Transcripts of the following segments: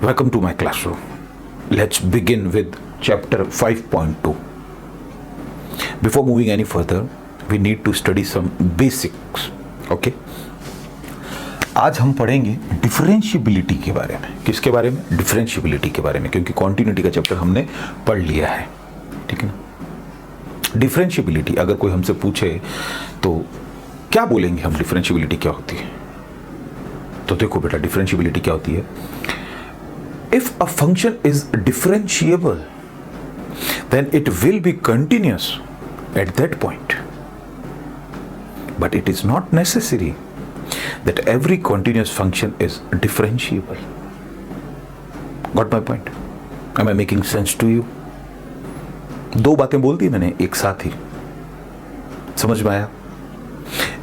Welcome to my classroom. Let's begin with chapter 5.2. Before moving any further, we need to study some basics. Okay? आज हम पढ़ेंगे differentiability के बारे में. किसके बारे में? डिफरेंशिएबिलिटी के बारे में, क्योंकि कॉन्टिन्यूटी का चैप्टर हमने पढ़ लिया है. ठीक है ना? डिफरेंशिएबिलिटी अगर कोई हमसे पूछे तो क्या बोलेंगे हम? डिफरेंशिएबिलिटी क्या होती है? तो देखो बेटा, डिफरेंशिएबिलिटी क्या होती है? If a function is differentiable then it will be continuous at that point. But it is not necessary that every continuous function is differentiable. Got my point? Am I making sense to you? दो बातें बोल दी मैंने एक साथ ही. समझ में आया?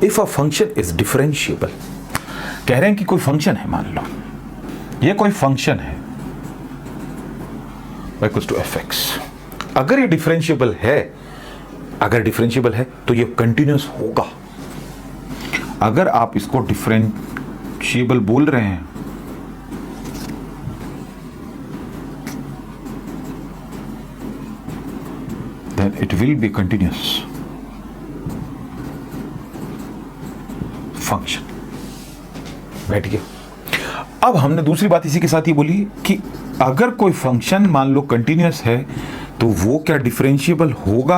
If a function is differentiable, कह रहे हैं कि कोई फंक्शन है, मान लो ये कोई फंक्शन है y equals to fx. अगर ये डिफरेंशिएबल है, तो ये कंटिन्यूस होगा. अगर आप इसको डिफरेंशिएबल बोल रहे हैं then it will be continuous function. बैठ गया. अब हमने दूसरी बात इसी के साथ ही बोली कि अगर कोई फंक्शन मान लो कंटिन्यूस है तो वो क्या डिफरेंशिएबल होगा?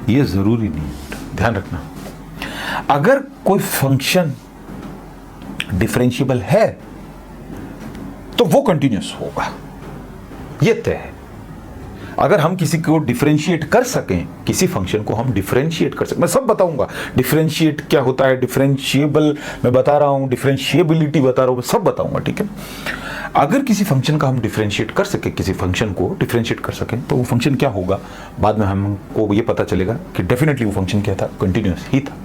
ये जरूरी नहीं, ध्यान रखना. अगर कोई फंक्शन डिफरेंशिएबल है तो वो कंटिन्यूस होगा, ये तय है. अगर हम किसी को डिफरेंशिएट कर सकें, किसी फंक्शन को हम डिफरेंशिएट कर सकें, मैं सब बताऊंगा. डिफरेंशिएट क्या होता है, डिफरेंशिएबल मैं बता रहा हूं, डिफरेंशिएबिलिटी बता रहा हूं, सब बताऊंगा. ठीक है? अगर किसी फंक्शन का हम डिफरेंशिएट कर सके, किसी फंक्शन को डिफरेंशिएट कर सकें, तो वो फंक्शन क्या होगा बाद में हमको ये पता चलेगा कि डेफिनेटली वो फंक्शन क्या था, कंटिन्यूस ही था.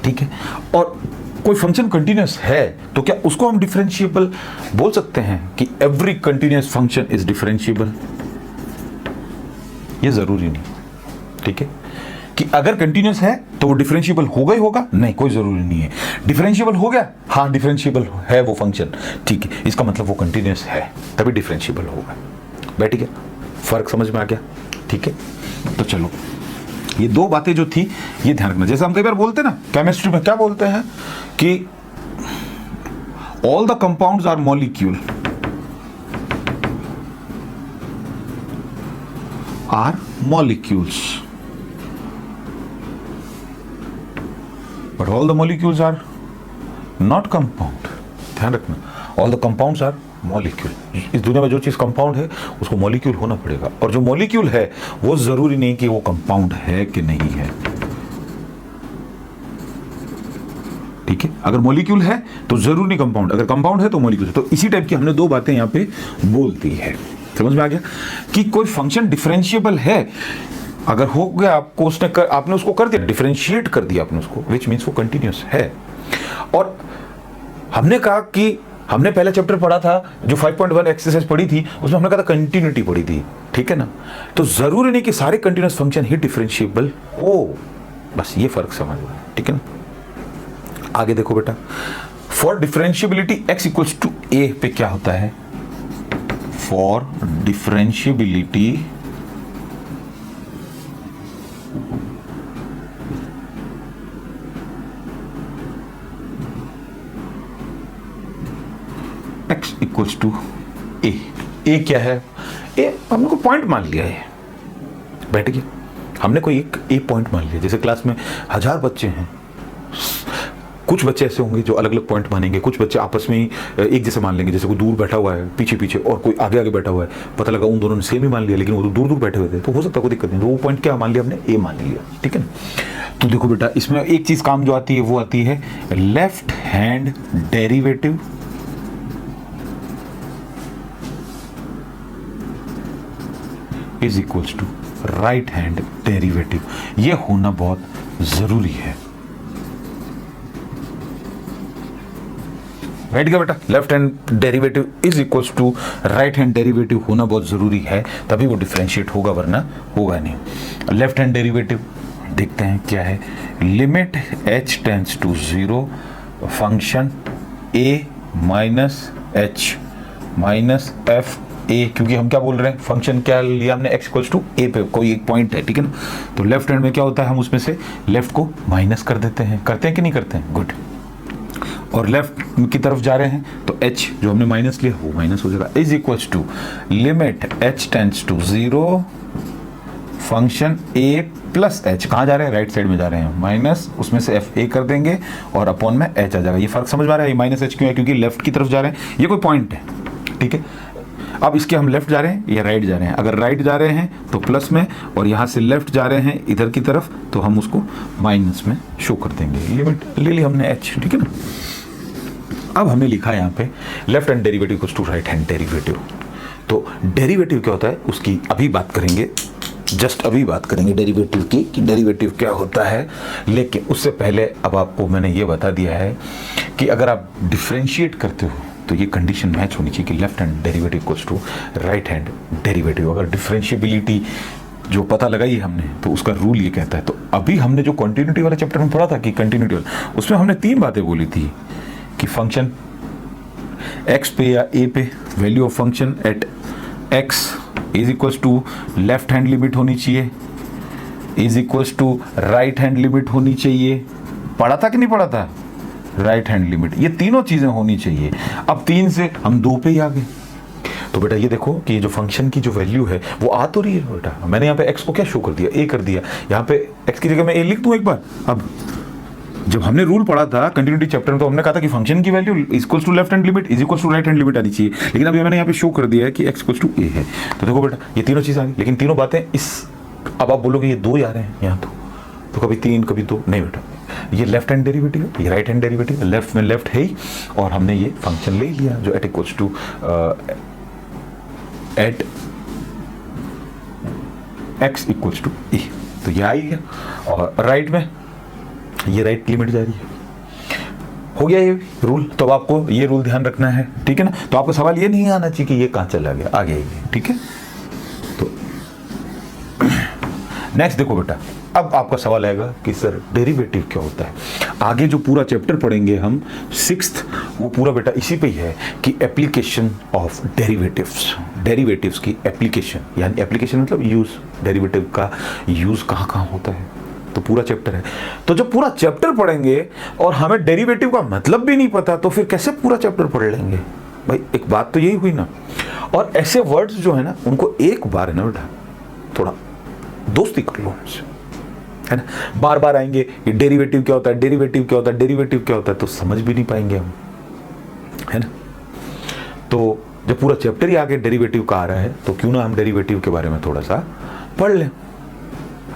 ठीक है? और कोई फंक्शन कंटिन्यूस है तो क्या उसको हम डिफरेंशिएबल बोल सकते हैं कि every continuous function is differentiable? ये जरूरी नहीं. ठीक है? कि अगर कंटिन्यूस है तो वो डिफरेंशिएबल होगा ही होगा? नहीं, कोई जरूरी नहीं है. डिफरेंशिएबल हो गया, हाँ डिफरेंशिएबल है वो फंक्शन, ठीक है, इसका मतलब वो कंटिन्यूस है, तभी डिफरेंशिएबल होगा. बैठ गया? फर्क समझ में आ गया? ठीक है? तो चलो, ये दो बातें जो थी ये ध्यान रखना. जैसे हम कई बार बोलते हैं ना, केमिस्ट्री में क्या बोलते हैं कि all the compounds are molecule, but all the molecules are not compound. ध्यान रखना, all the compounds are molecule. इस दुनिया में जो चीज कंपाउंड है उसको मॉलिक्यूल होना पड़ेगा, और जो मॉलिक्यूल है वो जरूरी नहीं कि वो कंपाउंड है कि नहीं है. ठीक है? अगर मॉलिक्यूल है तो जरूर नहीं कंपाउंड, अगर कंपाउंड है तो मॉलिक्यूल है. तो इसी टाइप की हमने दो बातें यहां पे बोल दी है. समझ में आ गया कि कोई फंक्शन डिफरेंशिएबल है, अगर हो गया आपको आपने उसको कर दिया, डिफरेंशिएट कर दिया आपने उसको, विच मीन्स वो कंटिन्यूस है. और हमने कहा कि हमने पहला चैप्टर पढ़ा था जो 5.1 एक्सरसाइज पढ़ी थी, उसमें हमने कहा था कंटिन्यूटी पढ़ी थी. ठीक है ना? तो जरूरी नहीं कि सारे कंटिन्यूस फंक्शन ही डिफरेंशिएबल हो, बस ये फर्क समझ लो. ठीक है ना? आगे देखो बेटा, for differentiability x equals to a पे क्या होता है? For differentiability x equals to a. a क्या है? a हमने को पॉइंट मान लिया है. बैठ गया? हमने कोई एक a पॉइंट मान लिया. जैसे क्लास में 1000 बच्चे हैं, कुछ बच्चे ऐसे होंगे जो अलग अलग पॉइंट मानेंगे, कुछ बच्चे आपस में ही एक जैसे मान लेंगे. जैसे कोई दूर बैठा हुआ है पीछे पीछे और कोई आगे आगे बैठा हुआ है, पता लगा उन दोनों ने सेम ही मान लिया, लेकिन वो तो दूर दूर बैठे हुए थे, तो हो सकता है कोई दिक्कत नहीं. तो वो पॉइंट क्या मान लिया हमने? ए मान लिया. ठीक है ना? तो देखो बेटा, इसमें एक चीज काम जो आती है वो आती है left hand derivative is equals to right hand derivative. ये होना बहुत जरूरी है. बैठ गया बेटा? Left hand derivative is equals to right hand derivative होना बहुत जरूरी है, तभी वो डिफरेंशिएट होगा, वरना होगा नहीं. लेफ्ट हैंड डेरिवेटिव देखते हैं क्या है. Limit h tends to 0 function a minus h minus f a, क्योंकि हम क्या बोल रहे हैं, फंक्शन क्या लिया हमने, एक्स इक्वल्स टू ए पे कोई एक पॉइंट है, ठीक है ना। तो लेफ्ट हैंड में क्या होता है, हम उसमें से लेफ्ट को माइनस कर देते हैं, करते हैं कि नहीं करते हैं, गुड। और लेफ्ट की तरफ जा रहे हैं तो h जो हमने माइनस लिया वो माइनस हो जाएगा, is equals to limit h tends to 0 function a plus h, कहाँ जा रहे हैं, राइट साइड में जा रहे हैं, माइनस उसमें से एफ ए कर देंगे और अपॉन में एच आ जाएगा। ये फर्क समझ में आ रहा है, माइनस एच क्यों है, क्योंकि लेफ्ट की तरफ जा रहे हैं, ये कोई पॉइंट है, ठीक है। अब इसके हम लेफ्ट जा रहे हैं या राइट जा रहे हैं, अगर राइट जा रहे हैं तो प्लस में, और यहाँ से लेफ्ट जा रहे हैं इधर की तरफ तो हम उसको माइनस में शो कर देंगे। लिमिट ले ली हमने एच, ठीक है ना। अब हमने लिखा है यहाँ पे left hand derivative equals to right hand derivative. तो डेरिवेटिव क्या होता है उसकी अभी बात करेंगे, जस्ट अभी बात करेंगे डेरिवेटिव की कि डेरिवेटिव क्या होता है। लेकिन उससे पहले अब आपको मैंने ये बता दिया है कि अगर आप डिफ्रेंशिएट करते हो तो ये कंडीशन मैच होनी चाहिए कि left hand derivative equals to right hand derivative. अगर डिफ्रेंशिएबिलिटी जो पता लगाई हमने तो उसका रूल ये कहता है। तो अभी हमने जो कंटिन्यूटी वाले चैप्टर में पढ़ा था कि कंटिन्यूटी वाला, उसमें हमने 3 बातें बोली थी कि फंक्शन x पे या a पे value of function at x is equals to left hand limit होनी चाहिए, is equals to right hand limit होनी चाहिए। पढ़ा था कि नहीं पढ़ा था, राइट हैंड लिमिट, ये तीनों चीजें होनी चाहिए। अब 3 से हम 2 पे ही आ गए। तो बेटा ये देखो कि जो फंक्शन की जो वैल्यू है वो आ तो रही है बेटा, मैंने यहाँ पे x को क्या शो कर दिया, a कर दिया, यहाँ पे x की जगह मैं a लिख दूं एक बार। अब जब हमने रूल पढ़ा था कंटिन्यूटी चैप्टर में तो हमने कहा था कि फंक्शन की value equals to left hand limit is equals to right hand limit आनी चाहिए, लेकिन अभी मैंने यहाँ पे शो कर दिया है कि x इक्वल्स टू a है। तो देखो बेटा ये तीनों चीज़ आ गई, लेकिन तीनों बातें इस, अब आप बोलोगे ये 2 ही आ रहे हैं यहाँ, तो कभी 3 कभी 2 नहीं बेटा, ये लेफ्ट हैंड डेरिवेटिव है, ये राइट हैंड डेरिवेटिव, लेफ्ट में लेफ्ट है ही, और हमने ये फंक्शन ले लिया जो at equals to at x equals to a, तो ये आ ही गया। और राइट में ये राइट लिमिट जा रही है, हो गया ये रूल। तो अब आपको ये रूल ध्यान रखना है, ठीक है ना। तो आपको सवाल ये नहीं आना चाहिए कि ये कहाँ चला गया, आ गया ये, ठीक है। तो नेक्स्ट देखो बेटा, अब आपका सवाल आएगा कि सर डेरिवेटिव क्या होता है। आगे जो पूरा चैप्टर पढ़ेंगे हम 6th, वो पूरा बेटा इसी पे ही है कि एप्लीकेशन ऑफ डेरिवेटिव्स, डेरिवेटिव्स की एप्लीकेशन, यानी एप्लीकेशन मतलब यूज, डेरिवेटिव का यूज कहाँ कहाँ होता है, तो पूरा चैप्टर है। तो जब पूरा चैप्टर पढ़ेंगे और हमें डेरिवेटिव का मतलब भी नहीं पता तो फिर कैसे पूरा चैप्टर पढ़ लेंगे भाई, एक बात तो यही हुई ना। और ऐसे वर्ड्स जो है ना उनको एक बार है ना बेटा थोड़ा दोस्ती कर लो उनसे, है ना। बार बार आएंगे ये डेरिवेटिव क्या होता है, डेरिवेटिव क्या होता है, डेरिवेटिव क्या होता है, तो समझ भी नहीं पाएंगे हम, है ना। तो जब पूरा चैप्टर ही आगे डेरिवेटिव का आ रहा है तो क्यों ना हम डेरिवेटिव के बारे में थोड़ा सा पढ़ लें,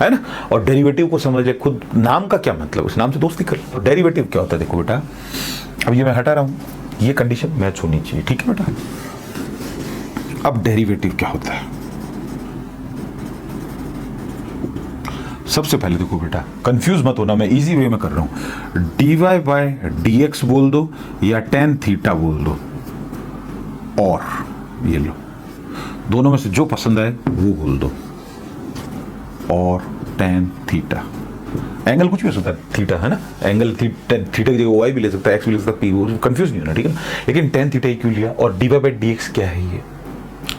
है ना। और डेरिवेटिव को समझ ले, खुद नाम का क्या मतलब, उस नाम से दोस्ती कर। तो डेरिवेटिव क्या होता है देखो बेटा, अब ये मैं हटा रहा हूं, ये कंडीशन मैच होनी चाहिए, ठीक है बेटा। अब डेरिवेटिव क्या होता है, सबसे पहले देखो बेटा कंफ्यूज मत होना, मैं इजी वे में कर रहा हूं। dy बाय dx बोल दो या tan थीटा बोल दो, और ये लो दोनों में से जो पसंद आए वो बोल दो, और tan थीटा। एंगल कुछ भी हो सकता है, थीटा है ना, एंगल थीटा की जगह वाई भी ले सकता है, एक्स भी ले सकता है, पी, वो कंफ्यूज नहीं होना, ठीक है ना। लेकिन tan थीटा क्यों लिया, और dy बाय dx क्या है ये,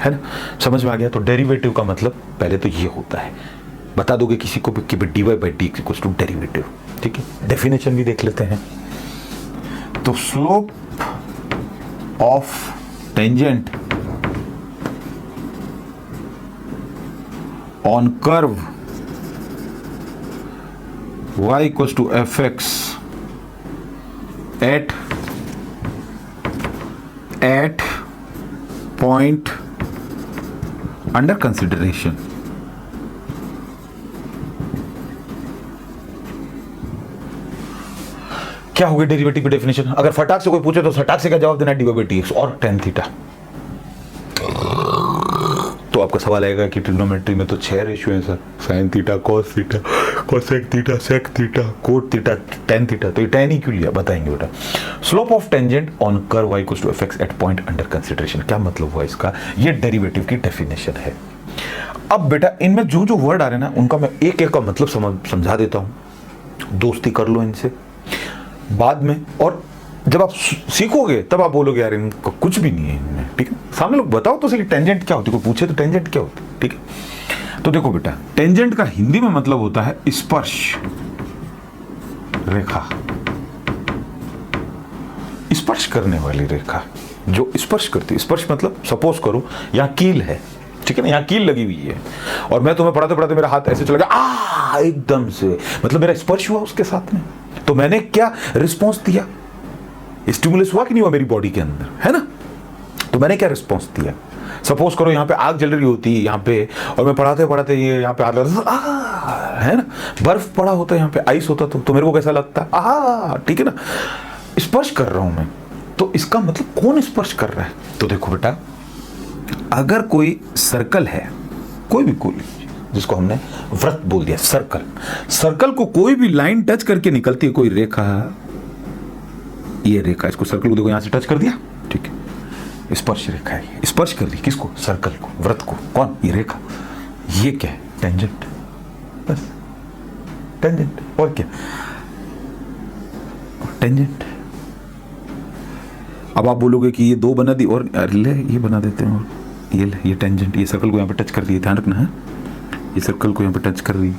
है ना, समझ में आ गया। तो डेरिवेटिव का मतलब पहले तो ये होता है, बता दोगे किसी को कि dy by dx equals to derivative, ठीक है। डेफिनेशन भी देख लेते हैं। तो slope of tangent on curve y equals to fx at point under consideration. क्या होगी डेरिवेटिव की डेफिनेशन, अगर फटाक से कोई पूछे तो फटाक से क्या जवाब देना, dy बाय dx और tan थीटा। तो आपका सवाल आएगा कि ट्रिग्नोमेट्री में तो 6 रेशियो हैं sir, sin theta, cos theta, cosec theta, sec theta, cot theta, tan theta, तो ये tan ही क्यों लिया, बताएंगे बेटा। Slope of tangent on curve y equals to fx at point under consideration, क्या मतलब हुआ इसका, ये डेरिवेटिव की डेफिनेशन है। अब बेटा इनमें जो जो वर्ड आ रहे हैं ना उनका मैं एक एक का मतलब समझा देता हूं, दोस्ती कर लो इनसे बाद में। और जब आप सीखोगे तब आप बोलोगे यार इनको कुछ भी नहीं है इनमें, ठीक है। सामने लोग बताओ तो सही टेंजेंट क्या होती है, कोई पूछे तो टेंजेंट क्या होती है, ठीक है। तो देखो बेटा, टेंजेंट का हिंदी में मतलब होता है स्पर्श रेखा, स्पर्श करने वाली रेखा जो स्पर्श करती है। स्पर्श मतलब सपोज करो यहाँ कील है, ठीक है ना, यहाँ कील लगी हुई है और मैं तुम्हें पढ़ाते पढ़ाते मेरा हाथ ऐसे चला गया एकदम से, मतलब मेरा स्पर्श हुआ उसके साथ में, तो मैंने क्या रिस्पॉन्स दिया, स्टिमुलस हुआ कि नहीं हुआ मेरी बॉडी के अंदर, है ना। तो मैंने क्या रिस्पॉन्स दिया। सपोज करो यहाँ पे आग जल रही होती है यहाँ पे, और मैं पढ़ाते पढ़ाते ये यहाँ पे आग लगता है ना, बर्फ पड़ा होता है यहाँ पे, आइस होता तो मेरे को कैसा लगता, ठीक है ना, स्पर्श कर रहा हूं मैं। तो इसका मतलब कौन स्पर्श कर रहा है। तो देखो बेटा, अगर कोई सर्कल है, कोई भी कोई जिसको हमने वृत्त बोल दिया, सर्कल, सर्कल को कोई भी लाइन टच करके निकलती है, कोई रेखा, ये रेखा, इसको सर्कल को देखो यहां से टच कर दिया, ठीक है, स्पर्श रेखा है, स्पर्श कर दी किसको, सर्कल को, वृत्त को, कौन, ये रेखा, ये क्या है, टेंजेंट, बस टेंजेंट, और क्या, टेंजेंट। अब आप बोलोगे कि ये दो बना दी और ले ये बना देते हैं, और ये टेंजेंट, ये सर्कल को यहाँ पे टच कर दिए, ध्यान रखना है, ये सर्कल को यहाँ पे टच कर दी।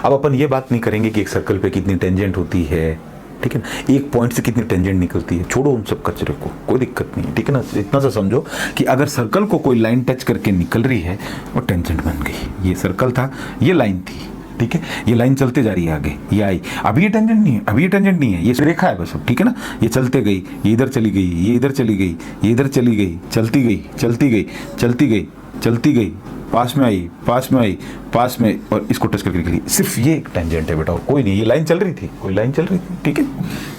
अब अपन ये बात नहीं करेंगे कि एक सर्कल पे कितनी टेंजेंट होती है, ठीक है ना, एक पॉइंट से कितनी टेंजेंट निकलती है, छोड़ो उन सब कचरे को, कोई दिक्कत नहीं है, ठीक है ना। इतना सा समझो कि अगर सर्कल को कोई लाइन टच करके निकल रही है और टेंजेंट बन गई, ये सर्कल था, ये लाइन थी, ठीक है, ये लाइन चलते जा रही है आगे, ये आई, अभी ये टेंजेंट नहीं है, अभी ये टेंजेंट नहीं है, ये रेखा है बस, ठीक है ना, ये चलते गई, ये इधर चली गई, ये इधर चली गई, ये इधर चली गई, चलती गई, चलती गई, चलती गई, चलती गई, पास में आई, पास में आई, पास में, और इसको टच करके निकली, सिर्फ ये एक टेंजेंट है बेटा, और कोई नहीं, ये लाइन चल रही थी, कोई लाइन चल रही थी, ठीक है,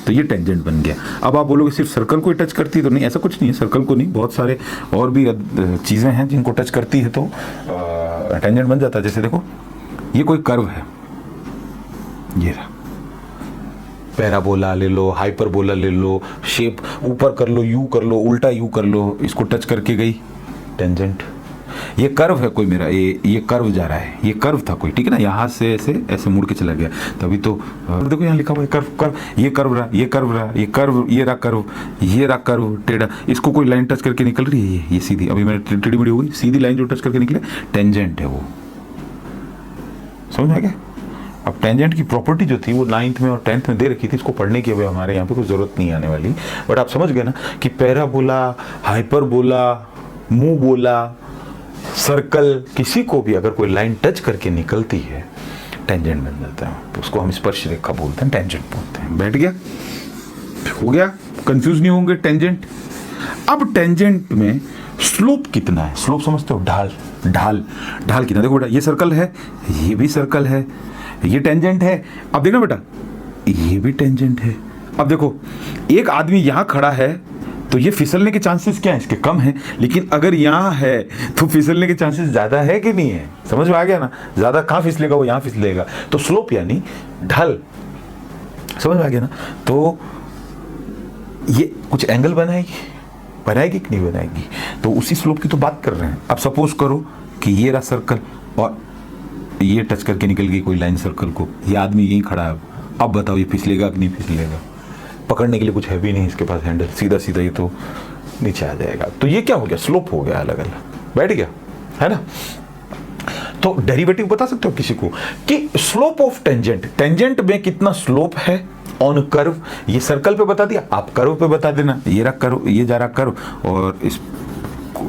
तो ये टेंजेंट बन गया। अब आप बोलोगे सिर्फ सर्कल को ही टच करती है, तो नहीं, ऐसा कुछ नहीं है, सर्कल को नहीं, बहुत सारे और भी चीज़ें हैं जिनको टच करती है तो टेंजेंट बन जाता है। जैसे देखो, ये कोई कर्व है, ये रहा, पैराबोला ले लो, हाइपरबोला ले लो, शेप ऊपर कर लो, यू कर लो, उल्टा यू कर लो, इसको टच करके गई, टेंजेंट। ये कर्व है कोई मेरा, ये कर्व जा रहा है, ये कर्व था कोई, ठीक है ना, यहाँ से ऐसे ऐसे मुड़ के चला गया, तभी तो देखो यहाँ लिखा हुआ है कर्व, कर्व, ये कर्व रहा, ये कर्व रहा, ये कर्व, ये रहा कर्व, ये रहा कर्व टेढ़ा, इसको कोई लाइन टच करके निकल रही है, ये सीधी, अभी मैंने टेढ़ी मेढ़ी हो गई, सीधी लाइन जो टच करके निकले, टेंजेंट है वो, समझ में आ गया। अब टेंजेंट की प्रॉपर्टी जो थी वो 9th में और 10th में दे रखी थी, इसको पढ़ने की अभी हमारे यहाँ पे कोई ज़रूरत नहीं आने वाली, बट आप समझ गए ना कि पैराबोला, हाइपरबोला, मुंह बोला, सर्कल, किसी को भी अगर कोई लाइन टच करके निकलती है टेंजेंट बन जाता है, तो उसको हम स्पर्श रेखा बोलते हैं, टेंजेंट बोलते हैं। बैठ गया, हो गया, कंफ्यूज नहीं होंगे टेंजेंट। अब टेंजेंट में स्लोप कितना है, स्लोप समझते हो, ढाल, ढाल, ढाल कितना, देखो बेटा, ये सर्कल है, ये भी सर्कल है, ये टेंजेंट है, अब देखना बेटा, ये भी टेंजेंट है। अब देखो, एक आदमी यहां खड़ा है तो ये फिसलने के चांसेस क्या है, इसके कम है, लेकिन अगर यहाँ है तो फिसलने के चांसेस ज़्यादा है कि नहीं है, समझ में आ गया ना, ज़्यादा कहाँ फिसलेगा, वो यहाँ फिसलेगा, तो स्लोप यानी ढल, समझ में आ गया ना। तो ये कुछ एंगल बनाएगी कि नहीं बनाएगी, तो उसी स्लोप की तो बात कर रहे हैं। अब सपोज करो कि ये रहा सर्कल और ये टच करके निकल गई कोई लाइन सर्कल को, ये आदमी यहीं खड़ा है, अब बताओ ये फिसलेगा कि नहीं फिसलेगा, पकड़ने के लिए कुछ है भी नहीं इसके पास हैंडल, सीधा सीधा ये तो नीचे आ जाएगा, तो ये क्या हो गया, स्लोप हो गया, अलग अलग बैठ गया, है ना। तो डेरिवेटिव बता सकते हो किसी को कि स्लोप ऑफ टेंजेंट, टेंजेंट में कितना स्लोप है ऑन कर्व, ये सर्कल पे बता दिया, आप कर्व पे बता देना, ये रहा कर्व, ये जा रहा कर्व, और इस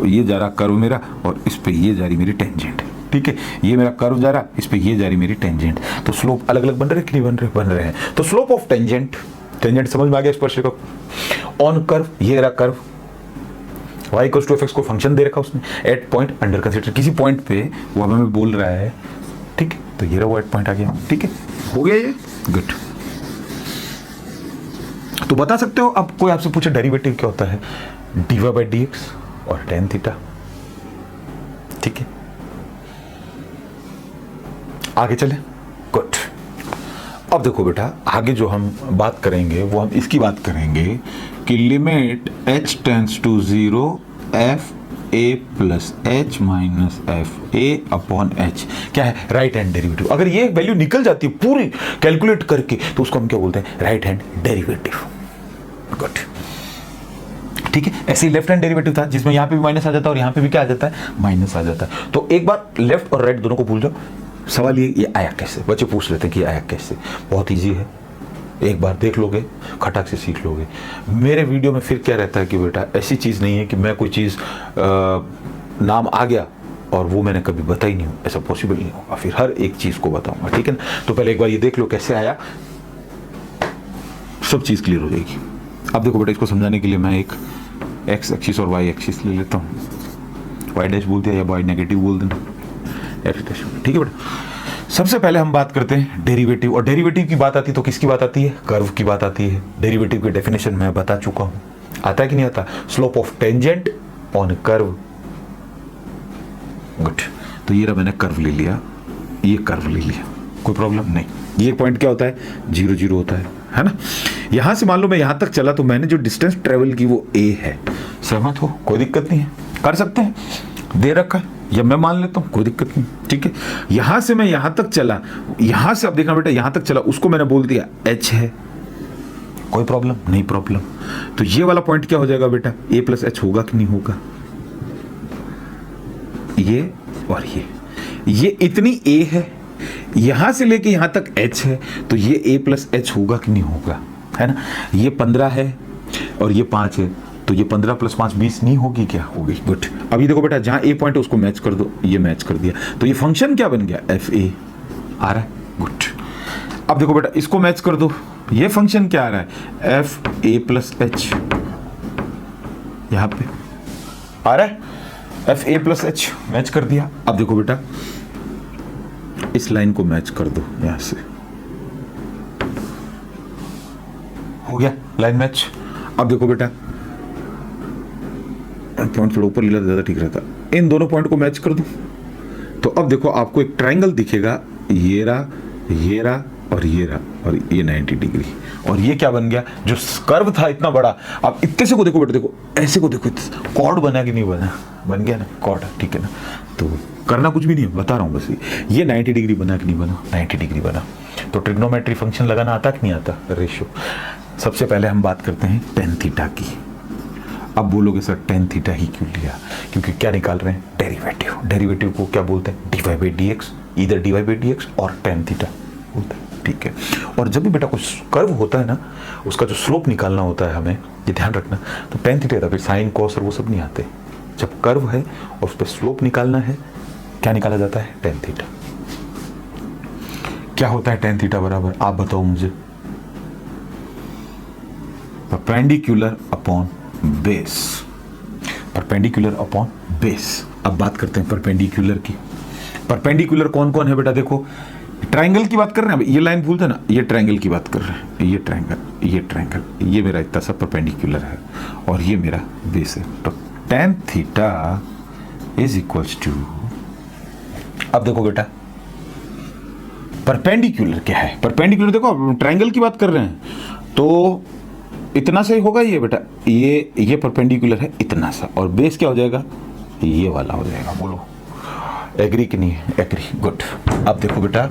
ये जा रहा कर्व मेरा, और इस पे ये जा रही मेरी टेंजेंट, ठीक है, ये मेरा कर्व जा रहा, इस पे ये जा रही मेरी टेंजेंट, तो स्लोप अलग अलग बन रहे कि नहीं बन रहे हैं। तो स्लोप ऑफ टेंजेंट, टेंजेंट समझ में आ गया, स्पर्श रेखा ऑन कर्व, ये रहा curve, y equals to fx को फंक्शन दे रखा उसने, एट पॉइंट अंडर कंसीडर, किसी पॉइंट पे वो हमें बोल रहा है, ठीक है, तो ये रहा वो एट पॉइंट आ गया, ठीक है, हो गया ये, गुड। तो बता सकते हो, अब कोई आपसे पूछे डेरिवेटिव क्या होता है, dy बाई dx और tan थीटा, ठीक है, आगे चले, गुड। अब देखो बेटा, आगे जो हम बात करेंगे वो हम इसकी बात करेंगे कि limit h tends to 0 f a plus h minus f a upon h, क्या है, राइट हैंड डेरिवेटिव। अगर ये वैल्यू निकल जाती है पूरी कैलकुलेट करके तो उसको हम क्या बोलते हैं, राइट हैंड डेरिवेटिव। गुड, ठीक है। ऐसे ही लेफ्ट हैंड डेरिवेटिव था जिसमें यहाँ पे भी माइनस आ जाता है और यहाँ पे भी क्या आ जाता है, माइनस आ जाता है। तो एक बार लेफ्ट और राइट दोनों को भूल जाओ। सवाल ये आया कैसे, बच्चे पूछ लेते हैं कि आया कैसे। बहुत इजी है, एक बार देख लोगे खटाक से सीख लोगे। मेरे वीडियो में फिर क्या रहता है कि बेटा ऐसी चीज़ नहीं है कि मैं कोई चीज़ नाम आ गया और वो मैंने कभी बताई नहीं हो, ऐसा पॉसिबल नहीं होगा। फिर हर एक चीज़ को बताऊंगा, ठीक है ना। तो पहले एक बार ये देख लो कैसे आया, सब चीज़ क्लियर हो जाएगी। अब देखो बेटा, इसको समझाने के लिए मैं एक एक्स एक्सिस और वाई एक्सिस ले लेता हूँ। वाई डैश बोलते हैं या वाई नेगेटिव बोल देना, एक्स डैश, ठीक है बेटा। सबसे पहले हम बात करते हैं डेरिवेटिव, और डेरिवेटिव की बात आती है तो किसकी बात आती है, कर्व की बात आती है। डेरिवेटिव की डेफिनेशन मैं बता चुका हूँ, आता है कि नहीं आता, slope of tangent on curve. Good, तो ये रहा, मैंने कर्व ले लिया, ये कर्व ले लिया, कोई प्रॉब्लम नहीं। ये पॉइंट क्या होता है, 0 0 होता है ना। यहां से मान लो मैं यहां तक चला तो मैंने जो डिस्टेंस ट्रेवल की वो a है। सहमत हो, कोई दिक्कत नहीं है, कर सकते हैं, दे रखा है या मैं मान लेता हूं, कोई दिक्कत नहीं, ठीक है। यहां से मैं यहां तक चला, यहां से अब देखना बेटा, यहां तक चला उसको मैंने बोल दिया h है, कोई प्रॉब्लम नहीं, प्रॉब्लम। तो ये वाला पॉइंट क्या हो जाएगा बेटा, a प्लस एच होगा कि नहीं होगा, ये और ये इतनी a है, यहां से लेके यहां तक h है, तो ये a प्लस एच होगा कि नहीं होगा, है ना। ये 15 है और ये 5 है, तो ये 15 प्लस 5 20 नहीं होगी, क्या होगी। गुड, अब ये देखो बेटा, जहां a पॉइंट है उसको मैच कर दो, ये मैच कर दिया, तो ये फंक्शन क्या बन गया, एफ ए आ रहा है। गुड, अब देखो बेटा, इसको मैच कर दो, ये फंक्शन क्या आ रहा है, एफ ए प्लस एच, यहां पे आ रहा है, F A plus H match कर दिया। अब देखो बेटा, इस लाइन को मैच कर दो, यहां से हो गया लाइन मैच। अब देखो बेटा, पॉइंट थोड़ा ऊपर ले ज्यादा ठीक रहता, इन दोनों पॉइंट को मैच कर दो, तो अब देखो आपको एक ट्रायंगल दिखेगा, ये रहा, ये रहा और ये रहा, और ये 90 डिग्री, और ये क्या बन गया, जो कर्व था इतना बड़ा, अब इतने से को देखो बेटा, देखो ऐसे को देखो, कॉर्ड बना कि नहीं बना, बन गया ना कॉर्ड, ठीक है ना। तो करना कुछ भी नहीं है, बता रहा हूँ बस, ये 90 डिग्री बना कि नहीं बना, 90 डिग्री बना। तो ट्रिग्नोमेट्री फंक्शन लगाना आता कि नहीं आता, रेशियो। सबसे पहले हम बात करते हैं टेन थीटा की। अब बोलोगे सर टेन थीटा ही क्यों लिया, क्योंकि क्या निकाल रहे हैं, डेरिवेटिव। डेरिवेटिव को क्या बोलते हैं, dy बाई डी एक्स, इधर dy बाई डी एक्स और टेन थीटा बोलते हैं, ठीक है। और जब भी बेटा कुछ कर्व होता है ना, उसका जो स्लोप निकालना होता है हमें, ये ध्यान रखना, तो टेन थीटा था, फिर साइन कॉस और वो सब नहीं आते। जब कर्व है और उस पर स्लोप निकालना है, क्या निकाला जाता है, टेन थीटा। क्या होता है टेन थीटा बराबर, आप बताओ मुझे, perpendicular upon base, perpendicular upon base. अब बात करते हैं परपेंडिकुलर की। परपेंडिकुलर कौन कौन है बेटा, देखो ट्रायंगल की बात कर रहे हैं, ये लाइन भूलते ना, ये ट्रायंगल की बात कर रहे हैं, ये ट्रायंगल, ये ट्रायंगल, ये मेरा इतना सा परपेंडिकुलर है और ये मेरा बेस है। तो tan theta is equals to, अब देखो बेटा परपेंडिकुलर क्या है, परपेंडिकुलर देखो ट्रायंगल की बात कर रहे हैं, तो इतना सा ही होगा ये बेटा, ये परपेंडिकुलर है इतना सा, और बेस क्या हो जाएगा, ये वाला हो जाएगा। बोलो एग्री कि नहीं, एग्री, गुड। अब देखो बेटा,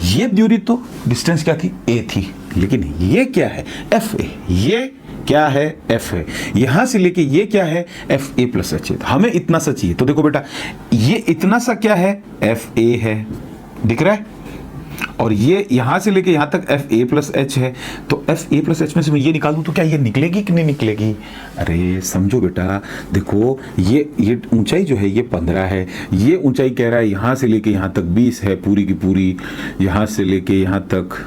ये दूरी तो डिस्टेंस क्या थी, a थी, लेकिन ये क्या है, एफ ए, ये क्या है, एफ है, यहां से लेके ये क्या है, एफ ए प्लस एच है, हमें इतना सा चाहिए। तो देखो बेटा, ये इतना सा क्या है, एफ ए है, दिख रहा है, और ये यहां से लेके यहां तक एफ ए प्लस एच है, तो एफ ए प्लस एच में से मैं ये निकाल दूं तो क्या ये निकलेगी कि नहीं निकलेगी, अरे समझो बेटा, देखो ये ऊंचाई जो है ये 15 है, ये ऊंचाई कह रहा है यहां से लेके यहां तक 20 है, पूरी की पूरी, यहां से लेके यहां तक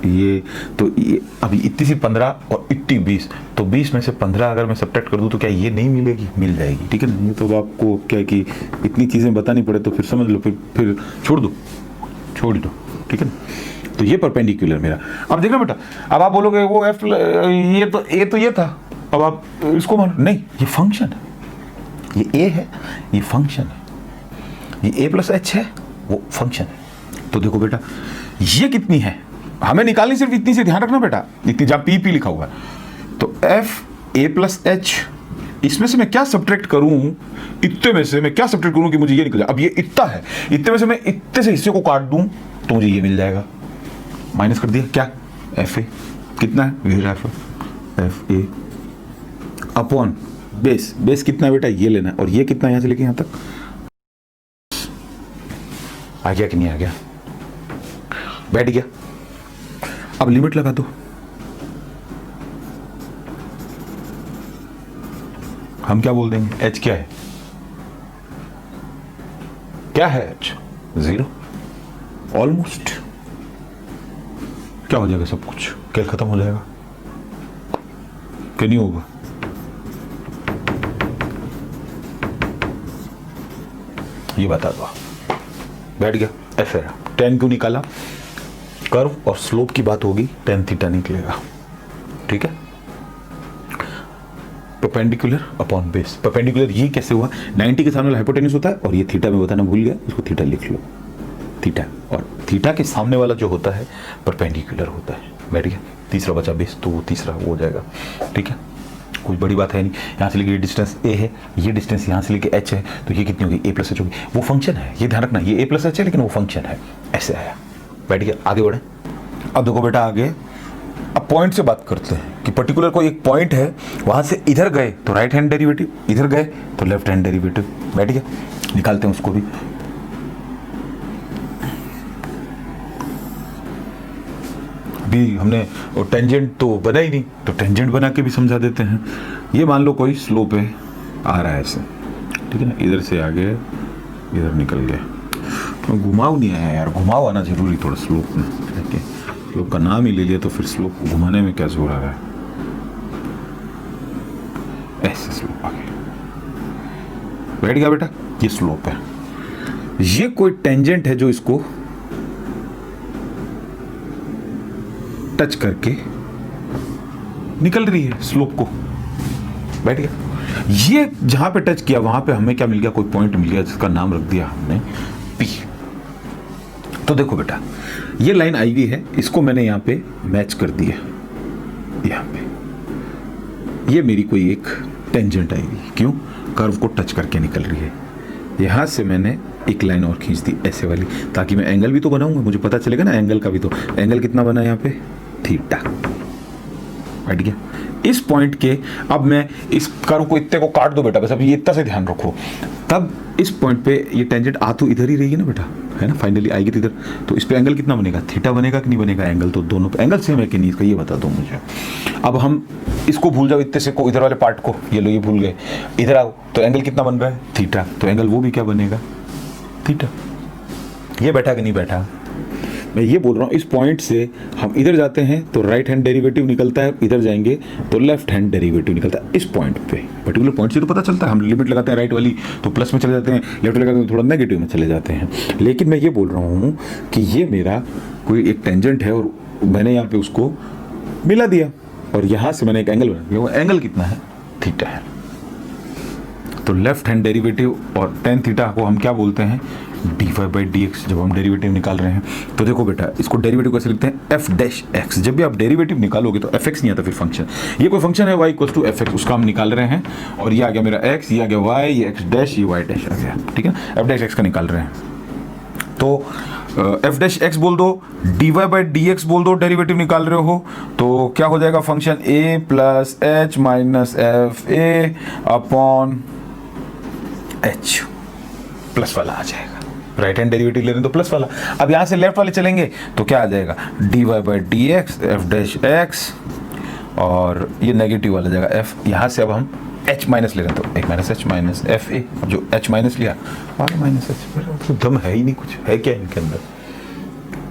ये, तो ये अभी इतनी सी 15 और इतनी 20, तो 20 में से 15 अगर मैं सब्ट्रैक्ट कर दूं तो क्या ये नहीं मिलेगी, मिल जाएगी, ठीक है ना। ये तो आपको क्या है कि इतनी चीजें बतानी पड़े तो फिर समझ लो, फिर छोड़ दो, छोड़ दो, ठीक है ना। तो ये परपेंडिकुलर मेरा। अब देखना बेटा, अब आप बोलोगे वो एफ, ये तो ये था, अब आप इसको मान, नहीं ये फंक्शन है, ये ए है, ये फंक्शन है, ये ए प्लस एच है, वो फंक्शन है। तो देखो बेटा, ये कितनी है, हमें निकालनी सिर्फ इतनी से, ध्यान रखना बेटा, इतनी जहां पी पी लिखा हुआ है, तो एफ ए प्लस एच, इसमें से मैं क्या सब्ट्रैक्ट करूं, इतने में से मैं क्या सब्ट्रैक्ट करूं कि मुझे ये निकल जाए। अब ये इतना है, इतने में से मैं इतने से हिस्से को काट दूं तो मुझे ये मिल जाएगा, माइनस कर दिया, क्या एफ ए कितना है, F F a upon base. Base कितना है बेटा, ये लेना है, और ये कितना यहां से लेके यहां तक आ गया कि नहीं आ गया, बैठ गया। अब लिमिट लगा दो, हम क्या बोल देंगे, एच क्या है, क्या है एच, 0 ऑलमोस्ट। क्या हो जाएगा, सब कुछ खेल खत्म हो जाएगा कि नहीं होगा। ये बता दो, बैठ गया। एफ है, टेन क्यों निकाला, कर्व और स्लोप की बात होगी, टेन थीटा निकलेगा, ठीक है। परपेंडिकुलर अपॉन बेस, परपेंडिकुलर ये कैसे हुआ, 90 के सामने हाइपोटेन्यूज होता है, और ये थीटा में बताना भूल गया, इसको थीटा लिख लो, थीटा, और थीटा के सामने वाला जो होता है परपेंडिकुलर होता है, बैठ गया। तीसरा बचा बेस, तो वो तीसरा वो हो जाएगा, ठीक है। कोई बड़ी बात है नहीं, यहाँ से लेके ये डिस्टेंस ए है, ये डिस्टेंस यहाँ से लेके एच है, तो ये कितनी होगी, ए प्लस एच होगी। वो फंक्शन है, ये ध्यान रखना, ये ए प्लस एच है लेकिन वो फंक्शन है, ऐसे आया, बैठ गया। आगे बढ़े, अब देखो बेटा आगे, अब पॉइंट से बात करते हैं कि पर्टिकुलर कोई एक पॉइंट है, वहां से इधर गए तो राइट हैंड डेरिवेटिव, इधर गए तो लेफ्ट हैंड डेरिवेटिव, बैठ गया। निकालते हैं उसको भी। अभी हमने टेंजेंट तो बना ही नहीं, तो टेंजेंट बना के भी समझा देते हैं। ये मान लो कोई स्लोप है, आ रहा है ऐसे, ठीक है ना, इधर से आगे इधर निकल गया, तो घुमाव नहीं आया यार, घुमाव आना जरूरी थोड़ा स्लोप में, ठीक है। स्लोप का नाम ही ले लिया तो फिर स्लोप घुमाने में क्या जोर आ रहा है, ऐसे स्लोप आ गया, बैठ गया बेटा। ये स्लोप है, ये कोई टेंजेंट है जो इसको टच करके निकल रही है स्लोप को, बैठ गया। ये जहां पे टच किया वहां पे हमें क्या मिल गया, कोई पॉइंट मिल गया जिसका नाम रख दिया हमने पी। तो देखो बेटा, ये लाइन आई हुई है, इसको मैंने यहां पे मैच कर दिया, यहां पे ये मेरी कोई एक टेंजेंट आई हुई, क्यों, कर्व को टच करके निकल रही है। यहां से मैंने एक लाइन और खींच दी ऐसे वाली, ताकि मैं एंगल भी तो बनाऊंगा, मुझे पता चलेगा ना एंगल का भी। तो एंगल कितना बना यहाँ पे, थीटा, बैठ गया। इस पॉइंट के, अब मैं इस कर्व को इतने को काट दो बेटा, बस अब ये इतना से ध्यान रखो, तब इस पॉइंट पे ये टेंजेंट आ तो इधर ही रहेगी ना बेटा, है ना, फाइनली आएगी तो इधर, तो इस पे एंगल कितना बनेगा, थीटा बनेगा कि नहीं बनेगा, एंगल तो दोनों पे एंगल सेम है कि नहीं, इसका ये बता दो मुझे। अब हम इसको भूल जाओ, इतने से को इधर वाले पार्ट को, ये लो ये भूल गए, इधर आओ तो एंगल कितना बन रहा है, थीटा, तो एंगल वो भी क्या बनेगा, थीटा। ये बैठा कि नहीं बैठा, मैं ये बोल रहा हूँ, इस पॉइंट से हम इधर जाते हैं तो राइट हैंड डेरिवेटिव निकलता है, इधर जाएंगे तो लेफ्ट हैंड डेरिवेटिव निकलता है। इस पॉइंट पे, पर्टिकुलर पॉइंट से तो पता चलता है, हम लिमिट लगाते हैं राइट वाली तो प्लस में चले जाते हैं, लेफ्ट लगाते हैं तो थोड़ा नेगेटिव में चले जाते हैं। लेकिन मैं ये बोल रहा हूँ कि ये मेरा कोई एक टेंजेंट है और मैंने यहाँ पे उसको मिला दिया, और यहाँ से मैंने एक एंगल बना दिया, वो एंगल कितना है, थीटा है। तो लेफ्ट हैंड डेरिवेटिव और टेन थीटा को हम क्या बोलते हैं, dy/dx, जब हम डेरिवेटिव निकाल रहे हैं। तो देखो बेटा, इसको डेरिवेटिव कैसे लिखते हैं, f'(x). जब भी आप डेरिवेटिव निकालोगे तो fx नहीं आता, फिर फंक्शन, ये कोई फंक्शन है y=fx, उसका हम निकाल रहे हैं, और ये आ गया मेरा x, ये आ गया y, ये x', ये y' आ गया, ठीक है, f'(x) का निकाल रहे हैं। तो f'(x) बोल दो, dy/dx बोल दो, डेरिवेटिव निकाल रहे हो, तो क्या हो जाएगा, function a plus h minus fa upon h, plus वाला आ जाएगा, राइट हैंड डेरिवेटिव ले रहे हैं तो प्लस वाला। अब यहां से लेफ्ट वाले चलेंगे तो क्या आ जाएगा, dy/dx f'(x), और ये नेगेटिव वाला जाएगा f। यहां से अब हम h माइनस ले रहे हैं तो 1 माइनस h माइनस fa, जो h माइनस लिया और माइनस h, तो दम है ही नहीं, कुछ है क्या इनके अंदर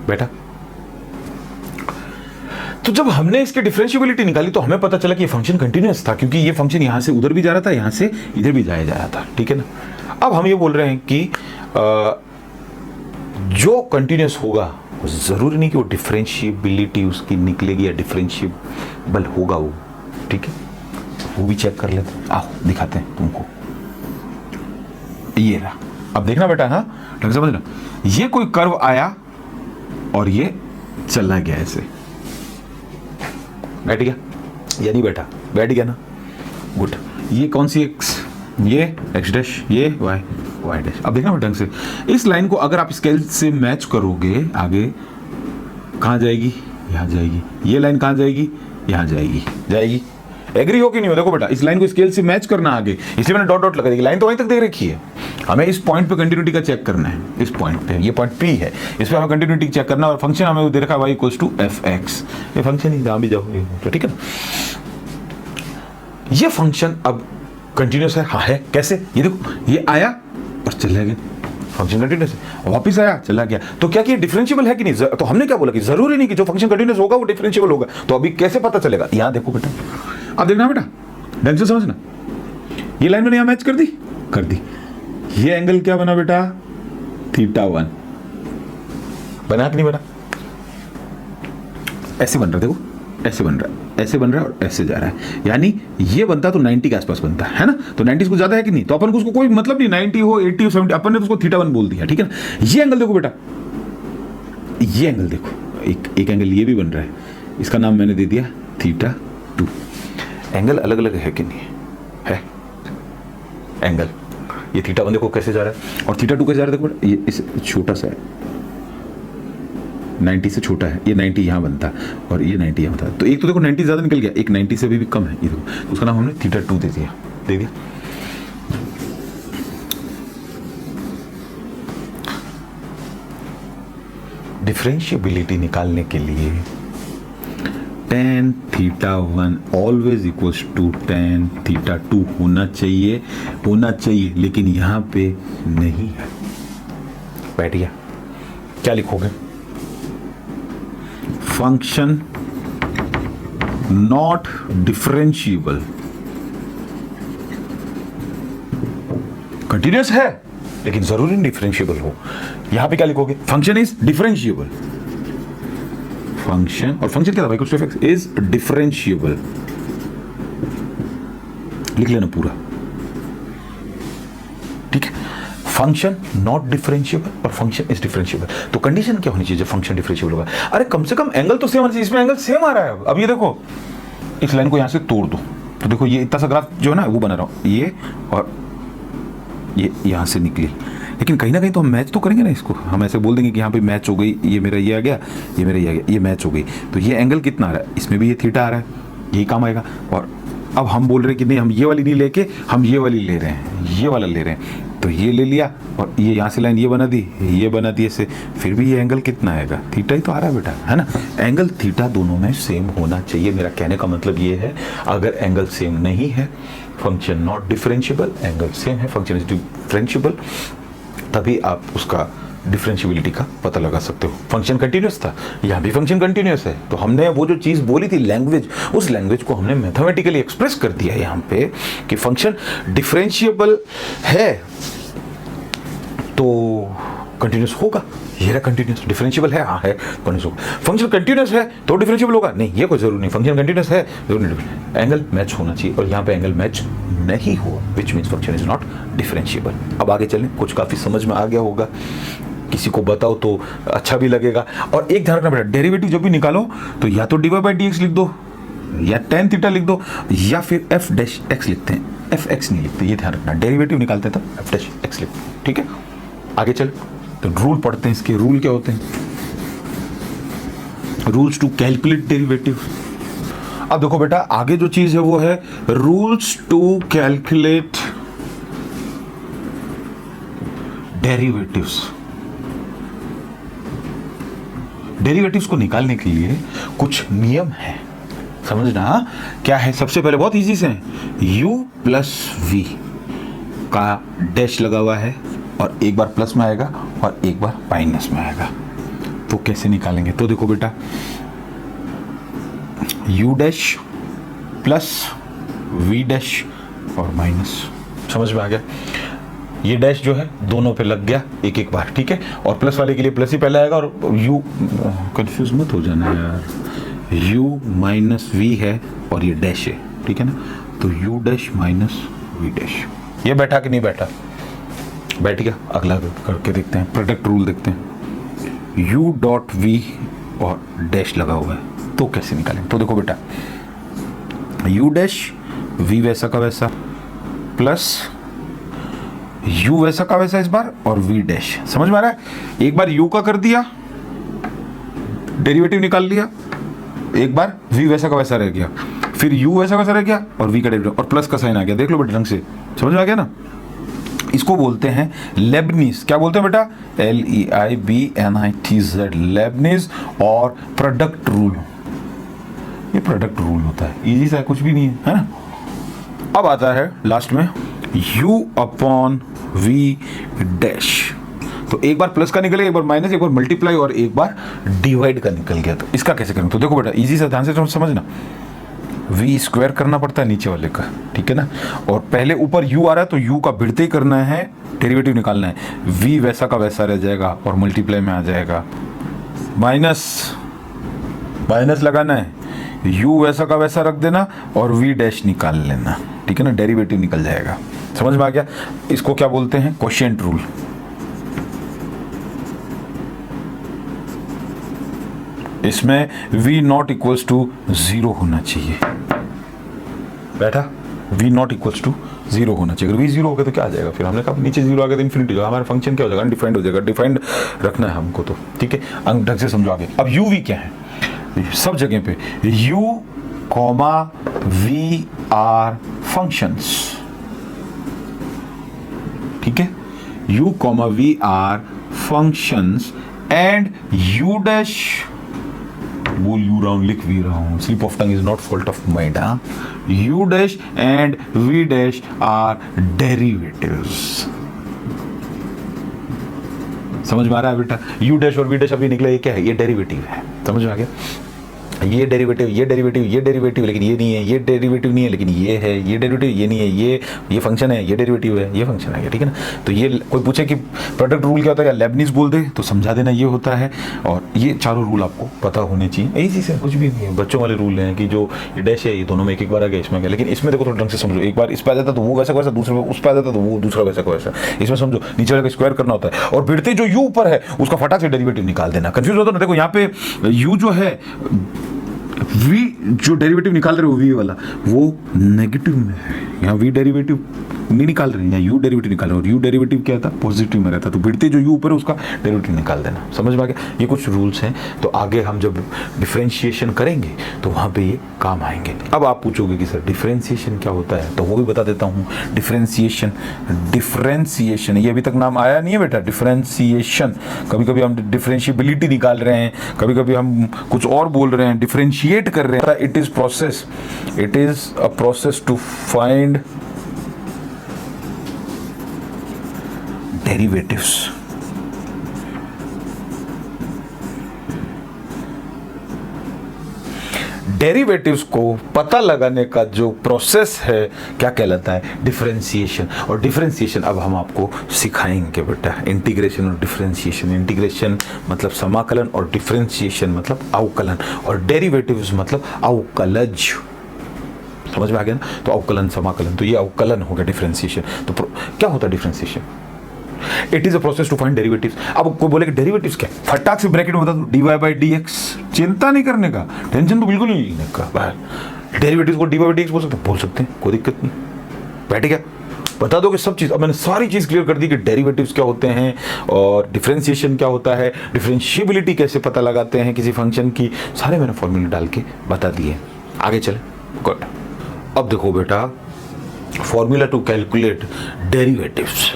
बेटा। तो जब हमने इसकी डिफरेंशिएबिलिटी निकाली तो हमें पता चला कि ये फंक्शन कंटिन्यूअस था, क्योंकि ये फंक्शन यहां से उधर भी जा रहा था, यहां से इधर भी जाया जा रहा था, ठीक है ना। अब हम ये बोल रहे हैं कि जो कंटिन्यूअस होगा जरूरी नहीं कि वो डिफरेंशिएबिलिटी उसकी निकलेगी या डिफरेंशिएबल होगा वो, ठीक है, वो भी चेक कर लेते हैं। आओ दिखाते हैं तुमको, ये रहा, अब देखना बेटा, हाँ ढंग से समझना, ये कोई कर्व आया और ये चला गया ऐसे, बैठ गया या नहीं बैठा, बैठ गया ना, गुड। ये कौन सी x, ये x', ये y'। अब देखना ढंग से, इस लाइन को अगर आप स्केल से मैच करोगे, आगे कहाँ जाएगी, यहाँ जाएगी, ये लाइन कहाँ जाएगी, यहाँ जाएगी, जाएगी, एग्री हो कि नहीं हो? देखो बेटा इस लाइन को स्केल से मैच करना आगे, इसलिए मैंने डॉट डॉट लगा दी। लाइन तो वहीं तक दे रखी है, हमें इस पॉइंट पे कंटिन्यूटी का चेक करना है। इस पॉइंट पे, ये पॉइंट P है, इस पे हमें कंटिन्यूटी चेक करना है। और फंक्शन हमें दे रखा है y इक्वल्स टू fx। ये फंक्शन ही जहां भी जाओ तो ठीक है ना। ये फंक्शन अब कंटिन्यूस है, हाँ है। कैसे? ये देखो, ये आया और चला गया, फंक्शन कंटिन्यूस है, वापस आया चला गया। तो क्या कि डिफरेंशिएबल है कि नहीं? तो हमने क्या बोला कि जरूरी नहीं कि जो फंक्शन कंटिन्यूस होगा वो डिफरेंशिएबल होगा। तो अभी कैसे पता चलेगा? यहां देखो बेटा, अब देखना बेटा, ढंग से समझना। ये लाइन मैंने यहां मैच कर दी। ये एंगल क्या बना बेटा? θ1 बना कि नहीं बना? ऐसे बन रहा है, देखो ऐसे बन रहा है, ऐसे बन रहा है और ऐसे जा रहा है। यानी ये बनता तो 90 के आसपास बनता है ना। तो 90 को ज्यादा है कि नहीं? तो अपन को उसको कोई मतलब नहीं, 90 हो 80 हो 70, अपन ने तो उसको θ1 बोल दिया, ठीक है ना। ये एंगल देखो बेटा, ये एंगल देखो, एक एंगल ये भी बन रहा है, इसका नाम मैंने दे दिया θ2। एंगल अलग अलग है कि नहीं है? एंगल ये θ1 देखो कैसे जा रहा है और θ2 कैसे जा रहा है। देखो ये इस छोटा सा है, 90 से छोटा है, ये 90 यहाँ बनता और ये 90 यहाँ बनता। तो एक तो देखो 90 ज़्यादा निकल गया, एक 90 से भी कम है, ये देखो, तो उसका नाम हमने θ2 दे दिया। डिफरेंशिएबिलिटी निकालने के लिए tan θ1 always equals to tan θ2 होना चाहिए, लेकिन यहाँ पे नहीं है। बैठ गया, क्या लिखोगे? फंक्शन नॉट डिफरेंशिएबल, कंटिन्यूअस है लेकिन जरूरी नहीं डिफरेंशिएबल हो। यहां पे क्या लिखोगे? फंक्शन इज डिफरेंशिएबल, फंक्शन, और फंक्शन क्या था भाई? कुछ f इज डिफरेंशिएबल, लिख लेना पूरा, ठीक है। फंक्शन नॉट डिफरेंशिएबल और फंक्शन इज डिफरेंशिएबल। तो कंडीशन क्या होनी चाहिए जब फंक्शन डिफरेंशिएबल होगा? अरे कम से कम एंगल तो सेम होना चाहिए। इसमें एंगल सेम आ रहा है। अब ये देखो, इस लाइन को यहां से तोड़ दो, तो देखो ये इतना सा ग्राफ जो है ना वो बना रहा हूं, ये और ये यहां से निकली। लेकिन कहीं ना कहीं तो हम मैच तो करेंगे ना इसको। हम ऐसे बोल देंगे कि यहाँ पे मैच हो गई, ये मेरा ये आ गया, ये मेरा ये आ गया, ये मैच हो गई। तो ये एंगल कितना आ रहा है? इसमें भी ये θ आ रहा है, यही काम आएगा। और अब हम बोल रहे हैं कि नहीं, हम ये वाली नहीं लेके हम ये वाली ले रहे हैं, ये वाला ले रहे हैं। तो ये ले लिया और ये यहाँ से लाइन ये बना दी ऐसे, फिर भी ये एंगल कितना आएगा? θ ही तो आ रहा है बेटा, है ना। एंगल θ दोनों में सेम होना चाहिए। मेरा कहने का मतलब ये है, अगर एंगल सेम नहीं है, function not differentiable, angle same है, फंक्शन इज डिफरेंशिएबल, तभी आप उसका डिफरेंशिएबिलिटी का पता लगा सकते हो। फंक्शन कंटिन्यूस था, यहाँ भी फंक्शन कंटिन्यूस है। तो हमने वो जो चीज़ बोली थी लैंग्वेज, उस लैंग्वेज को हमने मैथमेटिकली एक्सप्रेस कर दिया है यहाँ पे कि फंक्शन डिफरेंशिएबल है तो कंटिन्यूस होगा। ये रहा कंटिन्यूस, डिफरेंशिएबल है, हाँ है, कंटिन्यूस होगा। फंक्शन कंटिन्यूस है तो डिफरेंशिएबल होगा? नहीं, ये कोई जरूरी नहीं। फंक्शन कंटिन्यूस है, जरूरी नहीं। एंगल मैच होना चाहिए और यहाँ पे एंगल मैच नहीं हुआ, विच means function is not differentiable. अब आगे चलें, कुछ काफ़ी समझ में आ गया होगा, किसी को बताओ तो अच्छा भी लगेगा। और एक ध्यान रखना बेटा, डेरिवेटिव जब भी निकालो तो या तो dy/dx लिख दो, या tan θ लिख दो, या फिर f'(x) लिखते हैं, fx नहीं लिखते। ये ध्यान रखना, डेरिवेटिव निकालते हैं तो f'(x) लिखते हैं, ठीक है। आगे चल तो रूल पढ़ते हैं। इसके रूल क्या होते हैं? Rules to calculate derivative. अब देखो बेटा, आगे जो चीज है वो है rules to calculate derivatives. Derivatives को निकालने के लिए कुछ नियम है, समझना क्या है। सबसे पहले बहुत इजी से है, u प्लस v का डैश लगा हुआ है और एक बार प्लस में आएगा और एक बार माइनस में आएगा। तो कैसे निकालेंगे? तो देखो बेटा, u dash plus v dash और माइनस, समझ में आ गया। ये डैश जो है दोनों पे लग गया एक एक बार, ठीक है। और प्लस वाले के लिए प्लस ही पहले आएगा और u, कंफ्यूज मत हो जाना यार, u माइनस v है और ये डैश है, ठीक है ना। तो u dash minus v dash, ये बैठा कि नहीं बैठा? बैठ गया। अगला करके देखते हैं, प्रोडक्ट रूल देखते हैं। u डॉट v और डैश लगा हुआ है, तो कैसे निकालें? तो देखो बेटा, u डैश v वैसा का वैसा प्लस u वैसा का वैसा इस बार और v डैश, समझ में आ रहा है। एक बार u का कर दिया, डेरिवेटिव निकाल लिया, एक बार v वैसा का वैसा रह गया, फिर u वैसा वैसा रह गया और v का डेरिवेटिव और प्लस का साइन आ गया। देख लो बेटा ढंग से, समझ में आ गया ना। इसको बोलते हैं लेबनीज। क्या बोलते हैं बेटा? Leibniz, लेबनीज और प्रोडक्ट रूल। ये प्रोडक्ट रूल होता है, इजी सा, कुछ भी नहीं है ना। अब आता है लास्ट में u अपॉन v डैश। तो एक बार प्लस का निकल गया, एक बार माइनस, एक बार मल्टीप्लाई और एक बार डिवाइड का निकल गया। तो इसका कैसे करेंगे? तो देखो बेटा इजी सा, ध्यान से समझना। v स्क्वायर करना पड़ता है नीचे वाले का, ठीक है ना। और पहले ऊपर u आ रहा है तो u का भिड़ते ही करना है, डेरिवेटिव निकालना है। v वैसा का वैसा रह जाएगा और मल्टीप्लाई में आ जाएगा। माइनस माइनस लगाना है, u वैसा का वैसा रख देना और v डैश निकाल लेना, ठीक है ना। डेरिवेटिव निकल जाएगा। समझ में आ गया? इसको क्या बोलते हैं? Quotient rule. इसमें v नॉट इक्वल्स टू 0 होना चाहिए बैठा। v नॉट इक्वल्स टू 0 होना चाहिए। अगर v 0 हो गया तो क्या आ जाएगा? फिर हमने कहा नीचे 0 आ गया तो इन्फिनिटी हो जाएगा, हमारा फंक्शन क्या हो जाएगा? अनडिफाइंड हो जाएगा। डिफाइंड रखना है हमको तो, ठीक है। अंक ढंग से समझो आगे। अब u v क्या है? सब जगह पे u comma v are functions, ठीक है। u comma v are functions and u dash, बोल यू रहा हूं, लिख भी रहा हूं, slip of tongue is not fault of mind. u dash and v dash are derivatives. समझ में आ रहा है बेटा? u डैश और v डैश अभी निकला, ये क्या है? ये डेरिवेटिव है। समझ में आ गया? ये डेरिवेटिव, ये डेरिवेटिव, ये डेरिवेटिव, लेकिन ये नहीं है। ये डेरिवेटिव नहीं है लेकिन ये है। ये डेरिवेटिव, ये नहीं है। ये फंक्शन है, ये डेरिवेटिव है, ये फंक्शन है, ठीक है ना। तो ये कोई पूछे कि प्रोडक्ट रूल क्या होता है या लेबनीज बोल दे तो समझा देना ये होता है। और ये चारों रूल आपको पता होने चाहिए। यही चीज़ है, कुछ भी नहीं है। बच्चों वाले रूल हैं कि जो ये डैश है ये दोनों में एक बार आ गया, इसमें गया। लेकिन इसमें देखो थोड़ा ढंग से समझो। एक बार इस पे आ जाता तो वो वैसा वैसा, दूसरे में उस पे आ जाता तो वो दूसरा वैसा का वैसा। इसमें समझो नीचे वाले का स्क्वायर करना होता है और भिड़ते जो u ऊपर है उसका फटाक से डेरिवेटिव निकाल देना। कंफ्यूज होता ना। देखो यहाँ पे u जो है, v जो डेरिवेटिव निकाल रहे हो v वाला, वो नेगेटिव में है। यहाँ v डेरिवेटिव नहीं निकाल रहे हैं, यहाँ u डेरिवेटिव निकाल रहे हो। और u डेरिवेटिव क्या था? पॉजिटिव में रहता। तो भिड़ते जो u ऊपर है उसका डेरिवेटिव निकाल देना। समझ में आ गया? ये कुछ रूल्स हैं। तो आगे हम जब डिफरेंशिएशन करेंगे तो वहाँ पे ये काम आएंगे। अब आप पूछोगे कि सर डिफरेंशिएशन क्या होता है, तो वो भी बता देता हूँ। डिफरेंशिएशन, डिफरेंशिएशन ये अभी तक नाम आया नहीं है बेटा। डिफरेंशिएशन, कभी कभी हम डिफरेंशिएबिलिटी निकाल रहे हैं, कभी कभी हम कुछ और बोल रहे हैं, डिफरेंशिएट कर रहे हैं। It is process, it is a process to find derivatives. Derivatives को पता लगाने का जो प्रोसेस है क्या कहलाता है? डिफरेंशिएशन। और डिफरेंशिएशन अब हम आपको सिखाएंगे बेटा। इंटीग्रेशन और डिफरेंशिएशन। इंटीग्रेशन मतलब समाकलन और डिफरेंशिएशन मतलब अवकलन, और डेरिवेटिव्स मतलब अवकलज। समझ में आ गया ना? तो अवकलन, समाकलन, तो ये अवकलन हो गया डिफरेंशिएशन। तो क्या होता है differentiation? It is a process to find derivatives. अब कोई बोले कि डेरिवेटिव्स क्या, फटाक से ब्रैकेट में बता दो, dy/dx। चिंता नहीं करने का, टेंशन तो बिल्कुल नहीं लेने का। बाहर डेरिवेटिव्स को dy/dx बोल सकते हैं, कोई दिक्कत नहीं। बैठे क्या? बता दो कि सब चीज़। अब मैंने सारी चीज़ क्लियर कर दी कि डेरिवेटिव्स क्या होते हैं और डिफरेंशिएशन क्या होता है, डिफरेंशिएबिलिटी कैसे पता लगाते हैं किसी फंक्शन की, सारे मैंने फॉर्मूले डाल के बता दिए। आगे चले। गुड। अब देखो बेटा, formula to calculate derivatives.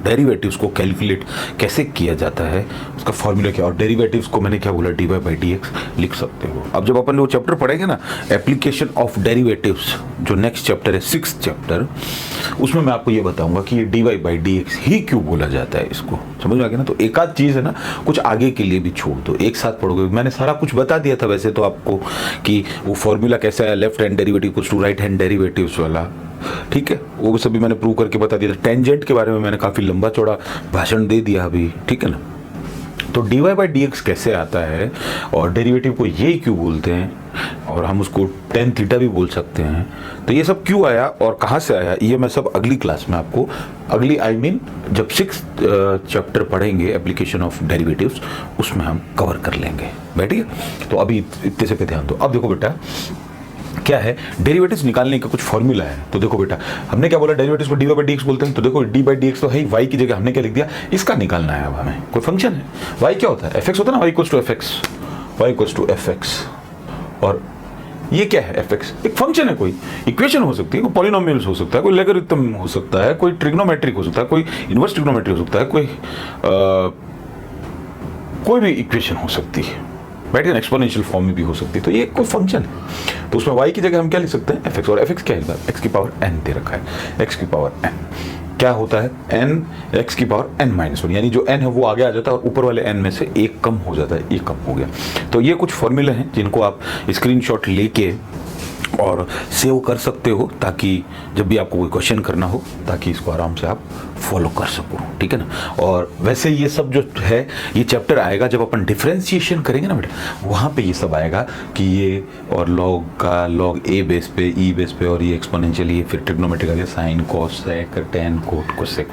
Derivatives को कैलकुलेट कैसे किया जाता है, उसका फॉर्मूला क्या। और डेरिवेटिव्स को मैंने क्या बोला? dy/dx लिख सकते हो। अब जब अपन वो चैप्टर पढ़ेंगे ना, एप्लीकेशन ऑफ डेरिवेटिव्स, जो नेक्स्ट चैप्टर है, 6th चैप्टर, उसमें मैं आपको ये बताऊंगा कि ये dy/dx ही क्यों बोला जाता है। इसको समझ में आ गया ना? तो एक आध चीज़ है ना, कुछ आगे के लिए भी छोड़ दो, एक साथ पढ़ोगे। मैंने सारा कुछ बता दिया था वैसे तो आपको कि वो फॉर्मूला कैसा है, लेफ्ट हैंड डेरिवेटिव कुछ टू राइट हैंड डेरिवेटिव्स वाला, ठीक है। वो सभी मैंने प्रूव करके बता दिया था। टेंजेंट के बारे में मैंने काफ़ी लंबा चौड़ा भाषण दे दिया अभी, ठीक है ना। तो dy/dx कैसे आता है और डेरिवेटिव को ये क्यों बोलते हैं, और हम उसको tan थीटा भी बोल सकते हैं। तो ये सब क्यों आया और कहाँ से आया, ये मैं सब अगली क्लास में आपको, अगली जब 6th चैप्टर पढ़ेंगे एप्लीकेशन ऑफ डेरिवेटिव्स, उसमें हम कवर कर लेंगे। बैठिए। तो अभी इतने से पे ध्यान दो। अब देखो बेटा क्या है, डेरिवेटिव्स निकालने का कुछ फॉर्मूला है। तो देखो बेटा, हमने क्या बोला, डेरिवेटिव्स को dy/dx बोलते हैं। तो देखो dy/dx तो है, y की जगह हमने क्या लिख दिया, इसका निकालना है। अब हमें कोई फंक्शन है, y क्या होता है, fx होता है ना, y = fx, y = fx, और ये क्या है एफ एक्स? एक फंक्शन है, कोई इक्वेशन हो सकती है, कोई पॉलिनोमियल्स हो सकता है, कोई लॉगरिथम हो सकता है, कोई ट्रिग्नोमेट्रिक हो सकता है, कोई इनवर्स ट्रिग्नोमेट्रिक हो सकता है, कोई भी इक्वेशन हो सकती है, बैठ गया, एक्सपोनेंशियल फॉर्म में भी हो सकती है। तो ये कोई फंक्शन है, तो उसमें y की जगह हम क्या लिख सकते हैं? F x. और एफ एक्स क्या है? एक्स की पावर n दे रखा है, एक्स की पावर n क्या होता है? n एक्स की पावर n माइनस वन, यानी जो n है वो आगे आ जाता है और ऊपर वाले n में से एक कम हो जाता है, ये कम हो गया। तो ये कुछ फॉर्मूले हैं जिनको आप स्क्रीनशॉट लेके और सेव कर सकते हो, ताकि जब भी आपको कोई क्वेश्चन करना हो ताकि इसको आराम से आप फॉलो कर सको, ठीक है ना। और वैसे ये सब जो है ये चैप्टर आएगा जब अपन डिफरेंशिएशन करेंगे ना बेटा, वहाँ पे ये सब आएगा कि ये और लॉग का लॉग ए बेस पे, ई बेस पे, और ये एक्सपोनेंशियल, ये फिर ट्रिग्नोमेट्रिक आ गया, sine cos sec tan cot cosec.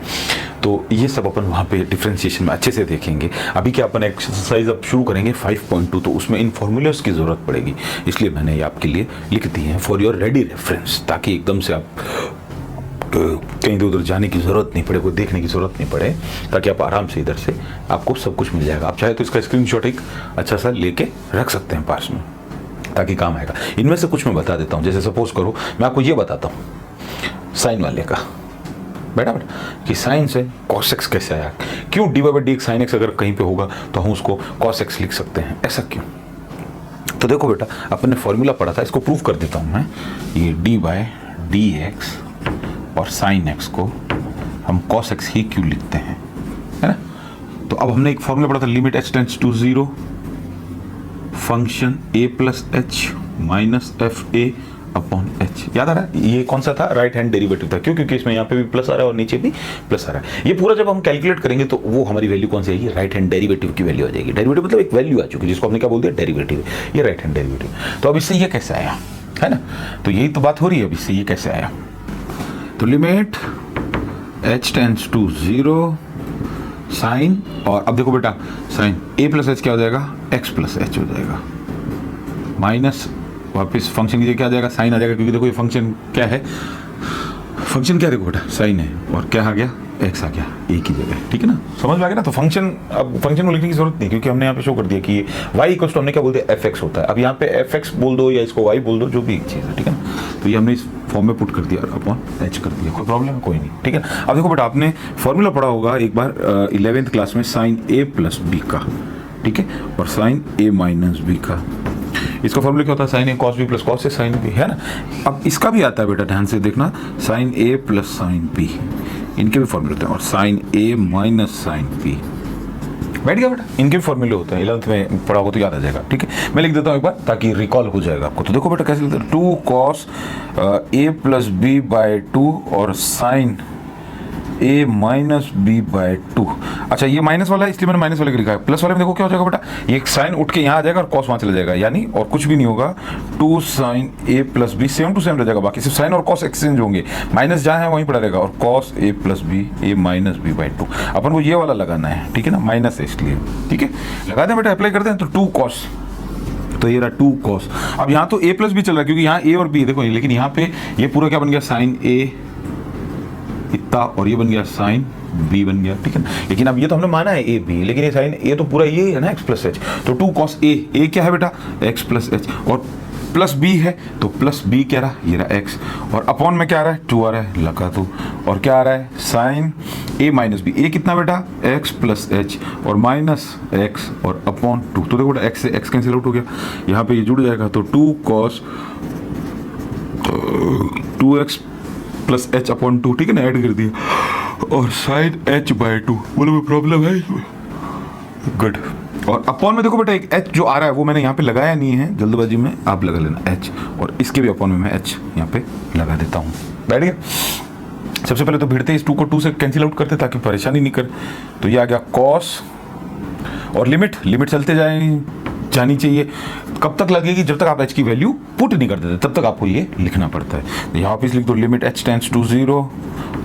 तो ये सब अपन वहाँ पे डिफरेंशिएशन में अच्छे से देखेंगे। अभी क्या अपन एक्सरसाइज अब शुरू करेंगे 5.2, तो उसमें इन फॉर्मूलेस की ज़रूरत पड़ेगी, इसलिए मैंने ये आपके लिए लिख दी है फॉर योर रेडी रेफरेंस, ताकि एकदम से आप कहीं उधर जाने की ज़रूरत नहीं पड़े, कोई देखने की ज़रूरत नहीं पड़े, ताकि आप आराम से इधर से आपको सब कुछ मिल जाएगा। आप चाहे तो इसका स्क्रीनशॉट एक अच्छा सा लेके रख सकते हैं पास में, ताकि काम आएगा। इनमें से कुछ मैं बता देता हूँ, जैसे सपोज करो मैं आपको ये बताता हूँ साइन वाले का बेटा कि साइन से कॉस एक्स कैसे आया, क्यों D by d x sine x अगर कहीं पे होगा तो हम उसको कॉस एक्स लिख सकते हैं, ऐसा क्यों? तो देखो बेटा, अपन ने फॉर्मूला पढ़ा था, इसको प्रूव कर देता हूँ मैं। ये डी बाई डी एक्स और साइन एक्स को हम कॉस एक्स ही क्यों लिखते हैं, है ना। तो अब हमने एक फॉर्मूला पढ़ा था, limit h tends to 0 function a plus h minus f a upon h. याद आ रहा है? ये कौन सा था? राइट हैंड डेरिवेटिव था। क्यों? क्योंकि इसमें यहाँ पे भी प्लस आ रहा है और नीचे भी प्लस आ रहा है। ये पूरा जब हम कैलकुलेट करेंगे तो वो हमारी वैल्यू कौन सी आएगी? राइट हैंड डेरिवेटिव की वैल्यू आ जाएगी। डेरिवेटिव मतलब एक वैल्यू आ चुकी है जिसको हमने क्या बोल दिया? डेरिवेटिव। ये राइट हैंड डेरिवेटिव। तो अब इससे ये कैसे आया, है ना। तो यही तो बात हो रही है, अब इससे ये कैसे आया। तो limit h tends to 0 sine, और अब देखो बेटा साइन a प्लस एच क्या हो जाएगा? x प्लस एच हो जाएगा, माइनस वापस फंक्शन की जगह क्या आ जाएगा? साइन आ जाएगा, क्योंकि देखो ये फंक्शन क्या है, फंक्शन क्या देखो बेटा साइन है, और क्या आ गया? एक्स आ गया ए की जगह, ठीक है ना। समझ में आ गया ना। तो फंक्शन, अब फंक्शन को लिखने की जरूरत नहीं, क्योंकि हमने यहाँ पे शो कर दिया कि y इक्वल्स टू हमने क्या बोलते हैं? एफ एक्स होता है। अब यहाँ पे एफ एक्स बोल दो या इसको y बोल दो, जो भी एक चीज़ है, ठीक है ना। तो ये हमने इस फॉर्म में पुट कर दिया, अपॉन एच कर दिया, कोई प्रॉब्लम है? कोई नहीं, ठीक है। अब देखो बेटा, आपने फॉर्मूला पढ़ा होगा एक बार 11th क्लास में, साइन ए प्लस बी का, ठीक है, और साइन ए माइनस बी का। इसका फॉर्मूला क्या होता है? Sine A cos B plus cos A sine B, है ना। अब इसका भी आता है बेटा, ध्यान से देखना, sign a plus sine B, इनके भी फॉर्मूले होते हैं, और sine a minus sine B. बैठ गया बेटा, इनके भी फॉर्मूले होते हैं। 11th में पढ़ा हो तो याद आ जाएगा, ठीक है। मैं लिख देता हूँ एक बार ताकि रिकॉल हो जाएगा आपको। तो देखो बेटा कैसे लिखते हैं, 2 cos a plus b by 2 और sine a minus b by 2। अच्छा, ये माइनस वाला है इसलिए मैंने माइनस वाले को लिखा है। प्लस वाले में देखो क्या हो जाएगा बेटा, ये साइन उठ के यहाँ आ जाएगा और कॉस वहाँ चला जाएगा, यानी और कुछ भी नहीं होगा, 2 sine a plus b same to same रह जाएगा, बाकी सिर्फ साइन और कॉस एक्सचेंज होंगे, माइनस जहाँ है वहीं पड़ा रहेगा, और cos a plus b a minus b by 2। अपन को ये वाला लगाना है, ठीक है ना, माइनस है इसलिए, ठीक है। लगा दें बेटा, अप्लाई करते हैं। तो 2 कॉस, तो ये रहा 2 कॉस। अब यहाँ तो ए प्लस बी चल रहा है क्योंकि यहाँ ए और बी देखो, लेकिन यहाँ पे ये पूरा क्या बन गया? साइन ए इतना, और ये बन गया साइन बी बन गया, ठीक है ना। लेकिन अब ये तो हमने माना है ए बी, लेकिन ये साइन ए तो पूरा ये है ना, एक्स प्लस एच। तो 2 कॉस ए, ए क्या है बेटा? एक्स प्लस एच, और प्लस बी है तो प्लस बी क्या रहा? ये रहा एक्स, और अपॉन में क्या आ रहा है? 2 आ रहा है, लगा दो। और क्या आ रहा है? साइन ए माइनस बी, ए कितना बेटा? एक्स प्लस एच, और माइनस एक्स, और अपॉन 2। तो देखो बेटा, एक्स से एक्स कैंसिल आउट हो गया, यहाँ पे ये जुड़ जाएगा। तो 2 cos 2x plus H upon 2, ठीक है ना, ऐड कर दिया, और साइन h बाई 2। बोलो कोई प्रॉब्लम है? गुड। और अपॉन में देखो बेटा, एक h जो आ रहा है वो मैंने यहाँ पे लगाया नहीं है, जल्दबाजी में आप लगा लेना h, और इसके भी अपॉन में मैं h यहाँ पे लगा देता हूँ। बैठ गया। सबसे पहले तो भिड़ते इस 2 को 2 से कैंसिल आउट करते ताकि परेशानी नहीं कर। तो ये आ गया कॉस, और लिमिट चलते जानी चाहिए। कब तक लगेगी? जब तक आप h की वैल्यू पुट नहीं कर देते, तब तक आपको ये लिखना पड़ता है। तो यहाँ पे लिख दो, limit h tends to 0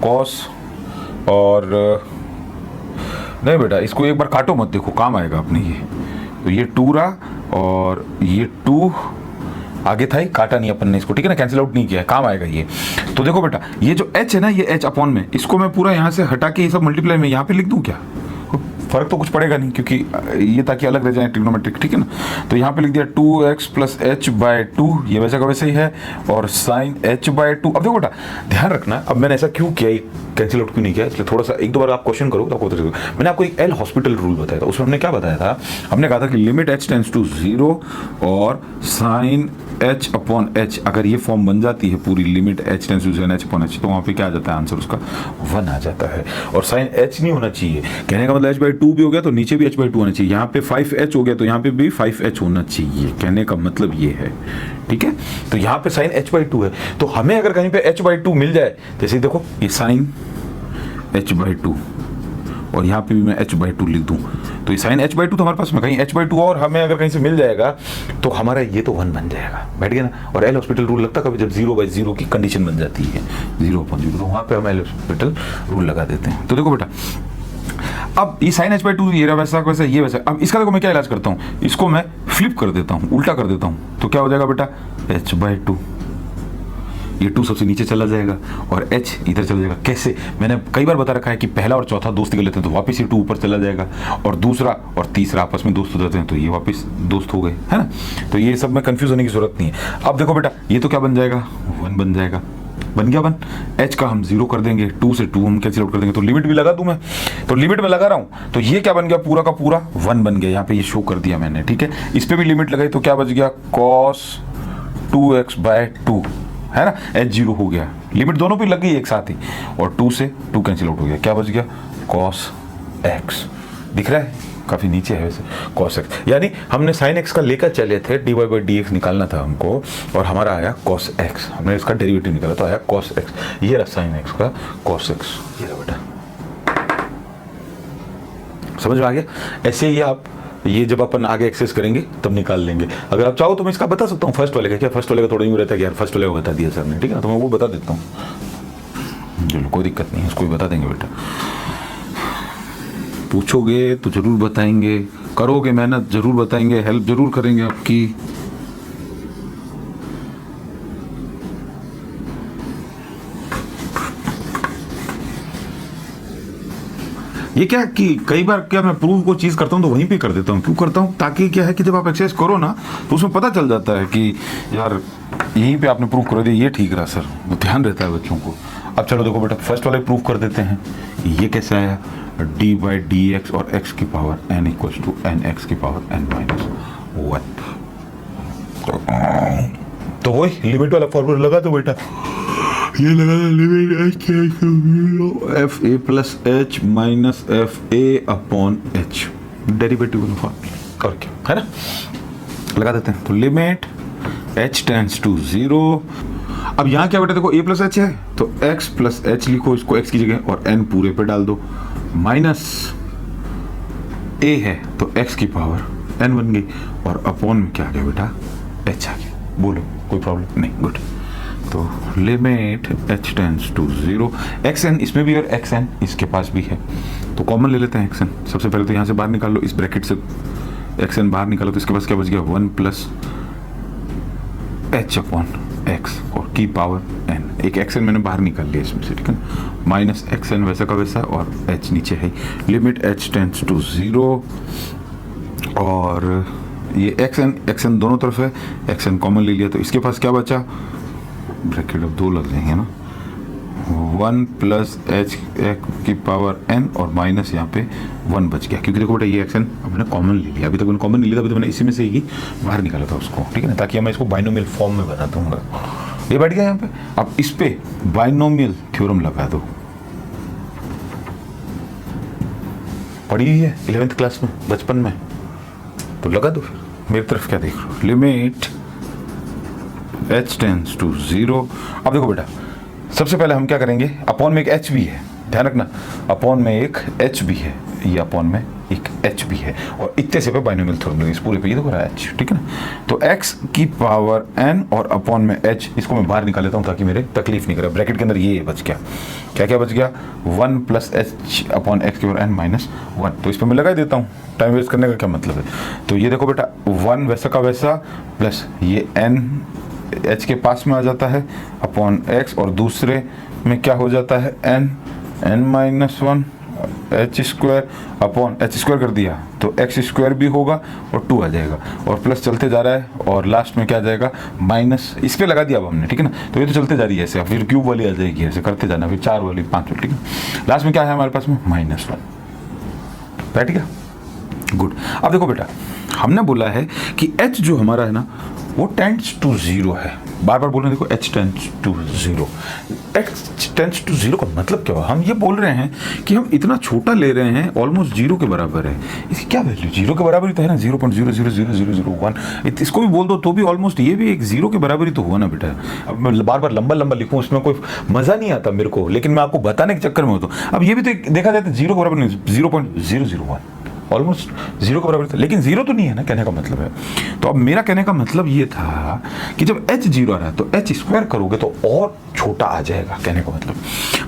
cos, और नहीं बेटा इसको एक बार काटो मत, देखो काम आएगा अपने ये। तो ये 2 रहा, और ये 2 आगे था ही, काटा नहीं अपन ने इसको, ठीक है ना, कैंसिल आउट नहीं किया, काम आएगा ये। तो देखो बेटा, ये जो h है ना, ये h अपॉन में, इसको मैं पूरा यहाँ से हटा के ये सब मल्टीप्लाई में यहाँ पे लिख दूँ क्या? फर्क तो कुछ पड़ेगा नहीं, क्योंकि ये ताकि अलग रह जाए ट्रिग्नोमेट्रिक, ठीक है ना। तो यहाँ पे लिख दिया 2x plus H by two, ये वैसा का वैसे ही है, और साइन h बाई टू। अब देखो बेटा ध्यान रखना, अब मैंने ऐसा क्यों किया, कैंसिल आउट क्यों नहीं किया, इसलिए थोड़ा सा एक दो बार आप क्वेश्चन करो तो आपको पता चलेगा। मैंने आपको एक एल हॉस्पिटल रूल बताया था, उसमें हमने क्या बताया था, हमने कहा था कि लिमिट h टेंड्स टू 0 और साइन h अपॉन h, अगर ये फॉर्म बन जाती है पूरी, limit h tends to 0 h upon h, तो वहाँ पे क्या आ जाता है आंसर उसका 1 आ जाता है। और साइन h नहीं होना चाहिए, कहने का मतलब h बाई टू भी हो गया तो नीचे भी h बाई टू होना चाहिए, यहाँ पे 5h हो गया तो यहाँ पे भी 5h होना चाहिए, कहने का मतलब ये है, ठीक है। तो यहाँ पे साइन h बाई टू है, तो हमें अगर कहीं पे h बाई टू मिल जाए, जैसे देखो ये साइन h बाई टू, और यहाँ पे भी मैं h बाई टू लिख दूँ, तो ये साइन h बाई टू तो हमारे पास में कहीं h बाई टू, और हमें अगर कहीं से मिल जाएगा तो हमारा ये तो 1 बन जाएगा, बैठ गया ना। और एल हॉस्पिटल रूल लगता कभी जब 0/0 की कंडीशन बन जाती है, 0/0, तो वहाँ पे हम एल हॉस्पिटल रूल लगा देते हैं। तो देखो बेटा अब ये साइन h बाई टू, ये वैसा वैसा ये वैसा, अब इसका देखो मैं क्या इलाज करता हूँ, इसको मैं फ्लिप कर देता हूँ, उल्टा कर देता हूँ, तो क्या हो जाएगा बेटा h बाई टू, ये 2 सबसे नीचे चला जाएगा और h इधर चला जाएगा। कैसे, मैंने कई बार बता रखा है कि पहला और चौथा दोस्ती कर लेते हैं तो वापस ये 2 ऊपर चला जाएगा, और दूसरा और तीसरा आपस में दोस्त हो जाते हैं तो ये वापस दोस्त हो गए, है ना। तो ये सब में कंफ्यूज होने की जरूरत नहीं है। अब देखो बेटा ये तो क्या बन जाएगा, 1 बन जाएगा, बन गया 1, h का हम 0 कर देंगे, 2 से 2 हम कैंसिल आउट कर देंगे, तो लिमिट भी लगा दूं मैं, तो लिमिट में लगा रहा हूं, तो ये क्या बन गया, पूरा का पूरा 1 बन गया, यहाँ पे ये शो कर दिया मैंने, ठीक है। इस पे भी लिमिट लगाई तो क्या बच गया, cos 2x बाय 2, है ना, h 0 हो गया, लिमिट दोनों पे लग गई एक साथ ही, और 2 से 2 कैंसिल आउट हो गया, क्या बच गया cos x, दिख रहा है काफी नीचे है वैसे, cos x, यानी हमने sin x का लेकर चले थे, dy बाई dx निकालना था हमको, और हमारा आया cos x, हमने इसका डेरिवेटिव निकाला तो आया cos x, ये रहा sin x का cos x, ये रहा बेटा, समझ में आ गया। ऐसे ही आप ये जब अपन आगे एक्सेस करेंगे तब निकाल लेंगे। अगर आप चाहो तो मैं इसका बता सकता हूँ, फर्स्ट वाले का, क्या फर्स्ट वाले का थोड़ा यूँ रहता है कि यार फर्स्ट वाले को बता दिया सर ने, ठीक है ना, तो मैं वो बता देता हूँ, चलो कोई दिक्कत नहीं है, उसको भी बता देंगे बेटा, पूछोगे तो जरूर बताएंगे, करोगे मेहनत जरूर बताएंगे, हेल्प जरूर करेंगे आपकी। ये क्या कि कई बार क्या मैं प्रूव को चीज करता हूँ तो वहीं पे कर देता हूँ, क्यों करता हूँ, ताकि क्या है कि जब आप एक्सरसाइज करो ना तो उसमें पता चल जाता है कि यार यहीं पे आपने प्रूव कर दिया, ये ठीक रहा सर, वो ध्यान रहता है बच्चों को। अब चलो देखो बेटा फर्स्ट वाले प्रूव कर देते हैं, ये कैसे आया, डी बाई डी एक्स और एक्स की power n equals to n x की पावर एन माइनस 1, तो वही लिमिट वाला फॉर्मूला लगा दो बेटा, ये लगा दो, limit F A plus h minus f a upon H, derivative वाला फॉर्मूला, और क्या है ना, लगा देते हैं। तो लिमिट h टेंड्स टू 0, अब यहाँ क्या बेटा देखो a प्लस एच है तो x प्लस एच लिखो, इसको x की जगह और n पूरे पे डाल दो, माइनस a है तो x की पावर n बन गई, और अपॉन में क्या आ गया बेटा h आ गया, बोलो कोई प्रॉब्लम नहीं, गुड। तो limit h tends to 0, xn इसमें भी और xn इसके पास भी है, तो कॉमन ले लेते हैं xn, सबसे पहले तो यहाँ से बाहर निकाल लो, इस ब्रैकेट से xn बाहर निकालो तो इसके पास क्या बच गया 1 प्लस h अपॉन x और की पावर n, एक xn मैंने बाहर निकाल लिया इसमें से, ठीक है, माइनस xn वैसा का वैसा और h नीचे है, लिमिट h टेंड्स टू 0, और ये xn दोनों तरफ है, xn कॉमन ले लिया तो इसके पास क्या बचा, ब्रैकेट अब 2 लग जाएंगे ना, 1 प्लस h की पावर n और माइनस यहाँ पे 1 बच गया, क्योंकि देखो बेटा ये xn हमने कॉमन ले लिया, अभी तक मैंने कॉमन नहीं लिया, अभी तो मैंने इसी में से ही बाहर निकाला था उसको, ठीक है ना, ताकि मैं इसको बाइनोमियल फॉर्म में बना दूंगा, ये बैठ गया यहाँ पे। अब इस पे बाइनोमियल थ्योरम लगा दो, पढ़ी हुई है 11th क्लास में बचपन में, तो लगा दो फिर, मेरी तरफ क्या देख रहे हो, लिमिट h टेंड्स टू 0। अब देखो बेटा सबसे पहले हम क्या करेंगे, अपॉन में एक h भी है, ध्यान रखना, अपॉन में एक h भी है, ये अपॉन में एक h भी है, और इतने से पे बाइनोमियल थ्योरम लगे, इस पूरे पे ये देखो रहा है h, ठीक है ना। तो x की पावर n और अपॉन में h, इसको मैं बाहर निकाल लेता हूँ ताकि मेरे तकलीफ नहीं करे, ब्रैकेट के अंदर ये बच गया, क्या क्या बच गया, 1 प्लस h अपॉन x की पावर n माइनस 1, तो इस पर मैं लगा ही देता हूँ, टाइम वेस्ट करने का क्या मतलब है। तो ये देखो बेटा 1 वैसा का वैसा प्लस ये n h के पास में आ जाता है अपॉन x, और दूसरे में क्या हो जाता है n minus 1 H square upon H square कर दिया तो एक्स स्क्वायर भी होगा और 2 आ जाएगा और प्लस चलते जा रहा है और लास्ट में क्या आ जाएगा माइनस, इस पे लगा दिया अब हमने, ठीक है ना। तो ये तो चलते जा रही है ऐसे, फिर क्यूब वाली आ जाएगी, ऐसे करते जाना, फिर 4 वाली 5 वाली, ठीक है। लास्ट में क्या है हमारे पास में -1, राइट, ठीक है, गुड। अब देखो बेटा, हमने बोला है कि h जो हमारा है ना वो टेंड्स टू 0 है, बार बार बोल रहे हैं, देखो h tends to 0, h tends to 0 का मतलब क्या हुआ, हम ये बोल रहे हैं कि हम इतना छोटा ले रहे हैं, ऑलमोस्ट 0 के बराबर है, इसकी क्या वैल्यू 0 के बराबर ही तो है ना, 0.000001, इसको भी बोल दो तो भी ऑलमोस्ट ये भी एक 0 के बराबर ही तो हुआ ना बेटा। अब मैं बार बार लंबा लंबा लिखूँ उसमें कोई मजा नहीं आता मेरे को, लेकिन मैं आपको बताने के चक्कर में होता हूँ। अब ये भी तो देखा जाए तो 0 के बराबर नहीं, 0.001, ऑलमोस्ट 0 के बराबर था, लेकिन 0 तो नहीं है ना, कहने का मतलब है। तो अब मेरा कहने का मतलब ये था कि जब h 0 आ रहा है तो h स्क्वायर करोगे तो और छोटा आ जाएगा, कहने का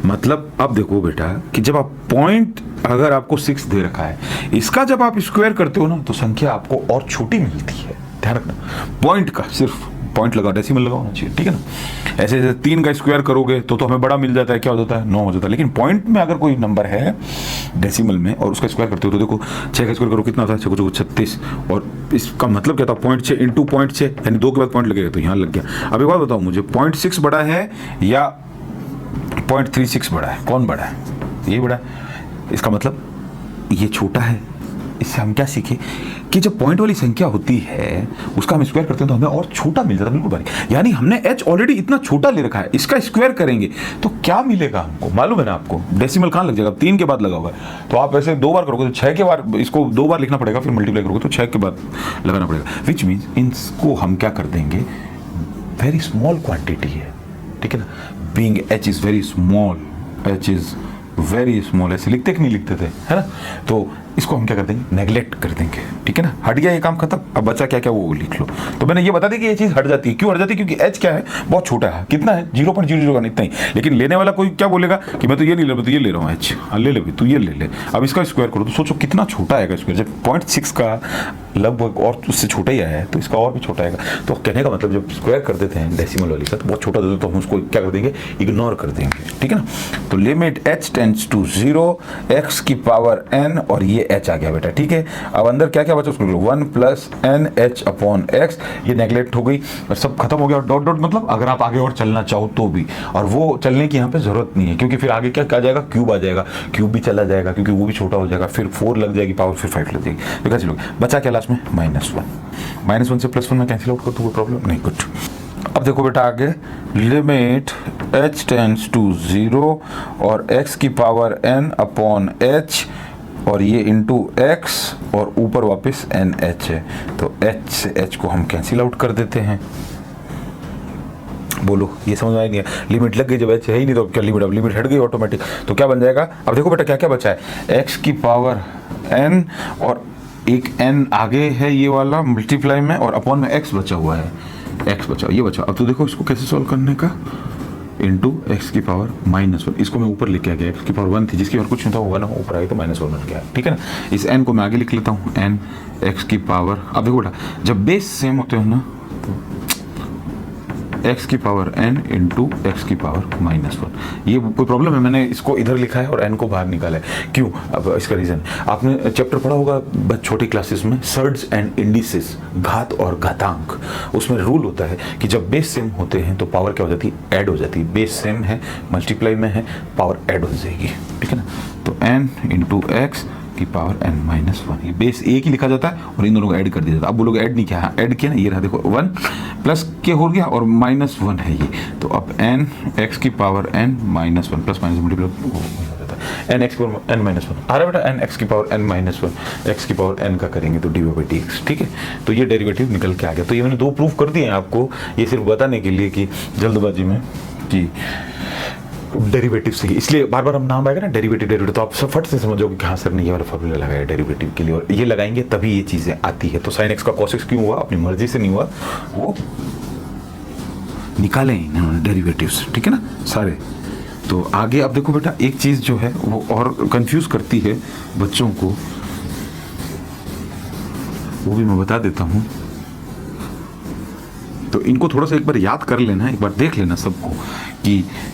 मतलब अब देखो बेटा कि जब आप पॉइंट, अगर आपको 6 दे रखा है, इसका जब आप स्क्वायर करते हो ना तो संख्या आपको और छोटी मिलती है, ध्यान रखना, पॉइंट का सिर्फ पॉइंट लगा, डेसिमल लगा होना चाहिए, ठीक है ना। ऐसे 3 का स्क्वायर करोगे तो हमें बड़ा मिल जाता है, क्या हो जाता है 9 हो जाता है, लेकिन पॉइंट में अगर कोई नंबर है डेसिमल में और उसका स्क्वायर करते हो तो देखो 6 का स्क्वायर करो कितना होता है, 6 को 36, और इसका मतलब क्या था 0.6 इंटू 0.6 यानी 2 के बाद पॉइंट लगेगा, तो यहाँ लग गया। अब एक बात बताओ मुझे, 0.6 बड़ा है या 0.36 बड़ा है, कौन बड़ा है, ये बड़ा है, इसका मतलब ये छोटा है। इससे हम क्या सीखे कि जब पॉइंट वाली संख्या होती है उसका हम स्क्वायर करते हैं तो हमें और छोटा मिल जाता है, बिल्कुल बारी, यानी हमने h ऑलरेडी इतना छोटा ले रखा है, इसका स्क्वायर करेंगे तो क्या मिलेगा हमको, मालूम है ना आपको, डेसिमल कहाँ लग जाएगा, 3 के बाद लगा हुआ है, तो आप ऐसे 2 बार करोगे तो 6 के बार, इसको 2 बार लिखना पड़ेगा, फिर मल्टीप्लाई करोगे तो 6 के बाद लगाना पड़ेगा, विच मीन्स इनको हम क्या कर देंगे, वेरी स्मॉल क्वांटिटी है, ठीक है ना, being h is very small, h is very small, ऐसे लिखते कि नहीं लिखते थे, है ना, तो इसको हम क्या कर देंगे, नेग्लेक्ट कर देंगे, ठीक है ना, हट गया ये काम खत्म। अब बचा क्या क्या वो लिख लो। तो मैंने ये बता दी कि ये चीज़ हट जाती है, क्यों हट जाती है, क्योंकि h क्या है बहुत छोटा है, कितना है 0.00 इतना ही, लेकिन लेने वाला कोई क्या बोलेगा कि मैं तो ये नहीं ले रहा, मैं तो ये ले रहा हूँ h, हाँ ले ले भी तू ये ले ले। अब इसका स्क्वायर करो तो सोचो कितना छोटा आएगा स्क्वायर, जब 0.6 का लगभग और उससे छोटा ही आया है तो इसका और भी छोटा आएगा। तो कहने का मतलब जब स्क्वायर कर देते हैं डेसिमल वाली का तो बहुत छोटा देते तो हम उसको क्या कर देंगे, इग्नोर कर देंगे, ठीक है ना। तो limit h tends to 0 x की पावर n और ये h आ गया बेटा, ठीक है। अब अंदर क्या क्या बचा उसको 1 plus n h upon x, ये नेग्लेक्ट हो गई और सब खत्म हो गया। डॉट डॉट मतलब अगर आप आगे और चलना चाहो तो भी, और वो चलने की यहाँ पे जरूरत नहीं है क्योंकि फिर आगे क्या आ जाएगा, क्यूब आ जाएगा, क्यूब भी चला जाएगा क्योंकि वो भी छोटा हो जाएगा, फिर 4 लग जाएगी पावर, फिर 5 लग जाएगी, तो क्या चलोगे, बचा क्या लास्ट में -1 से +1 में कैंसिल आउट कर दूँ, कोई प्रॉब्लम नहीं, कुछ। अब देखो बेटा आगे, लिमिट h टेंड्स टू 0 और x की पावर n अपॉन h और ये इंटू एक्स और ऊपर वापस एन एच है, तो h से h को हम कैंसिल आउट कर देते हैं। बोलो ये समझ में आया नहीं है, लिमिट लग गई, जब h है ही नहीं तो क्या लिमिट, अब लिमिट हट गई ऑटोमेटिक, तो क्या बन जाएगा। अब देखो बेटा क्या क्या बचा है, x की पावर n और एक n आगे है ये वाला मल्टीप्लाई में और अपॉन में x बचा हुआ है, x बचा, ये बचा। अब तो देखो इसको कैसे सॉल्व करने का, इंटू एक्स की पावर -1, इसको मैं ऊपर लेके आ गया, एक्स की पावर 1 थी जिसकी और कुछ नहीं था, वो 1 ऊपर आई तो -1 बन गया, ठीक है ना। इस n को मैं आगे लिख लेता हूँ, n एक्स की पावर, अब देखो बेटा जब बेस सेम होते हो ना, x की पावर n इंटू एक्स की पावर -1, ये कोई प्रॉब्लम है, मैंने इसको इधर लिखा है और n को बाहर निकाला है, क्यों। अब इसका रीज़न आपने चैप्टर पढ़ा होगा छोटी क्लासेस में, सर्ड्स एंड इंडिसेस, घात और घातांक, उसमें रूल होता है कि जब बेस सेम होते हैं तो पावर क्या हो जाती है, ऐड हो जाती है, बेस सेम है मल्टीप्लाई में है, पावर ऐड हो जाएगी, ठीक है ना। तो n इंटू एक्स की पावर n-1, ये बेस एक ही लिखा जाता है और इन दोनों को ऐड कर दिया जाता है। अब बोलोगे ऐड नहीं किया, हाँ ऐड किया ना, ये रहा देखो 1 प्लस के हो गया और -1 है ये, तो अब n x की power n-1 plus minus multiply हो जाता है, n x की पावर n-1 आ रहा है बेटा, n x की पावर n-1 x की पावर n का करेंगे तो dy/dx, ठीक है। तो ये डेरिवेटिव निकल के आ गया। तो ये मैंने 2 प्रूफ कर दिए हैं आपको, ये सिर्फ बताने के लिए कि जल्दबाजी में कि डेरिवेटिव से, इसलिए बार बार हम नाम आएगा ना डेरिवेटिव, तो आप सब फट से समझोगे कि हाँ सर ने ये वाला फॉर्मूला लगाया डेरिवेटिव के लिए, और ये लगाएंगे तभी ये चीज़ें आती है। तो साइन एक्स का कॉस एक्स क्यों हुआ, अपनी मर्जी से नहीं हुआ, वो निकाले इन्होंने डेरिवेटिव्स, ठीक है ना सारे। तो आगे अब देखो बेटा एक चीज़ जो है वो और कंफ्यूज करती है बच्चों को, वो भी मैं बता देता हूँ, तो इनको थोड़ा सा एक बार याद कर लेना, एक बार देख लेना सबको कि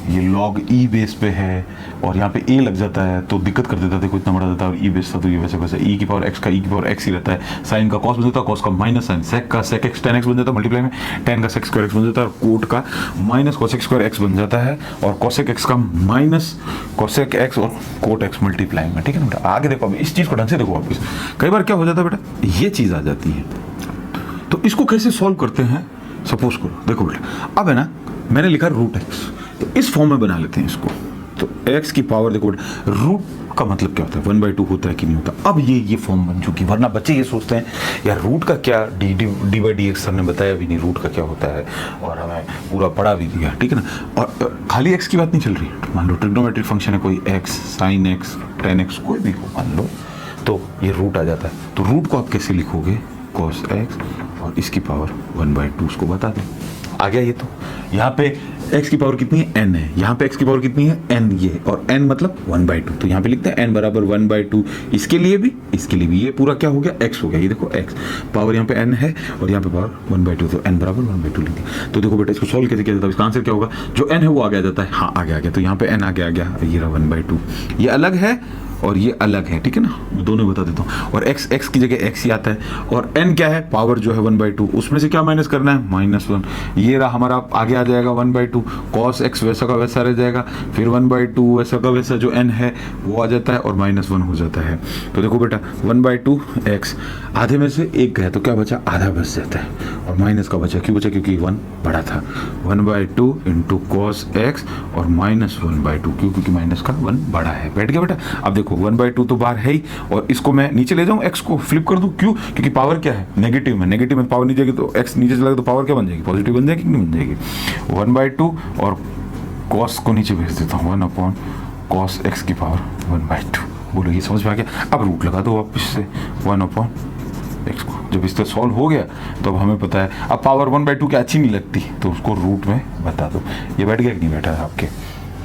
ये log e बेस पे है और यहाँ पे a लग जाता है तो दिक्कत कर देता था, देखो इतना बड़ा देता है और e बेस था तो ये वैसे वैसे e की पावर x का e की पावर x ही रहता है, साइन का cos बन जाता है, cos का माइनस साइन sec का sec x tan x बन जाता है मल्टीप्लाई में, tan का sec स्क्वायर x बन जाता है और कोट का माइनस cosec स्क्वायर x बन जाता है और cosec x का माइनस cosec x और कोट x मल्टीप्लाई में। ठीक है ना बेटा, आगे देखो, अब इस चीज़ को ढंग से देखो वापस। कई बार क्या हो जाता है बेटा, ये चीज़ आ जाती है तो इसको कैसे सॉल्व करते हैं, सपोज करो देखो बेटा, अब है ना मैंने लिखा रूट एक्स, तो इस फॉर्म में बना लेते हैं इसको। तो x की पावर देखो बेटा, रूट का मतलब क्या होता है, 1/2 होता है कि नहीं होता। अब ये फॉर्म बन चुकी, वरना बच्चे ये सोचते हैं यार रूट का क्या, डी/dx सर ने बताया भी नहीं रूट का क्या होता है और हमें पूरा पढ़ा भी दिया, ठीक है ना। और खाली x की बात नहीं चल रही है, मान लो ट्रिग्नोमेट्रिक फंक्शन है कोई x, sin x, tan x कोई भी हो मान लो, तो ये रूट आ जाता है। तो रूट को आप कैसे लिखोगे, cos x और इसकी पावर 1/2, उसको बता दें। आ गया ये, तो यहाँ पे x की पावर कितनी है, n है, यहाँ पे x की पावर कितनी है, n ये, और n मतलब 1/2, तो यहाँ पे लिखते हैं n बराबर 1/2, इसके लिए भी ये पूरा क्या हो गया, x हो गया। ये देखो x पावर यहाँ पे n है और यहाँ पे पावर 1/2, तो n बराबर 1/2 लिख दिया। तो देखो बेटा इसको सॉल्व कैसे किया जाता है, इसका आंसर क्या होगा, जो n है वो आगे आ जाता है, हाँ आगे आ गया, तो यहाँ पे n आगे आ गया, ये रहा 1/2, ये अलग है और ये अलग है, ठीक है ना, दोनों बता देता हूँ। और x की जगह x ही आता है और n क्या है, पावर जो है 1/2, उसमें से क्या माइनस करना है, -1, ये रहा हमारा, आगे आ जाएगा 1/2, cos x वैसा का वैसा रह जाएगा, फिर 1/2 वैसा का वैसा जो n है वो आ जाता है और -1 हो जाता है। तो देखो बेटा 1/2 x, आधे में से एक गया तो क्या बचा, आधा बच जाता है और माइनस का बचा, क्यों बचा, क्योंकि 1 बड़ा था, 1/2 इंटू cos x और -1/2, क्योंकि माइनस का 1 बड़ा है। बैठ गया बेटा। अब देखो 1/2 तो बाहर है ही और इसको मैं नीचे ले जाऊं, x को फ्लिप कर दूं, क्यों, क्योंकि पावर क्या है, नेगेटिव में पावर नीचे जाएगी तो x नीचे चला गया तो पावर क्या बन जाएगी, पॉजिटिव बन जाएगी कि नहीं बन जाएगी। 1/2 और cos को नीचे भेज देता हूँ, 1/cos x की पावर 1/2। बोलो ये समझ में आ गया। अब रूट लगा दो वापस से 1/x को, जब इस तरह सॉल्व हो गया तो अब हमें पता है, अब पावर 1/2 की अच्छी नहीं लगती तो उसको रूट में बता दो। ये बैठ गया कि नहीं बैठा है आपके,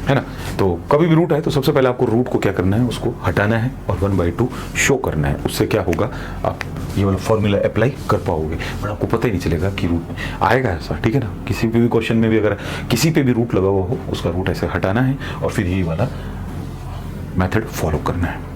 है ना। तो कभी भी रूट है तो सबसे पहले आपको रूट को क्या करना है, उसको हटाना है और 1/2 शो करना है। उससे क्या होगा, आप ये वाला फॉर्मूला अप्लाई कर पाओगे, पर आपको पता ही नहीं चलेगा कि रूट में आएगा ऐसा, ठीक है ना। किसी पे भी क्वेश्चन में भी अगर किसी पे भी रूट लगा हुआ हो, उसका रूट ऐसे हटाना है और फिर ये वाला मेथड फॉलो करना है।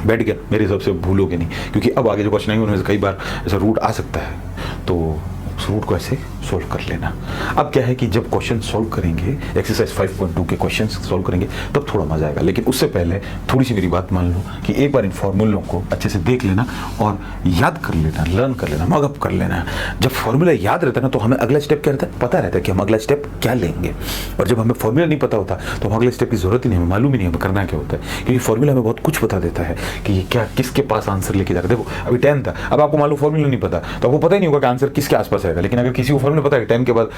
बैठ गया, मेरे हिसाब से भूलोगे नहीं, क्योंकि अब आगे जो क्वेश्चन आएंगे उनमें से कई बार ऐसा रूट आ सकता है, तो उस रूट को ऐसे सोल्व कर लेना। अब क्या है कि जब क्वेश्चन सोल्व करेंगे, एक्सरसाइज 5.2 के क्वेश्चन सोल्व करेंगे तब थोड़ा मजा आएगा। लेकिन उससे पहले थोड़ी सी मेरी बात मान लो कि एक बार इन फॉर्मूलों को अच्छे से देख लेना और याद कर लेना, लर्न कर लेना, मगअप कर लेना। जब फॉर्मूला याद रहता है ना तो हमें अगला स्टेप क्या रहता है, पता रहता है कि हम अगला स्टेप क्या लेंगे। और जब हमें फॉर्मूला नहीं पता होता तो हम अगले स्टेप की जरूरत ही नहीं, हमें मालूम ही नहीं हमें करना क्या होता है, क्योंकि फॉर्मूला हमें बहुत कुछ बता देता है कि ये क्या किसके पास आंसर लेके जाकर। देखो अभी 10 था, अब आपको मालूम फॉर्मूला नहीं पता तो आपको पता ही नहीं होगा कि आंसर किसके आसपास आएगा। लेकिन अगर किसी को फॉर्मूला पता है 10 के बाद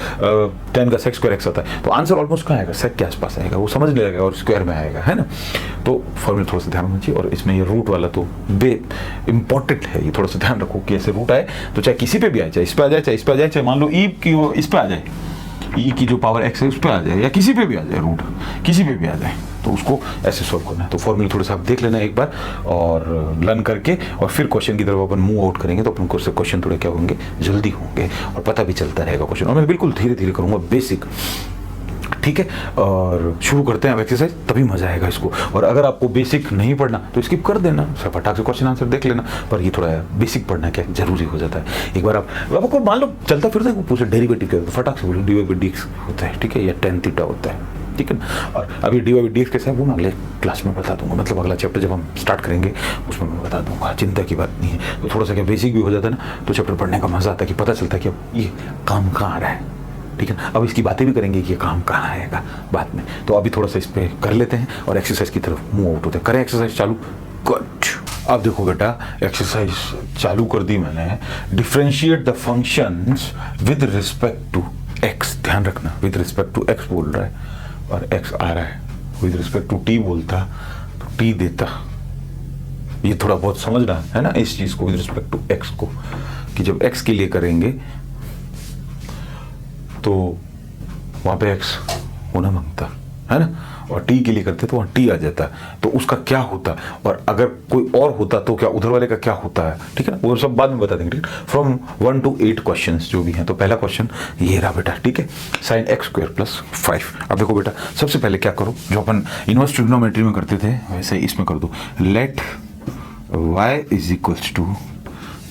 10 का sec स्क्वायर x आता है तो आंसर ऑलमोस्ट कहाँ आएगा, sec के आसपास आएगा, वो समझ लेगा और स्क्वायर में आएगा, है ना। तो फॉर्मूला थोड़ा सा ध्यान रखना चाहिए। और इसमें ये रूट वाला तो इंपॉर्टेंट है, ये थोड़ा सा ध्यान रखो कि ऐसे रूट आए तो चाहे किसी पे भी आए, चाहे इस पे आ जाए, चाहे इस पे आ जाए, चाहे मान लो ई की वो इस पे आ जाए, ई की जो पावर x है उस पे आ जाए, या किसी पे भी आ जाए, रूट किसी पे भी आ जाए, तो उसको ऐसे सॉल्व करना है। तो फॉर्मूला थोड़ा सा आप देख लेना एक बार और लर्न करके, और फिर क्वेश्चन की तरफ अपन मूव आउट करेंगे तो अपन को उससे क्वेश्चन थोड़े क्या होंगे, जल्दी होंगे और पता भी चलता रहेगा क्वेश्चन। और मैं बिल्कुल धीरे धीरे करूँगा, बेसिक, ठीक है। और शुरू करते हैं अब एक्सरसाइज, तभी मजा आएगा इसको। और अगर आपको बेसिक नहीं पढ़ना तो स्किप कर देना, फटाक से क्वेश्चन आंसर देख लेना, पर ये थोड़ा बेसिक पढ़ना क्या जरूरी हो जाता है। एक बार आपको मान लो चलता फिरता है पूछे डेरिवेटिव क्या होता है, फटाक से बोलो dy/dx होता है, ठीक है, या tan थीटा होता है, ठीक है ना। और अभी dy/dx कैसा है वो मैं अगले क्लास में बता दूंगा, मतलब अगला चैप्टर जब हम स्टार्ट करेंगे उसमें मैं बता दूंगा, चिंता की बात नहीं है। तो थोड़ा सा क्या बेसिक भी हो जाता है ना, तो चैप्टर पढ़ने का मजा आता है कि पता चलता है कि अब ये काम कहाँ आ रहा है, ठीक है। अब इसकी बातें भी करेंगे कि ये काम कहाँ आएगा बाद में। तो अभी थोड़ा सा इस पर कर लेते हैं और एक्सरसाइज की तरफ मूव आउट होते हैं। करें एक्सरसाइज चालू, गुड। अब देखो बेटा एक्सरसाइज चालू कर दी मैंने। Differentiate the functions with respect to x, ध्यान रखना विद रिस्पेक्ट टू एक्स बोल रहा है और एक्स आ रहा है, विद रिस्पेक्ट टू टी बोलता तो टी देता। ये थोड़ा बहुत समझना है ना इस चीज को, विद रिस्पेक्ट टू एक्स को, कि जब एक्स के लिए करेंगे तो वहां पे एक्स होना मांगता है ना, और टी के लिए करते तो वहाँ टी आ जाता, तो उसका क्या होता, और अगर कोई और होता तो क्या उधर वाले का क्या होता है, ठीक है ना, वो सब बाद में बता देंगे। ठीक है, फ्रॉम 1 to 8 क्वेश्चन जो भी हैं। तो पहला क्वेश्चन ये रहा बेटा, ठीक है, साइन एक्स स्क्वायर प्लस 5। अब देखो बेटा, सबसे पहले क्या करो, जो अपन इनवर्स ट्रिग्नोमेट्री में करते थे वैसे इसमें कर दो। Let y is equals to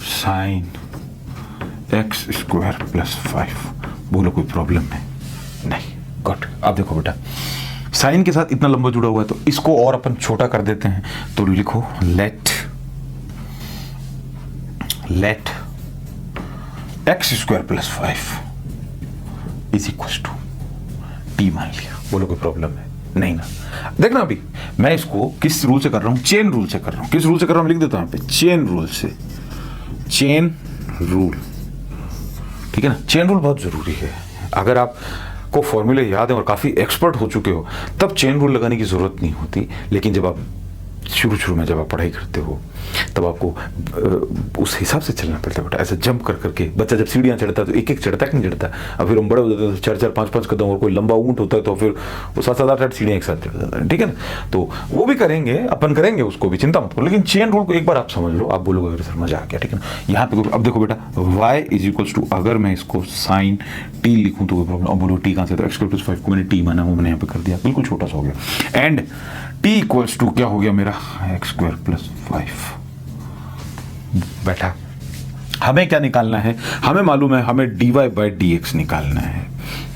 sine x square plus 5। बोलो कोई प्रॉब्लम है? नहीं, गुड। अब देखो बेटा, साइन के साथ इतना लंबा जुड़ा हुआ है तो इसको और अपन छोटा कर देते हैं। तो लिखो let x square plus 5 is equal to t मान लिया। बोलो कोई प्रॉब्लम है? नहीं ना। देखना अभी मैं इसको किस रूल से कर रहा हूं, चेन रूल से कर रहा हूं। किस रूल से कर रहा हूं लिख देता हूं यहाँ पे, चेन रूल से। चेन रूल, ठीक है ना, चेन रूल बहुत जरूरी है। अगर आप को फॉर्मूले याद है और काफ़ी एक्सपर्ट हो चुके हो तब चेन रूल लगाने की ज़रूरत नहीं होती, लेकिन जब आप शुरू में जब आप पढ़ाई करते हो तब आपको उस हिसाब से चलना पड़ता है बेटा। ऐसे जंप कर करके बच्चा जब सीढ़ियाँ चढ़ता है तो एक एक चढ़ता है कि नहीं चढ़ता, अब फिर हम बड़े हो जाते हैं तो 4-4 5-5 कदम, और कोई लंबा ऊंट होता है तो फिर वो 7-7 8-8 सीढ़ियाँ एक साथ चढ़ जाता है, ठीक है ना। तो वो भी करेंगे, अपन करेंगे उसको भी, चिंता मत करो, लेकिन चेन रूल को एक बार आप समझ लो, आप बोलोगे अगर सर मजा आ गया, ठीक है ना। यहाँ पे अब देखो बेटा, y इज इक्वल्स टू, अगर मैं इसको साइन टी लिखूँ तो कोई प्रॉब्लम? अब बोलो टी कहाँ से, तो एक्स स्क्वायर प्लस 5 को मैंने टी माना, वो मैंने यहाँ पे कर दिया, बिल्कुल छोटा सा हो गया। एंड टी इक्वल्स टू क्या हो गया मेरा, एक्स स्क्वायर प्लस 5। बैठा, हमें क्या निकालना है, हमें मालूम है, हमें dy बाई डी एक्स निकालना है।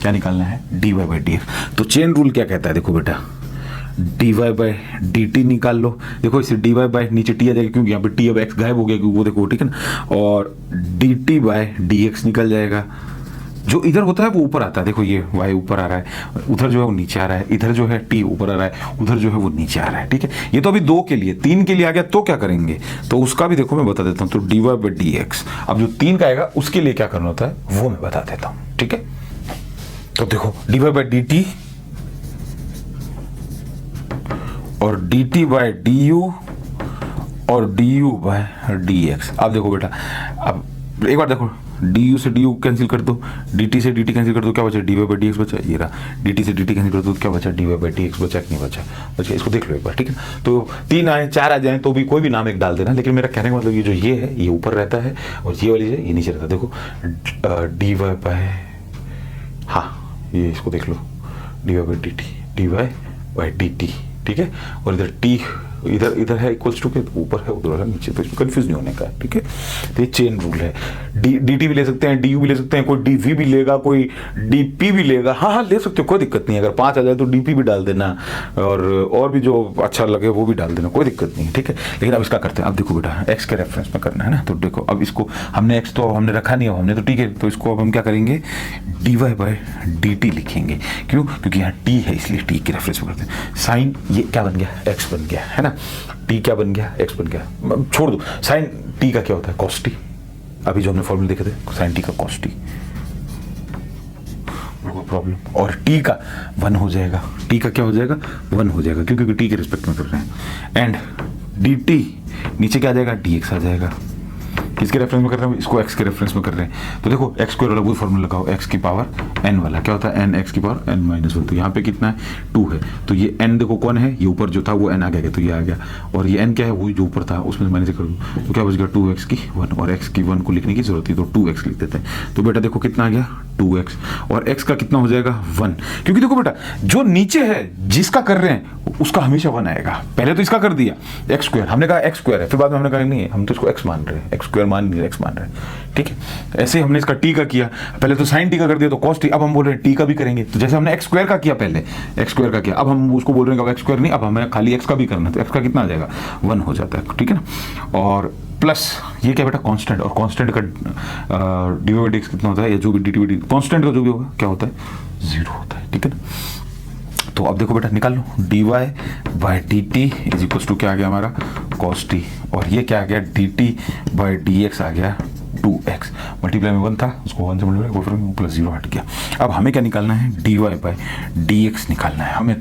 क्या निकालना है? dy by d x. तो चेन रूल क्या कहता है, देखो बेटा, dy बाई डी टी निकाल लो। देखो इसे dy बाई नीचे टी आ जाएगा क्योंकि यहाँ पे टी अब x गायब हो गया क्योंकि वो देखो, ठीक है ना, और dt बाई डी एक्स निकल जाएगा। जो इधर होता है वो ऊपर आता है, देखो ये y ऊपर आ रहा है, उधर जो है वो नीचे आ रहा है, इधर जो है t ऊपर आ रहा है, उधर जो है वो नीचे आ रहा है, ठीक है। ये तो अभी 2 के लिए, 3 के लिए आ गया तो क्या करेंगे, तो उसका भी देखो मैं बता देता हूँ। तो dy बाई डी एक्स, अब जो 3 का आएगा उसके लिए क्या करना होता है वो मैं बता देता हूँ, ठीक है। तो देखो dy बाई डी टी और dt बाई डी यू और du बाई डी एक्स। अब देखो बेटा, अब एक बार देखो, du से du कैंसिल कर दो, dt से dt कैंसिल कर दो, क्या बचा, dy बाई डी एक्स बचा, ये रहा, dt से dt कैंसिल कर दो, क्या बचा, dy बाई डी एक्स बचा कि नहीं बचा। इसको देख लो एक बार, ठीक है। तो 3 आए 4 आ जाए तो भी कोई भी नाम एक डाल देना, लेकिन मेरा कहने का मतलब ये जो ये है ये ऊपर रहता है और ये वाली है ये नीचे रहता है। देखो dy बाई, हाँ ये इसको देख लो, dy by d T, dy by d T, ठीक है। और इधर t इधर है इक्वल्स टू के, ऊपर है उधर है नीचे, तो इसमें कंफ्यूज नहीं होने का, ठीक है। तो ये चेन रूल है। डी टी भी ले सकते हैं, डी यू भी ले सकते हैं, कोई डी वी भी लेगा, कोई डी पी भी लेगा, हाँ ले सकते हो, कोई दिक्कत नहीं है। अगर 5 आ जाए तो डी पी भी डाल देना और भी जो अच्छा लगे वो भी डाल देना, कोई दिक्कत नहीं है, ठीक है। लेकिन अब इसका करते हैं। अब देखो बेटा, एक्स के रेफरेंस में करना है ना, तो देखो अब इसको हमने एक्स तो हमने रखा नहीं है, हमने तो ठीक है, तो इसको अब हम क्या करेंगे, d y by d t लिखेंगे। क्यों? क्योंकि यहाँ टी है इसलिए टी के रेफरेंस में करते हैं। साइन ये क्या बन गया, एक्स बन गया है ना, टी क्या बन गया, एक्स बन गया, छोड़ दो। साइन टी का क्या होता है, कॉस टी। अभी जो हमने फॉर्मूला देखे थे, साइन टी का कॉस टी, प्रॉब्लम। और टी का 1 हो जाएगा, टी का क्या हो जाएगा, 1 हो जाएगा, क्योंकि टी के रिस्पेक्ट में कर रहे हैं। एंड डी टी नीचे क्या आ जाएगा, डी एक्स आ जाएगा। किसके रेफरेंस में कर रहे हैं, इसको एक्स के रेफरेंस में कर रहे हैं। तो देखो एक्स स्क्वायर वाला वो फॉर्मूला लगाओ, एक्स की पावर एन वाला क्या होता है, एन एक्स की पावर एन माइनस 1। तो यहाँ पे कितना है, 2 है, तो ये एन देखो कौन है, ये ऊपर जो था वो एन आ गया, तो ये आ गया, और ये एन क्या है, वो जो ऊपर था उसमें माइनस कर दो, तो क्या बच गया 2x की 1, और x की 1 को लिखने की जरूरत थी तो 2x लिख देते हैं। तो बेटा देखो कितना आ गया 2x, और x का कितना हो जाएगा 1, क्योंकि देखो बेटा जो नीचे है जिसका कर रहे हैं उसका हमेशा 1 आएगा। पहले तो इसका कर दिया एक्स स्क्वायर, हमने कहा एक्स स्क्वायर है, फिर बाद में हमने कहा नहीं है, हम तो इसको एक्स मान रहे हैं, एक्स स्क्वायर मान नहीं रहे, एक्स मान रहे हैं, ठीक है। ऐसे ही हमने इसका टी का किया, पहले तो साइन टी का कर दिया तो कॉस टी, अब हम बोल रहे हैं टी का भी करेंगे। तो जैसे हमने एक्स स्क्वायर का किया, पहले एक्स स्क्वायर का किया, अब हम उसको बोल रहे हैं एक्स स्क्वायर नहीं, अब हमें खाली एक्स का भी करना है, तो एक्स का कितना आ जाएगा 1 हो जाता है, ठीक है ना। और प्लस ये क्या बेटा कांस्टेंट, और कांस्टेंट का डिवाइडेड कितना होता है, या जो भी डी कांस्टेंट का जो भी होगा क्या होता है 0 होता है, ठीक है ना। तो अब देखो बेटा निकाल लो, d y by d t is equal to क्या आ गया हमारा कॉस टी, और ये क्या आ गया d t by d x आ गया 2x, मल्टीप्लाई में 1 था, उसको 1 से मल्टीप्लाई कोई फर्क नहीं, प्लस 0 हट गया। अब हमें क्या निकालना है, dy बाई dx निकालना है हमें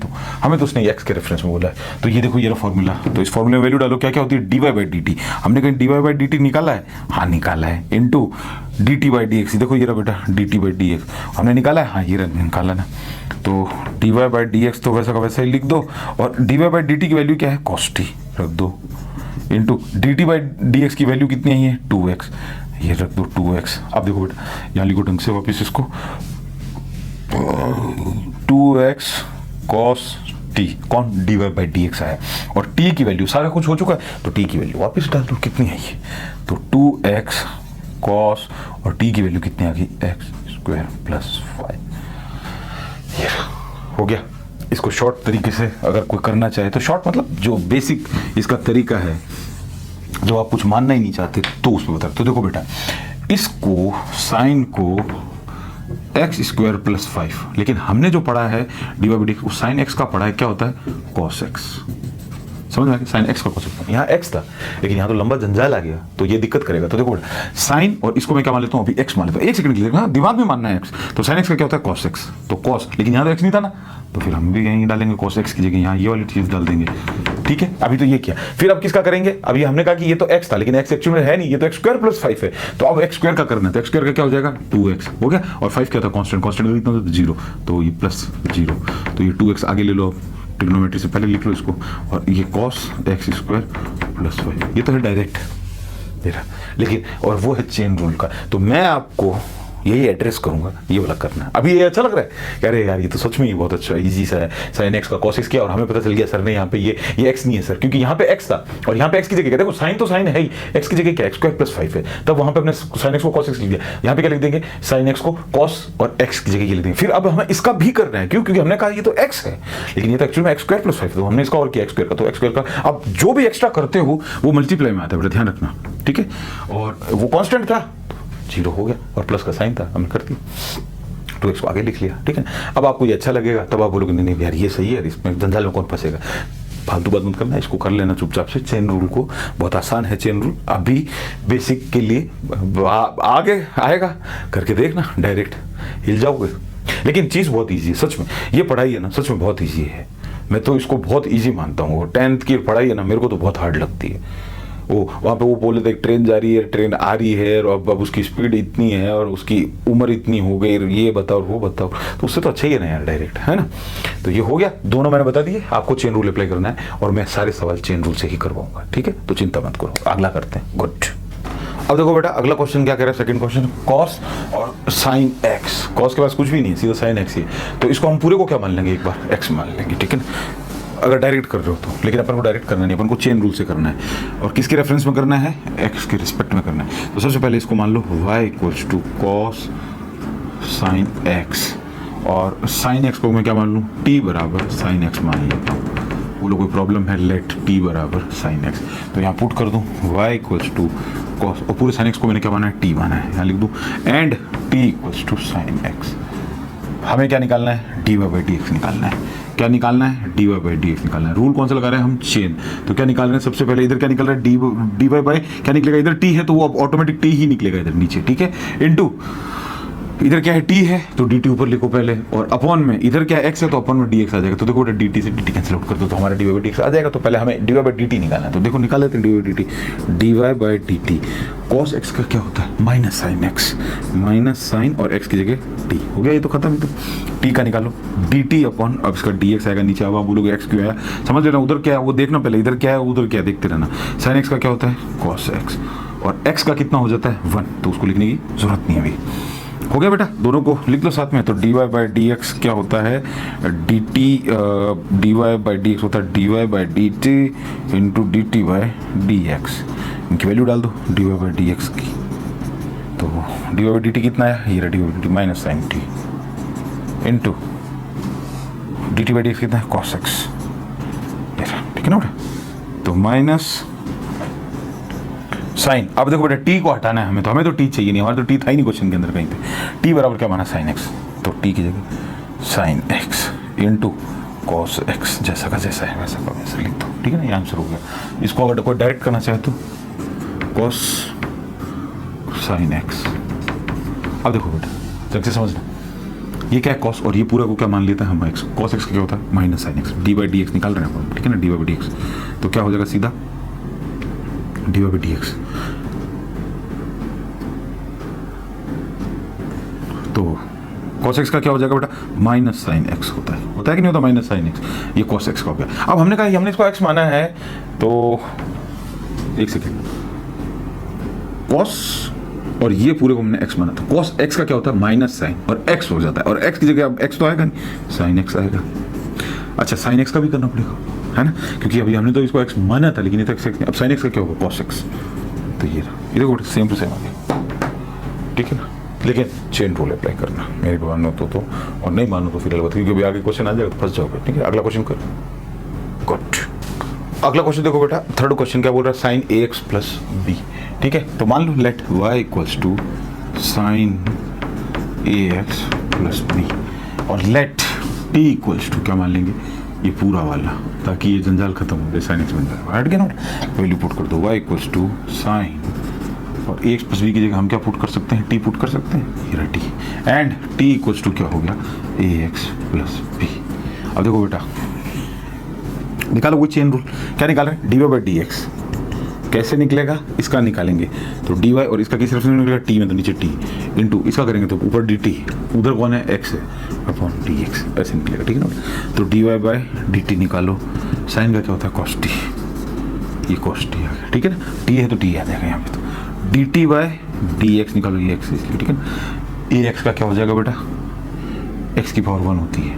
तो उसने x के रेफरेंस में बोला है। तो ये देखो ये रहा फॉर्मूला, तो इस फॉर्मूले में वैल्यू डालो, क्या क्या होती है, dy बाई dt। हमने कहीं dy बाई dt निकाला है, हाँ निकाला है, इंटू dt बाई dx। देखो ये रहा बेटा dt बाई dx हमने निकाला है, हाँ ये रहा निकाला ना। तो dy बाई dx तो वैसा का वैसा ही लिख दो, और dy बाई dt की वैल्यू क्या है, cos t रख दो, इंटू dt बाई dx की वैल्यू कितनी है, 2x, ये रख दो 2x। अब देखो बेटा यहाँ लिखो ढंग से वापस इसको, 2x cos t, कौन, dy बाई dx आया, और t की वैल्यू सारा कुछ हो चुका है, तो t की वैल्यू वापस डाल दो, कितनी है ये, तो 2x cos और t की वैल्यू कितनी आ गई, x स्क्वायर प्लस 5। ये हो गया। इसको शॉर्ट तरीके से अगर कोई करना चाहे तो, शॉर्ट मतलब जो बेसिक इसका तरीका है, जो आप कुछ मानना ही नहीं चाहते तो उसमें बता। तो देखो बेटा, इसको साइन को एक्स स्क्वायर प्लस 5, लेकिन हमने जो पढ़ा है D by D sine x का पढ़ा है, क्या होता है, कॉस एक्स। समझ में आ गया, साइन एक्स का कॉस एक्स, यहाँ एक्स था लेकिन यहाँ तो लंबा जंजाल आ गया, तो ये दिक्कत करेगा। तो देखो साइन, और इसको मैं क्या मान लेता हूँ अभी, एक्स मान लेता हूँ, एक सेकंड के लिए, हाँ दिमाग में मानना है एक्स। तो साइन एक्स का क्या होता है, कॉस एक्स, तो कॉस, लेकिन यहाँ तो एक्स नहीं था ना, तो फिर हम भी यहीं डालेंगे कॉस एक्स की जगह यहाँ ये वाली चीज डाल देंगे। ठीक है, अभी तो ये किया, फिर अब किसका करेंगे, अभी हमने कहा कि ये तो एक्स था लेकिन एक्स एक्चुअली में है नहीं, ये तो एक्स स्क्वायर प्लस 5 है, तो अब एक्स स्क्वायर का करना है, तो एक्स स्क्वायर का क्या हो जाएगा, 2x हो गया, और 5 क्या था, कांस्टेंट, कांस्टेंट कितना था, 0, तो ये प्लस 0, तो ये 2x आगे ले लो, ट्रिग्नोमेट्री से पहले लिख लो इसको, और ये cos x स्क्वायर प्लस 5, ये तो है डायरेक्ट मेरा, लेकिन और वो है चेन रूल का। तो मैं आपको यही एड्रेस करूंगा, ये वाला करना है। अभी ये अच्छा लग रहा है, कह रहे यार ये तो सच में ही बहुत अच्छा इजी सा है, साइन एक्स का कॉस एक्स किया और हमें पता चल गया सर ने यहाँ पे ये एक्स नहीं है सर, क्योंकि यहाँ पे एक्स था और यहाँ पे एक्स की जगह, देखो साइन तो साइन है ही, एक्स की जगह क्या, एक्स स्क्वायर प्लस 5 है, तब वहाँ पे अपने साइन एक्स को कॉस एक्स लिख दिया, यहाँ पे क्या लिख देंगे, साइन एक्स को कॉस और एक्स की जगह ये लिख देंगे। फिर अब हमें इसका भी करना है, क्यों, क्योंकि हमने कहा ये तो एक्स है लेकिन ये तो एक्चुअली में एक्स स्क्वायर प्लस 5, तो हमने इसका और किया एक्स स्क्वायर का, तो एक्स स्क्वायर का अब जो भी एक्स्ट्रा करते हो वो मल्टीप्लाई में आता है, ध्यान रखना, ठीक है। और वो कॉन्स्टेंट था, 0 हो गया, और प्लस का साइन था, हमने कर दिया, तो एक्स को आगे लिख लिया, ठीक है। अब आपको ये अच्छा लगेगा, तब आप बोलोगे नहीं नहीं यार ये सही है, इसमें जंजाल में कौन फंसेगा, फालतू बात मत करना, इसको कर लेना चुपचाप से। चेन रूल को, बहुत आसान है चेन रूल, अभी बेसिक के लिए आगे आएगा, करके देखना, डायरेक्ट हिल जाओगे। लेकिन चीज़ बहुत ईजी है सच में, ये पढ़ाई है ना सच में बहुत ईजी है, मैं तो इसको बहुत ईजी मानता हूँ। 10th की पढ़ाई है ना, मेरे को तो बहुत हार्ड लगती है। वो वहाँ पे वो बोले थे ट्रेन जा रही है, ट्रेन आ रही है, और अब उसकी स्पीड इतनी है और उसकी उम्र इतनी हो गई, ये बताओ वो बताओ, तो उससे तो अच्छा ही है ना यार, डायरेक्ट, है ना। तो ये हो गया, दोनों मैंने बता दिए, आपको चेन रूल अप्लाई करना है और मैं सारे सवाल चेन रूल से ही करवाऊंगा, ठीक है। तो चिंता मत करो, अगला करते हैं, गुड। अब देखो बेटा अगला क्वेश्चन क्या कह रहा है, सेकंड क्वेश्चन, कॉस और साइन एक्स। कॉस के पास कुछ भी नहीं है, सीधा साइन एक्स ही है, तो इसको हम पूरे को क्या मान लेंगे, एक बार एक्स मान लेंगे, ठीक है ना, अगर डायरेक्ट कर रहे हो तो। लेकिन अपन को डायरेक्ट करना नहीं, अपन को चेन रूल से करना है, और किसके रेफरेंस में करना है, एक्स के रिस्पेक्ट में करना है। तो सबसे पहले इसको मान लो y equals to cos sine x, और साइन एक्स को मैं क्या मान लूँ, t बराबर साइन एक्स मान लेता हूँ। बोलो कोई प्रॉब्लम है, लेट t बराबर साइन एक्स, तो यहाँ पुट कर दूँ y इक्वल्स टू कॉस, और पूरे साइन एक्स को मैंने क्या माना है, t माना है, यहाँ लिख दूँ, and t equals to sine x. हमें क्या निकालना है, dy बाई डी एक्स निकालना है। क्या निकालना है, dy बाई डी एक्स निकालना है। रूल कौन सा लगा रहे हैं हम, चेन। तो क्या निकाल रहे हैं, सबसे पहले इधर क्या निकल रहा है, dy बाई क्या निकलेगा, इधर t है तो वो अब ऑटोमेटिक t ही निकलेगा इधर नीचे, ठीक है, इनटू इधर क्या है, t है तो dt ऊपर लिखो पहले, और अपॉन में इधर क्या है, x है तो अपॉन में dx आ जाएगा। तो देखो dt से dt कैंसिल आउट कर दो तो हमारा dy बाई dx आ जाएगा। तो पहले हमें dy बाई dt निकालना है, तो देखो निकाल लेते हैं dy by dt। cos x का क्या होता है, minus sine x, minus sine और x की जगह t हो गया, ये तो खत्म। तो t का निकालो, dt अपॉन, अब इसका dx आएगा नीचे, अब आप बोलोगे x क्यों आया, समझ लेना उधर क्या है वो देखना पहले, इधर क्या है उधर क्या है देखते रहना। साइन x का क्या होता है, cos x, और x का कितना हो जाता है 1, तो उसको लिखने की जरूरत नहीं है अभी। हो गया बेटा, दोनों को लिख लो साथ में। तो dy बाई डी एक्स क्या होता है, dt dy by d x होता है dy by dt into dt by d x. इनकी वैल्यू डाल दो dy बाई डी एक्स की, तो dy बाई dt कितना है, ये dy by dt minus sine t into dt by d x कितना है, cos x, ठीक है ना बेटा, तो माइनस साइन। अब देखो बेटा t को हटाना है हमें, तो हमें तो t चाहिए नहीं, हमारा तो t था ही नहीं क्वेश्चन के अंदर कहीं पे। t बराबर क्या माना, साइन x, तो t की जगह sine x into cos x, जैसा का जैसा है वैसा का वैसा लिख दो, ठीक है ना, ये आंसर हो गया। इसको अगर कोई डायरेक्ट करना चाहे तो कॉस साइन एक्स। अब देखो बेटा जब से समझना, ये क्या है कॉस, और ये पूरा को क्या मान लेते हैं हम एक्स। कॉस एक्स का क्या होता है minus sine x, D by d x निकाल रहे हैं हम, ठीक है ना, डी बाई डी एक्स। तो क्या हो जाएगा सीधा डी बाई डी एक्स। तो कॉस एक्स का क्या हो जाएगा बेटा माइनस साइन एक्स होता है कि नहीं होता माइनस साइन एक्स, ये कॉस एक्स का हो गया। अब हमने कहा हमने इसको एक्स माना है, तो एक सेकेंड, कॉस और ये पूरे को हमने एक्स माना था, कॉस एक्स का क्या होता है माइनस साइन, और एक्स हो जाता है, और एक्स की जगह अब एक्स तो आएगा नहीं, साइन एक्स आएगा। अच्छा साइन एक्स का भी करना पड़ेगा, है ना, क्योंकि अभी हमने तो इसको एक्स माना था, लेकिन ये तो एक्स नहीं। अब साइन एक्स का क्या होगा कॉस एक्स। तो ये देखो सेम टू सेम आ गया, ठीक है ना। लेकिन चेन रूल अप्लाई करना, मेरे को मानो तो और नहीं मानो तो फिर अलग, क्योंकि अभी आगे क्वेश्चन आ जाएगा तो फंस जाओगे, ठीक है। अगला क्वेश्चन कर, गुड। अगला क्वेश्चन देखो बेटा, थर्ड क्वेश्चन क्या बोल रहा है, sine a x plus b, ठीक है। तो मान लो let y equals to sine a x plus b, और लेट t इक्वल्स टू क्या मान लेंगे, ये पूरा वाला, ताकि ये जंजाल खत्म हो जाए, साइन एक्स बन जाए, हट गया ना। वैल्यू पुट कर दो, y इक्वल्स टू साइन, और ए एक्स प्लस बी की जगह हम क्या पुट कर सकते हैं, t पुट कर सकते हैं, ये रहा t, and t equals to क्या हो गया ए एक्स प्लस बी। अब देखो बेटा निकालो वही चेन रूल, क्या निकाल रहे हैं, d y by d x कैसे निकलेगा, इसका निकालेंगे तो डी वाई, और इसका किस तरफ से निकलेगा टी में, तो नीचे टी इंटू इसका करेंगे तो ऊपर डी टी, उधर कौन है एक्स है, अपॉन डी एक्स, ऐसे निकलेगा, ठीक है ना। तो d y by d t निकालो, साइन का क्या होता है कॉस टी, ये कॉस टी आ गया, ठीक है ना, टी है तो टी आ जाएगा यहाँ पे। तो D t by d x निकालो, ये एक्स इसलिए, ठीक है ना। ए एक्स का क्या हो जाएगा बेटा, एक्स की पावर 1 होती है,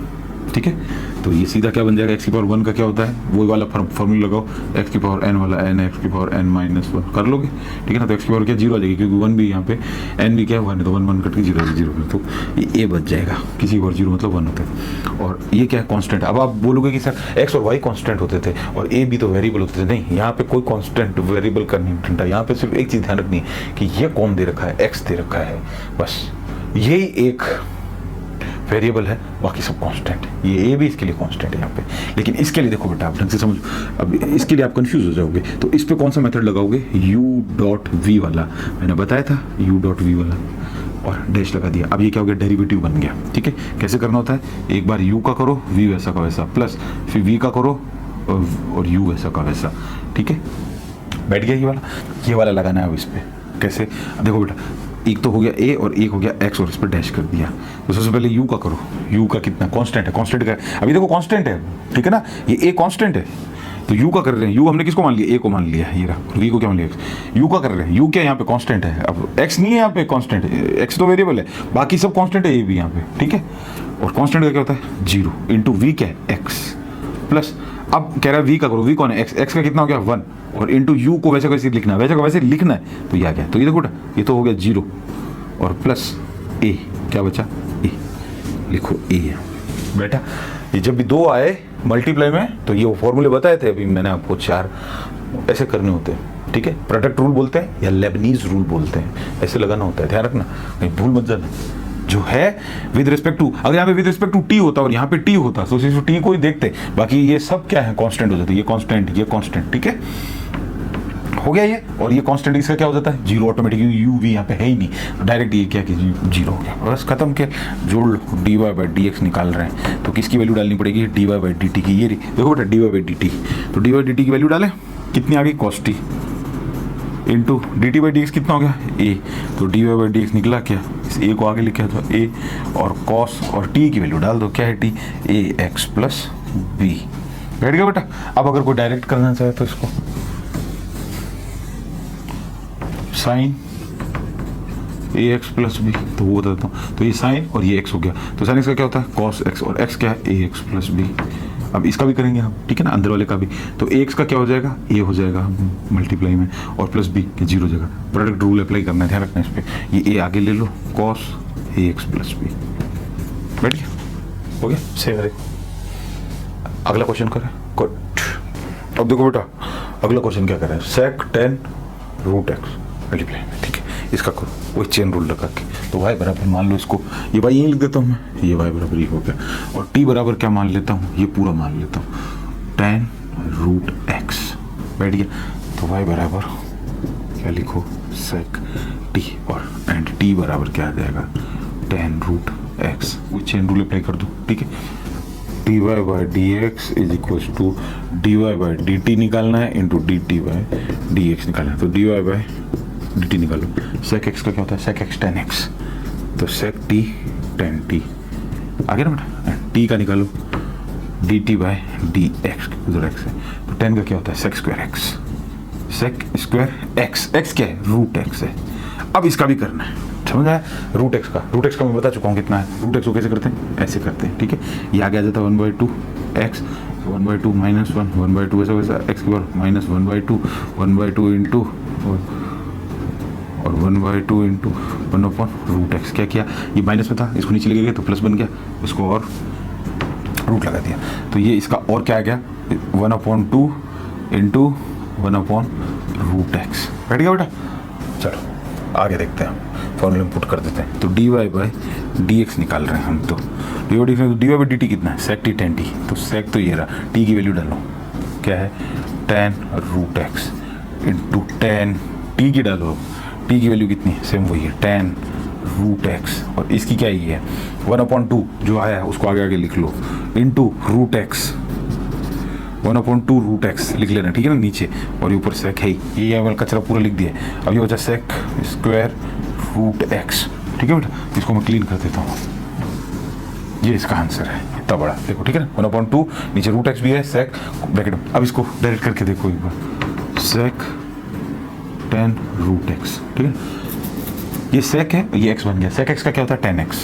ठीक है। तो ये सीधा क्या बन जाएगा, एक्स की पावर 1 का क्या होता है, वो वाला फॉर्मूला लगाओ, एक्स की पावर n वाला n, एक्स की पावर n माइनस 1 कर लोगे, ठीक है ना। तो एक्स की पावर क्या 0 आ जाएगी, क्योंकि 1 भी यहाँ पे, n भी क्या 1 है, तो 1 1 कट के 0 0 में, तो ये a बच जाएगा, किसी और 0 मतलब 1 होता है। और ये क्या है कॉन्स्टेंट। अब आप बोलोगे कि सर एक्स और y कॉन्स्टेंट होते थे और a भी तो वेरिएबल होते थे, नहीं, यहाँ पे कोई कॉन्स्टेंट वेरिएबल का नहीं डंडा, यहाँ पे सिर्फ एक चीज़ ध्यान रखनी है कि ये कौन दे रखा है, एक्स दे रखा है, बस यही एक वेरिएबल है, बाकी सब कांस्टेंट है। ये ए भी इसके लिए कांस्टेंट है यहाँ पे, लेकिन इसके लिए देखो बेटा आप ढंग से समझो, अब इसके लिए आप कंफ्यूज हो जाओगे, तो इस पे कौन सा मेथड लगाओगे, u डॉट वी वाला, मैंने बताया था u डॉट वी वाला, और डैश लगा दिया। अब ये क्या हो गया, डेरिवेटिव बन गया, ठीक है। कैसे करना होता है, एक बार u का करो, v वैसा का वैसा, प्लस फिर v का करो और u वैसा का वैसा, ठीक है, बैठ गया ये वाला लगाना है अब इस पे। कैसे, देखो बेटा एक तो हो गया a और एक हो गया x, और इस पर डैश कर दिया। तो सबसे पहले u का करो, u का कितना कांस्टेंट है, कांस्टेंट का अभी देखो कांस्टेंट है, ठीक है ना, ये a कांस्टेंट है, तो u का कर रहे हैं, u हमने किसको मान लिया, a को मान लिया, ये रहा, v को क्या मान लिया, u का कर रहे हैं, u क्या यहाँ पे कांस्टेंट है, अब x नहीं है यहाँ पे कांस्टेंट, x तो वेरिएबल है, बाकी सब कांस्टेंट है, a भी यहाँ पे, ठीक है। और कांस्टेंट का क्या होता है 0 इंटू वी क्या है x, प्लस अब कह रहा है v का करो, v कौन है, x का कितना हो गया 1, और इंटू u को वैसे कैसे लिखना है, वैसे को वैसे लिखना है, तो ये आ गया। तो ये देखो ये तो हो गया 0 और प्लस a, क्या बचा a, लिखो a बेटा। ये जब भी 2 आए मल्टीप्लाई में, तो ये वो फॉर्मूले बताए थे अभी मैंने आपको, 4 ऐसे करने होते हैं, ठीक है। प्रोडक्ट रूल बोलते हैं या लेबनीज रूल बोलते हैं, ऐसे लगाना होता है, ध्यान रखना कहीं भूल मत जाना। जो है विद रिस्पेक्ट टू, अगर यहाँ पे विद रिस्पेक्ट टू टी होता और यहाँ पे टी होता तो सिर्फ टी को ही देखते, बाकी ये सब क्या है कांस्टेंट हो जाते, ये कांस्टेंट, ठीक है, हो गया ये। और ये कांस्टेंट इसका क्या हो जाता है 0 ऑटोमेटिक, यू भी यहाँ पे है ही नहीं, डायरेक्ट ये क्या कि 0 हो गया, बस खत्म के जोड़ लो। D y by d x निकाल रहे हैं, तो किसकी वैल्यू डालनी पड़ेगी, d y by d t की, ये देखो बेटा d y by d t, तो डी वाई डी टी की वैल्यू डालें, कितनी आ गई cos t, into d t by d x कितना हो गया ए, तो d y by d x निकला क्या, इस ए को आगे लिखा था ए, और कॉस और टी की वैल्यू डाल दो, क्या है टी, ए एक्स प्लस बी, बैठ गया बेटा। अब अगर कोई डायरेक्ट करना चाहे तो इसको sign a x plus b, तो वो बताता हूँ, तो ये साइन और ये एक्स हो गया, तो साइन एक्स का क्या होता है कॉस एक्स, और एक्स क्या है ए एक्स प्लस बी। अब इसका भी करेंगे हम, ठीक है ना, अंदर वाले का भी, तो ए एक्स का क्या हो जाएगा, ए हो जाएगा मल्टीप्लाई में, और प्लस बी के 0 जगह, प्रोडक्ट रूल अप्लाई करना है, ध्यान रखना इस पर, ये ए आगे ले लो, cos A x plus B, बैठ गया, हो गया सेम है। अगला क्वेश्चन करें, गुड। अब देखो बेटा अगला क्वेश्चन क्या करें, सेक 10 रूट एक्स मल्टीप्लाई में, ठीक है, इसका करो वही चेन रूल लगा के, तो y बराबर मान लो इसको, ये y यहीं लिख देता हूँ मैं, ये y बराबर ये हो गया, और t बराबर क्या मान लेता हूँ, ये पूरा मान लेता हूँ 10 रूट x, बैठ गया। तो y बराबर क्या लिखो sec t और एंड t बराबर क्या आ जाएगा tan रूट x, वो चेन रूल अप्लाई कर दो, ठीक है। dy by d x is equal to dy by d t निकालना है into d t by d x निकालना है, तो dy बाई डी टी निकालो। sec x का क्या होता है sec x tan x, तो sec t tan t आ गया ना बेटा, t का निकालो D t by d x, उधर x है, तो tan का क्या होता है sec square x, sec square x, x क्या है रूट x है। अब इसका भी करना है, समझ आया। रूट एक्स का मैं बता चुका हूँ कितना है। रूट एक्स को कैसे करते हैं, ऐसे करते हैं, ठीक है। ये आगे आ जाता है 1/2 एक्स, 1/2 माइनस 1, 1/2 वैसा वैसा एक्स की पावर माइनस 1/2, 1/2 इंटू और 1/2 इंटू 1/√x। क्या किया, ये माइनस में था, इसको नीचे लेके गए तो प्लस बन गया, इसको और रूट लगा दिया, तो ये इसका और क्या आ गया 1/2 इंटू 1/√x। बैठ गया बेटा। चलो आगे देखते हैं, फॉर्मूला पुट कर देते हैं। तो dy बाई डी एक्स निकाल रहे हैं हम, तो dy बाई डी टी कितना है sec t tan t, तो sec तो ये रहा, t की वैल्यू डालो क्या है tan root x into tan t की डालो, t की वैल्यू कितनी है सेम वही है tan रूट x, और इसकी क्या ये है 1/2 जो आया है उसको आगे आगे लिख लो into root x, 1/2 root x लिख लेना, ठीक है ना नीचे, और ये ऊपर सेक है, ये वाला कचरा पूरा लिख दिया। अब ये बचा सेक स्क्वायर रूट एक्स, ठीक है बेटा। इसको मैं क्लीन कर देता हूँ, ये इसका आंसर है, इतना बड़ा देखो, ठीक है ना 1/2 नीचे रूट एक्स भी है, सेक ब्रैकेट। अब इसको डायरेक्ट करके देखो एक बार, सेक tan रूट एक्स, ठीक है। ये सेक है, ये एक्स बन गया, सेक एक्स का क्या होता है tan x,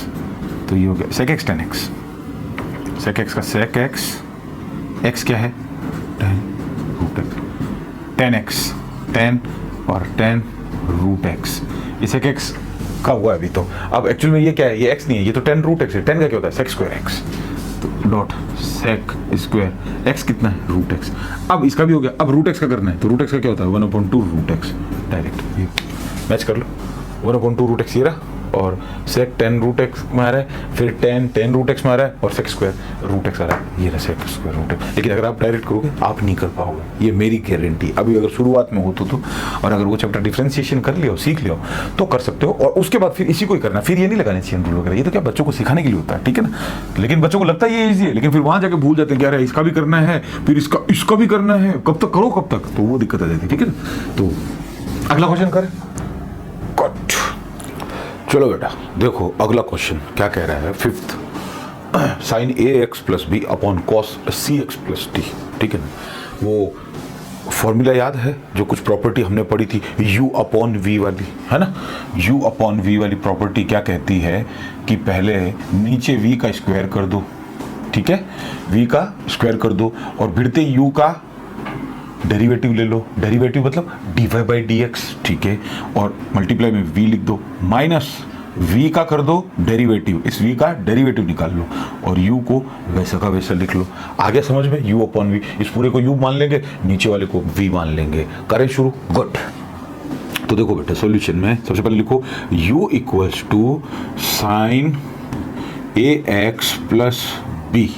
तो ये हो गया sec x tan x, sec x का सेक एक्स, एक्स क्या है tan root x, tan x, tan और tan रूट एक्स, इसे x का हुआ अभी। तो अब एक्चुअल में ये क्या है, ये x नहीं है, ये तो tan रूट एक्स है। tan का क्या होता है sec स्क्वायर x, तो डॉट sec स्क्वायर x कितना है रूट x। अब इसका भी हो गया, अब रूट x का करना है, तो रूट x का क्या होता है 1/2 रूट x, डायरेक्ट मैच कर लो, 1/2 रूट x ये रहा, और sec tan रूट x में आ रहा है, फिर tan रूट x में आ रहा है, और sec स्क्वायर रूट x आ रहा है, ये रहा sec स्क्वायर रूट x। लेकिन अगर आप डायरेक्ट करोगे आप नहीं कर पाओगे, ये मेरी गारंटी। अभी अगर शुरुआत में हो तो और अगर वो चैप्टर डिफरेंशिएशन कर लियो, सीख लियो, तो कर सकते हो, और उसके बाद फिर इसी को ही करना, फिर ये नहीं लगाने चाहिए रूल वगैरह, ये तो क्या बच्चों को सिखाने के लिए होता है, ठीक है ना। लेकिन बच्चों को लगता है ये ईजी है, लेकिन फिर वहां जाके भूल जाते हैं कि यार इसका भी करना है, फिर इसका भी करना है, कब तक करो कब तक, तो वो दिक्कत आ जाती है, ठीक है ना। तो अगला क्वेश्चन करें। चलो बेटा देखो अगला क्वेश्चन क्या कह रहा है, fifth, sine a x plus b upon cos c x plus t, ठीक है ना। वो फॉर्मूला याद है जो कुछ प्रॉपर्टी हमने पढ़ी थी u अपॉन वी वाली, है ना। u अपॉन वी वाली प्रॉपर्टी क्या कहती है कि पहले नीचे v का स्क्वायर कर दो, ठीक है, v का स्क्वायर कर दो, और भिड़ते u का डेरिवेटिव ले लो, डेरिवेटिव मतलब dy बाई डी एक्स, ठीक है, और मल्टीप्लाई में v लिख दो, माइनस v का कर दो डेरिवेटिव, इस v का डेरिवेटिव निकाल लो, और u को वैसा का वैसा लिख लो। आगे समझ में, u अपॉन v, इस पूरे को u मान लेंगे, नीचे वाले को v मान लेंगे। करें शुरू, गुड। तो देखो बेटा सॉल्यूशन में सबसे पहले लिखो u equals to sine a x plus b,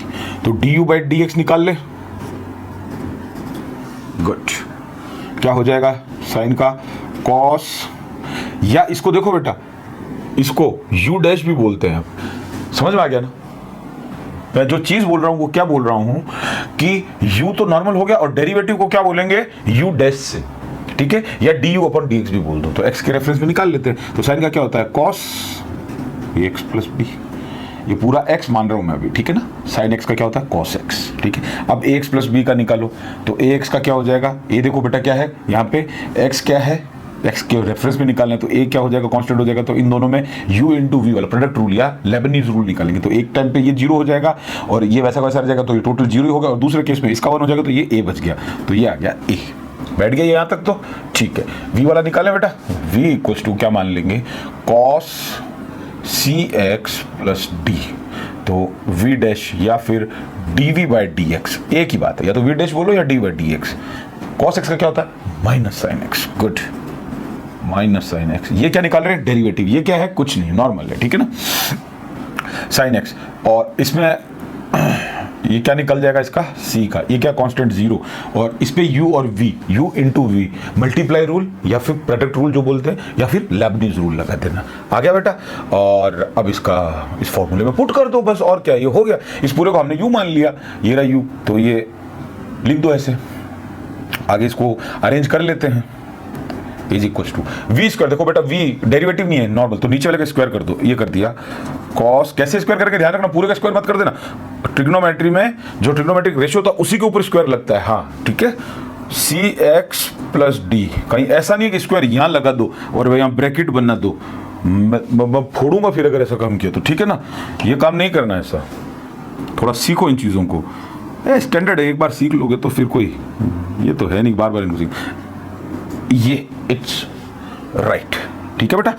तो du बाई डी एक्स निकाल ले, गुड। क्या हो जाएगा साइन का कॉस, या इसको देखो बेटा, इसको u डैश भी बोलते हैं, समझ में आ गया ना। मैं जो चीज बोल रहा हूं वो क्या बोल रहा हूं कि u तो नॉर्मल हो गया, और डेरिवेटिव को क्या बोलेंगे u डैश से, ठीक है, या du अपॉन dx भी बोल दो, तो x के रेफरेंस में निकाल लेते हैं। तो साइन का क्या होता है कॉस ax प्लस बी, ये पूरा x मान रहा हूं मैं अभी, ठीक है ना। साइन x का क्या होता है cos x, ठीक है। अब ax प्लस बी का निकालो, तो ax का क्या हो जाएगा, ये देखो बेटा क्या है यहाँ पे x क्या है, x के रेफरेंस में निकालना है, तो a क्या हो जाएगा कांस्टेंट हो जाएगा, तो इन दोनों में u इंटू वी वाला प्रोडक्ट रूल या लेबनीज रूल निकालेंगे, तो एक टाइम पे ये जीरो हो जाएगा और ये वैसा वैसा रह जाएगा, तो ये टोटल जीरो होगा, और दूसरे केस में इसका 1 हो जाएगा, तो ये a बच गया, तो ये आ गया a। बैठ गया यहाँ तक, तो ठीक है। v वाला निकालें बेटा, v इक्वल्स टू क्या मान लेंगे cos c x plus D, तो v डैश या फिर dv बाई डी एक्स, एक ही बात है, या तो v डैश बोलो या D by d x. Cos x का क्या होता है minus sine x, good, minus sine x. ये क्या निकाल रहे हैं डेरिवेटिव, ये क्या है कुछ नहीं, नॉर्मल है, ठीक है ना, साइन एक्स। और इसमें ये क्या निकल जाएगा इसका c का, ये क्या कांस्टेंट 0, और इस पे u और v, u into v, multiply rule या फिर प्रोडक्ट रूल जो बोलते हैं, या फिर लेबनीज रूल लगा देना। आ गया बेटा। और अब इसका इस फॉर्मूले में पुट कर दो बस, और क्या, ये हो गया। इस पूरे को हमने u मान लिया, ये रहा u, तो ये लिख दो ऐसे। आगे इसको अरेंज कर लेते हैं। Is equal to v square, देखो बेटा v डेरिवेटिव नहीं है नॉर्मल, तो नीचे वाले का स्क्वायर कर दो, ये कर दिया। कॉस कैसे स्क्वायर करके, ध्यान रखना पूरे का स्क्वायर मत कर देना, ट्रिग्नोमेट्री में जो ट्रिग्नोमेट्रिक रेशियो होता है उसी के ऊपर स्क्वायर लगता है। हाँ ठीक है, cx प्लस डी, कहीं ऐसा नहीं है कि स्क्वायर यहाँ लगा दो और यहाँ ब्रैकेट बनना दो, मैं फोड़ूंगा फिर अगर ऐसा काम किया तो, ठीक है ना, ये काम नहीं करना है ऐसा। थोड़ा सीखो इन चीज़ों को, स्टैंडर्ड है, एक बार सीख लोगे तो फिर कोई ये तो है नहीं बार बार इनको सीख। ये इट्स राइट, ठीक है बेटा।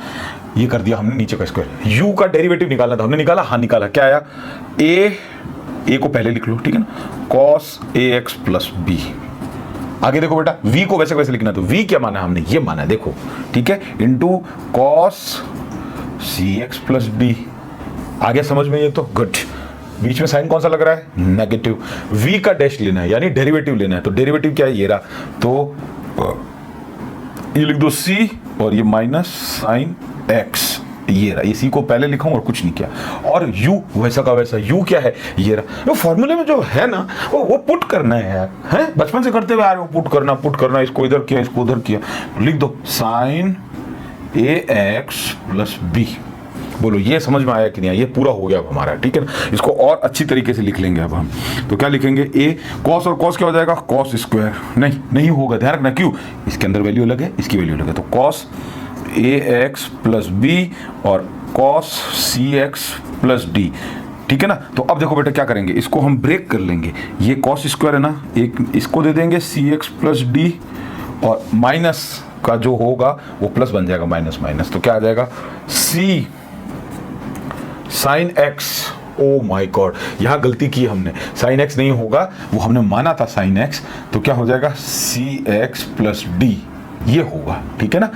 ये कर दिया हमने नीचे का स्क्वायर। u का डेरिवेटिव निकालना था, हमने निकाला, हाँ निकाला। क्या आया, a को पहले लिख लो, ठीक है ना, cos ax प्लस b। आगे देखो बेटा, v को वैसे वैसे लिखना, तो v क्या माना हमने, ये माना है, देखो ठीक है, into cos cx plus d। आ गया समझ में, ये तो गुड। बीच में साइन कौन सा लग रहा है, नेगेटिव। v का डैश लेना है, यानी डेरिवेटिव लेना है, तो डेरिवेटिव क्या है, ये रहा, तो ये लिख दो c और ये माइनस साइन x, ये रहा। ये c को पहले लिखा और कुछ नहीं किया, और u वैसा का वैसा, u क्या है, ये रहा। वो फॉर्मूले में जो है ना वो पुट करना है यार, है बचपन से करते हुए आ रहे हो, पुट करना, इसको इधर किया, इसको उधर किया, लिख दो साइन ax प्लस b। बोलो ये समझ में आया कि नहीं, ये पूरा हो गया अब हमारा, ठीक है ना। इसको और अच्छी तरीके से लिख लेंगे अब हम, तो क्या लिखेंगे, a cos, और cos क्या हो जाएगा, cos स्क्वायर, नहीं होगा, ध्यान रखना, क्यों, इसके अंदर वैल्यू अलग है, इसकी वैल्यू अलग है, तो cos ax प्लस b और cos cx प्लस d, ठीक है ना। तो अब देखो बेटा क्या करेंगे, इसको हम ब्रेक कर लेंगे, ये cos स्क्वायर है ना, एक इसको दे देंगे cx प्लस d, और माइनस का जो होगा वो प्लस बन जाएगा, माइनस माइनस, तो क्या आ जाएगा, c sine x. Oh my God, यहां गलती की हमने, साइन एक्स नहीं होगा, वो हमने माना था साइन एक्स, तो क्या हो जाएगा, सी एक्स प्लस डी, ये होगा, ठीक है ना।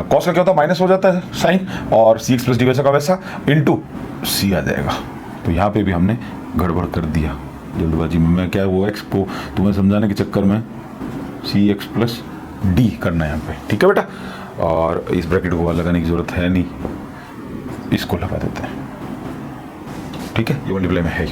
कॉस का क्या होता है, माइनस हो जाता है साइन, और सी एक्स प्लस डी वैसा का वैसा इंटू सी आ जाएगा। तो यहाँ पे भी हमने गड़बड़ कर दिया जल्दबाजी में, मैं क्या वो एक्स को तुम्हें समझाने के चक्कर में सी एक्स प्लस डी करना है यहाँ पे, ठीक है बेटा। और इस ब्रैकेट को लगाने की जरूरत है नहीं, इसको लगा देते हैं, ठीक है, ये मल्टीप्लाई में है।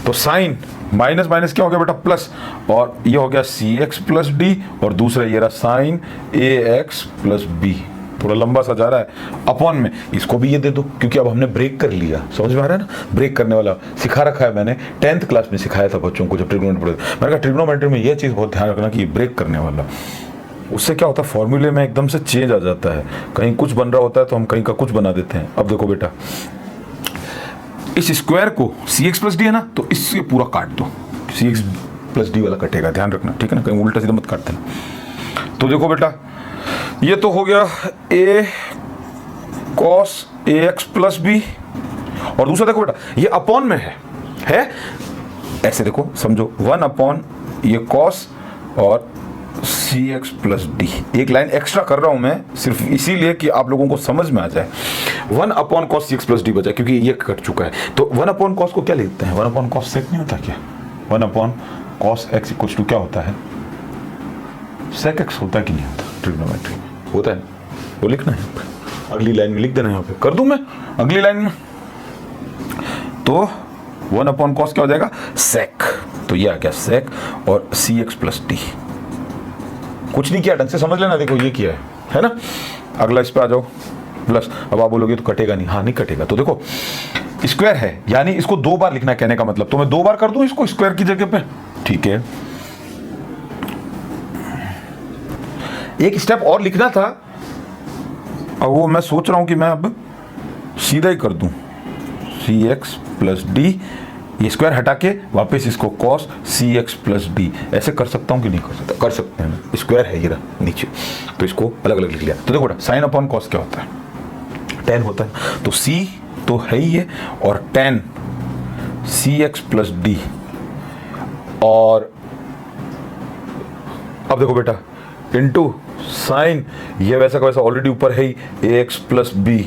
तो साइन माइनस माइनस क्या हो गया बेटा, प्लस, और ये हो गया सी एक्स प्लस डी, और दूसरा ये रहा sign a x plus B. थोड़ा लंबा सा जा रहा है, अपॉन में इसको भी ये दे दो, क्योंकि अब हमने ब्रेक कर लिया, समझ में आ रहा है ना, ब्रेक करने वाला सिखा रखा है मैंने, 10th क्लास में सिखाया था बच्चों को जब ट्रिग्नोमेट्री पढ़े। मैंने कहा ट्रिग्नोमेट्री में ये चीज़ बहुत ध्यान रखना कि ब्रेक करने वाला, उससे क्या होता है, फॉर्मूले में एकदम से चेंज आ जाता है, कहीं कुछ बन रहा होता है तो हम कहीं का कुछ बना देते हैं। अब देखो बेटा, इस स्क्वायर को सी एक्स प्लस डी है ना, तो इससे पूरा काट दो, सी एक्स प्लस डी वाला कटेगा, ध्यान रखना, ठीक है ना, कहीं उल्टा सीधा मत काट देना। तो देखो बेटा, ये तो हो गया ए cos A x plus b, और दूसरा देखो बेटा ये अपॉन में है ऐसे, देखो समझो 1 अपॉन ये कॉस और सी एक्स प्लस डी। एक लाइन एक्स्ट्रा कर रहा हूं मैं सिर्फ इसीलिए कि आप लोगों को समझ में आ जाए। 1 upon cos c x plus D बचा, क्योंकि ये कट चुका है। तो 1 अपॉन कॉस को क्या लिखते हैं, 1 अपॉन कॉस सेक नहीं होता क्या, 1 upon cos x equal to क्या होता है, सेक एक्स होता है कि नहीं होता, ट्रिग्नोमेट्री में होता है, वो लिखना है, अगली लाइन में लिख देना, यहाँ पे कर दूं मैं अगली लाइन में। तो 1 अपॉन कॉस क्या हो जाएगा, सेक, तो ये आ गया सेक, और सी एक्स प्लस डी। कुछ नहीं किया, ढंग से समझ लेना, देखो ये किया है ना। अगला इस पे आ जाओ, प्लस। अब आप बोलोगे तो कटेगा नहीं, हाँ नहीं कटेगा। तो देखो स्क्वायर है, यानी इसको 2 बार लिखना है, कहने का मतलब, तो मैं 2 बार कर दूं इसको स्क्वायर की जगह पे, ठीक है। एक स्टेप और लिखना था, और वो मैं सोच रहा हूं कि मैं अब सीधा ही कर दूं, सी एक्स प्लस डी, ये स्क्वायर हटा के वापस इसको cos cx प्लस डी, ऐसे कर सकता हूँ कि नहीं कर सकता, कर सकते हैं, स्क्वायर है ये रहा नीचे, तो इसको अलग अलग लिख लिया। तो देखो बेटा साइन अपॉन कॉस क्या होता है, tan होता है, तो c तो है ही है, और tan cx प्लस डी, और अब देखो बेटा इंटू साइन, ये वैसा का वैसा ऑलरेडी ऊपर है ही ax प्लस बी,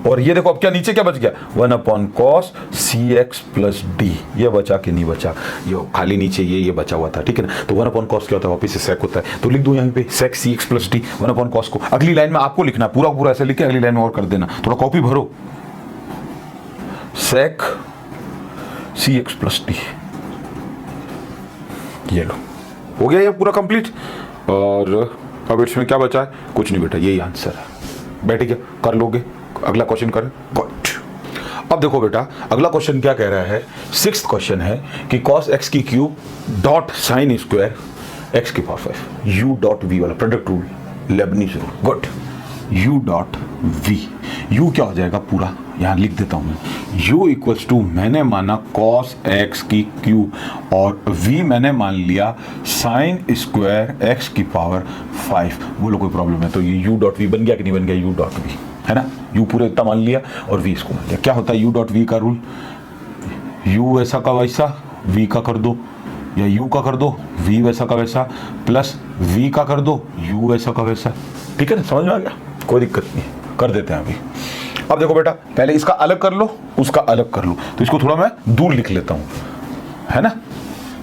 और ये देखो अब क्या नीचे क्या बच गया, 1/cos cx प्लस डी, ये बचा कि नहीं बचा, ये खाली नीचे ये बचा हुआ था, ठीक है ना। तो 1/cos क्या होता है, वापिस से sec होता है, तो लिख दूं यहाँ पे sec cx plus D 1/cos को। अगली लाइन में आपको लिखना पूरा पूरा ऐसे लिख के अगली लाइन में और कर देना, थोड़ा कॉपी भरो, sec cx प्लस डी, ये लो हो गया ये पूरा कंप्लीट। और अब इसमें क्या बचा है, कुछ नहीं बेटा, यही आंसर है, बैठ गया, कर लोगे। अगला क्वेश्चन करें, गुड। अब देखो बेटा अगला क्वेश्चन क्या कह रहा है, 6th क्वेश्चन है कि cos x की cube dot sign square x की पावर 5 u डॉट v वाला product rule, Lebanese rule, good. u dot v, u क्या हो जाएगा पूरा, यहाँ लिख देता हूँ मैं, u इक्वल्स टू मैंने माना cos x की क्यूब और v मैंने मान लिया साइन स्क्वायर x की पावर 5। बोलो कोई प्रॉब्लम है तो ये u डॉट v बन गया कि नहीं बन गया, u डॉट v है ना, u पूरे इतना मान लिया और v इसको मान लिया। क्या होता है u डॉट v का रूल, u वैसा का वैसा v का कर दो, या u का कर दो v वैसा का वैसा, प्लस v का कर दो u वैसा का वैसा, ठीक है ना, समझ में आ गया, कोई दिक्कत नहीं, कर देते हैं अभी। अब देखो बेटा पहले इसका अलग कर लो, उसका अलग कर लो, तो इसको थोड़ा मैं दूर लिख लेता हूं, है ना,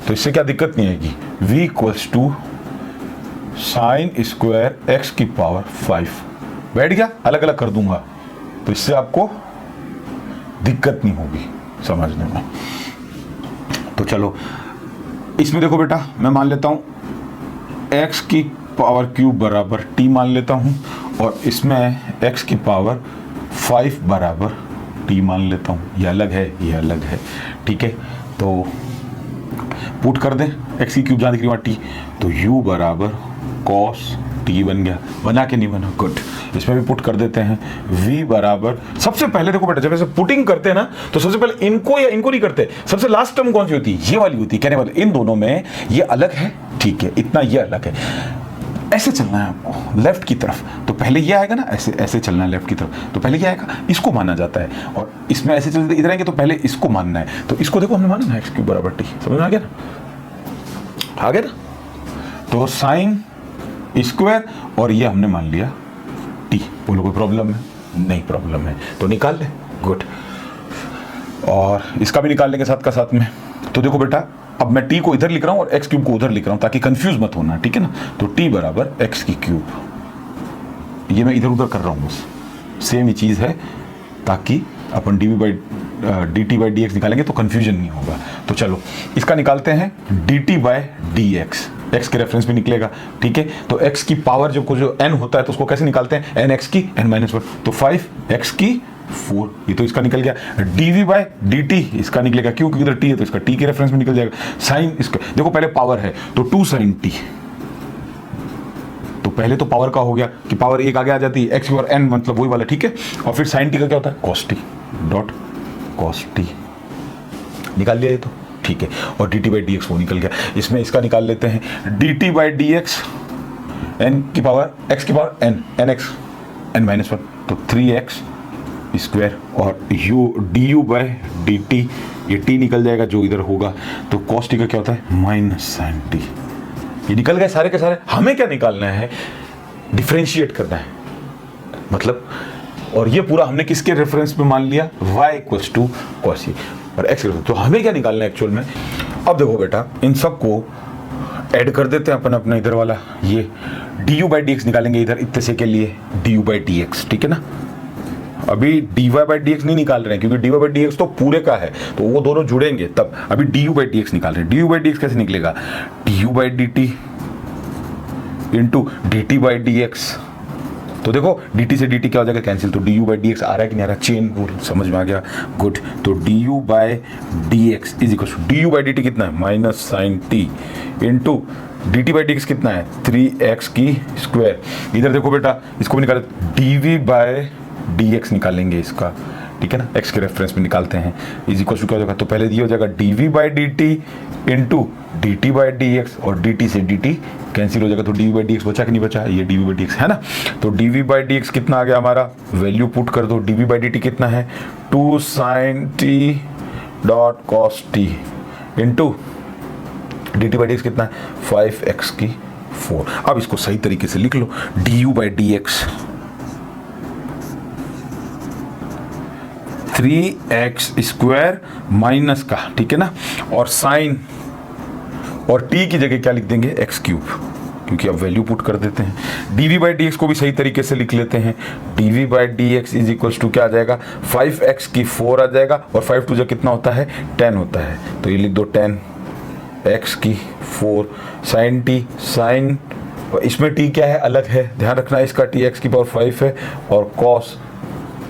तो इससे क्या दिक्कत नहीं आएगी, v equals to sine square x की पावर 5, बैठ गया, अलग अलग कर दूंगा तो इससे आपको दिक्कत नहीं होगी समझने में। तो चलो इसमें देखो बेटा मैं मान लेता हूं x की पावर क्यूब बराबर t मान लेता हूं, और इसमें x की पावर 5 बराबर t मान लेता हूं, ये अलग है ये अलग है, ठीक है। तो पुट कर दें x की क्यूब जहां दिख रही है t, तो u बराबर cos t बन गया, बना के नहीं बना, गुड। इसमें भी पुट कर देते हैं, v बराबर, सबसे पहले देखो बेटा जब ऐसे पुटिंग करते हैं ना तो सबसे पहले इनको या इनको नहीं करते, सबसे लास्ट टर्म कौन सी होती है, ये वाली होती है, कहने वाले इन दोनों में ये अलग है, ठीक है, इतना ये अलग है, ऐसे चलना है आपको लेफ्ट की तरफ, तो पहले ये आएगा ना, ऐसे ऐसे चलना है लेफ्ट की तरफ, तो पहले ये आएगा, इसको माना जाता है, और इसमें ऐसे चलते इधर आएंगे तो पहले इसको मानना है, तो इसको देखो हमने माना ना x क्यूब बराबर t, समझ में आ गया ना, आ गया ना, तो साइन स्क्वायर और ये हमने मान लिया t, बोलो कोई प्रॉब्लम है, नहीं प्रॉब्लम है, तो निकाल ले, गुड। और इसका भी निकाल लेंगे साथ का साथ में, तो देखो बेटा अब मैं t को इधर लिख रहा हूं और x क्यूब को उधर लिख रहा हूं ताकि कंफ्यूज मत होना, ठीक है ना, तो t बराबर x की क्यूब, ये मैं इधर उधर कर रहा हूं बस, सेम ही चीज है, ताकि अपन dt बाई dx निकालेंगे तो कंफ्यूजन नहीं होगा। तो चलो इसका निकालते हैं dt बाई dx, x के रेफरेंस में निकलेगा, ठीक है। तो x की पावर जो n होता है तो उसको कैसे निकालते हैं, n x की n-1, तो 5x की 4, ये तो इसका निकल गया, dv बाई dt इसका निकलेगा, क्योंकि इधर t है तो इसका t के रेफरेंस में निकल जाएगा, साइन इसका देखो पहले पावर है तो 2 sin t, तो पहले तो पावर का हो गया कि पावर एक आगे आ जाती है, x की पावर n मतलब वही वाला, ठीक है, और फिर sin t का क्या होता है cos t dot cos t, निकाल लिया ये तो, ठीक है, और dt बाई dx वो निकल गया। इसमें इसका निकाल लेते हैं dt बाई dx n की पावर x की पावर n, nx n-1, तो 3x स्क्वायर, और du बाई dt, ये t निकल जाएगा जो इधर होगा, तो cos t का क्या होता है माइनस sin t, ये निकल गए सारे के सारे। हमें क्या निकालना है, डिफरेंशिएट करना है मतलब, और ये पूरा हमने किसके रेफरेंस में मान लिया, y equals to cos e और x, तो हमें क्या निकालना है एक्चुअल में। अब देखो बेटा इन सबको ऐड कर देते हैं अपन अपना इधर वाला, ये du बाई dx निकालेंगे इधर इतने से के लिए, du बाई dx, ठीक है ना, अभी dy बाई dx नहीं निकाल रहे हैं क्योंकि dy बाई dx तो पूरे का है, तो वो दोनों जुड़ेंगे तब, अभी du बाई dx निकाल रहे हैं। du बाई dx कैसे निकलेगा, du by dt into dt by dx, तो देखो dt से dt क्या हो जाएगा कैंसिल, तो du बाई dx आ रहा है कि नहीं आ रहा, चेन रूल समझ में आ गया, गुड। तो du by dx is equal to du by dt कितना है minus sine t into dt by dx कितना है 3x की स्क्वायर, इधर देखो बेटा इसको भी निकाले dv बाई dx निकालेंगे इसका, ठीक है ना, x के रेफरेंस में निकालते हैं, इज इक्वल टू क्या हो जाएगा, तो पहले ये हो जाएगा dv by dt into dt by dx, और dt से dt कैंसिल हो जाएगा, तो dv बाई dx बचा कि नहीं बचा, ये dv बाई dx है ना, तो dv बाई dx कितना आ गया हमारा, वैल्यू पुट कर दो, dv बाई dt कितना है 2 sin t dot cos t into dt by dx कितना है 5x की 4। अब इसको सही तरीके से लिख लो, du by dx 3x square minus का, ठीक है ना, और साइन और t की जगह क्या लिख देंगे x क्यूब, क्योंकि अब वैल्यू पुट कर देते हैं। dv बाई dx को भी सही तरीके से लिख लेते हैं। dv by dx is equals to क्या आ जाएगा, 5x की 4 आ जाएगा, और 5 टू जो कितना होता है 10 होता है, तो ये लिख दो 10x की 4 साइन t, साइन इसमें t क्या है अलग है, ध्यान रखना, इसका t x की पावर 5 है, और cos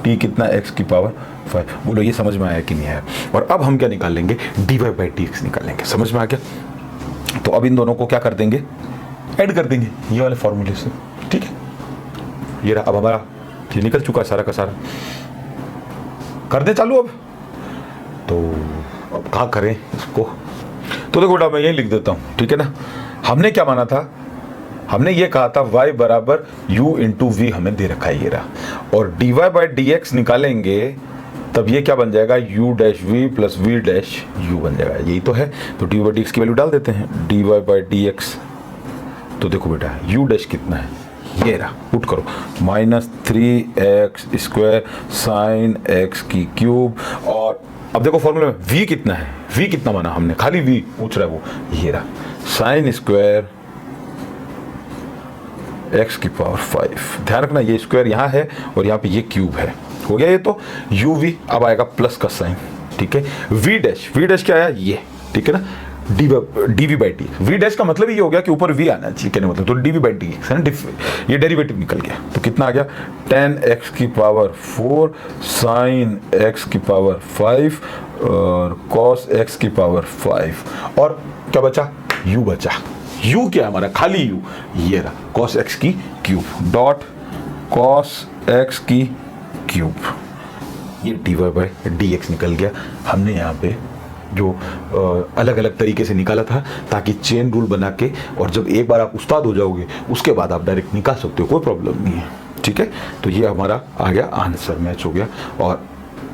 t कितना x की पावर 5। बोलो ये समझ में आया कि नहीं आया। और अब हम क्या निकाल लेंगे, dy बाई dx निकालेंगे। समझ में आ गया। तो अब इन दोनों को क्या कर देंगे, ऐड कर देंगे ये वाले फॉर्मूले से, ठीक है। ये रहा, अब हमारा ये निकल चुका है सारा का सारा। कर दे चालू अब, तो अब कहाँ करें इसको, तो देखो बेटा मैं यही लिख देता हूँ, ठीक है ना। हमने क्या माना था, हमने ये कहा था y बराबर u इंटू वी हमें दे रखा है ये रहा, और dy बाई dx निकालेंगे तब ये क्या बन जाएगा, u dash v plus v dash u बन जाएगा, यही तो है। तो dy बाई dx की वैल्यू डाल देते हैं, dy बाई dx, तो देखो बेटा u डैश कितना है, ये रहा, पुट करो, minus 3x square sine x की क्यूब, और अब देखो फॉर्मूले में v कितना है, v कितना माना हमने, खाली v पूछ रहा है वो, ये रहा साइन स्क्वायर x की पावर 5। ध्यान रखना ये स्क्वायर यहाँ है और यहाँ पे ये क्यूब है, हो गया ये। तो u v अब आएगा प्लस का साइन, ठीक है। v डैश क्या आया ये, ठीक है ना, dv by D, v dash का मतलब ये हो गया कि ऊपर v आना चाहिए, कहने मतलब, तो dv बाई डी है ना, ये डेरिवेटिव निकल गया, तो कितना आ गया 10x की पावर 4 साइन x की पावर 5 और cos x की पावर 5, और क्या बचा, u बचा। u क्या है हमारा, खाली u, ये रहा cos x की क्यूब डॉट cos x की क्यूब, ये dy बाई dx निकल गया। हमने यहाँ पे जो अलग अलग तरीके से निकाला था, ताकि चेन रूल बना के, और जब एक बार आप उस्ताद हो जाओगे उसके बाद आप डायरेक्ट निकाल सकते हो, कोई प्रॉब्लम नहीं है, ठीक है। तो ये हमारा आ गया आंसर, मैच हो गया। और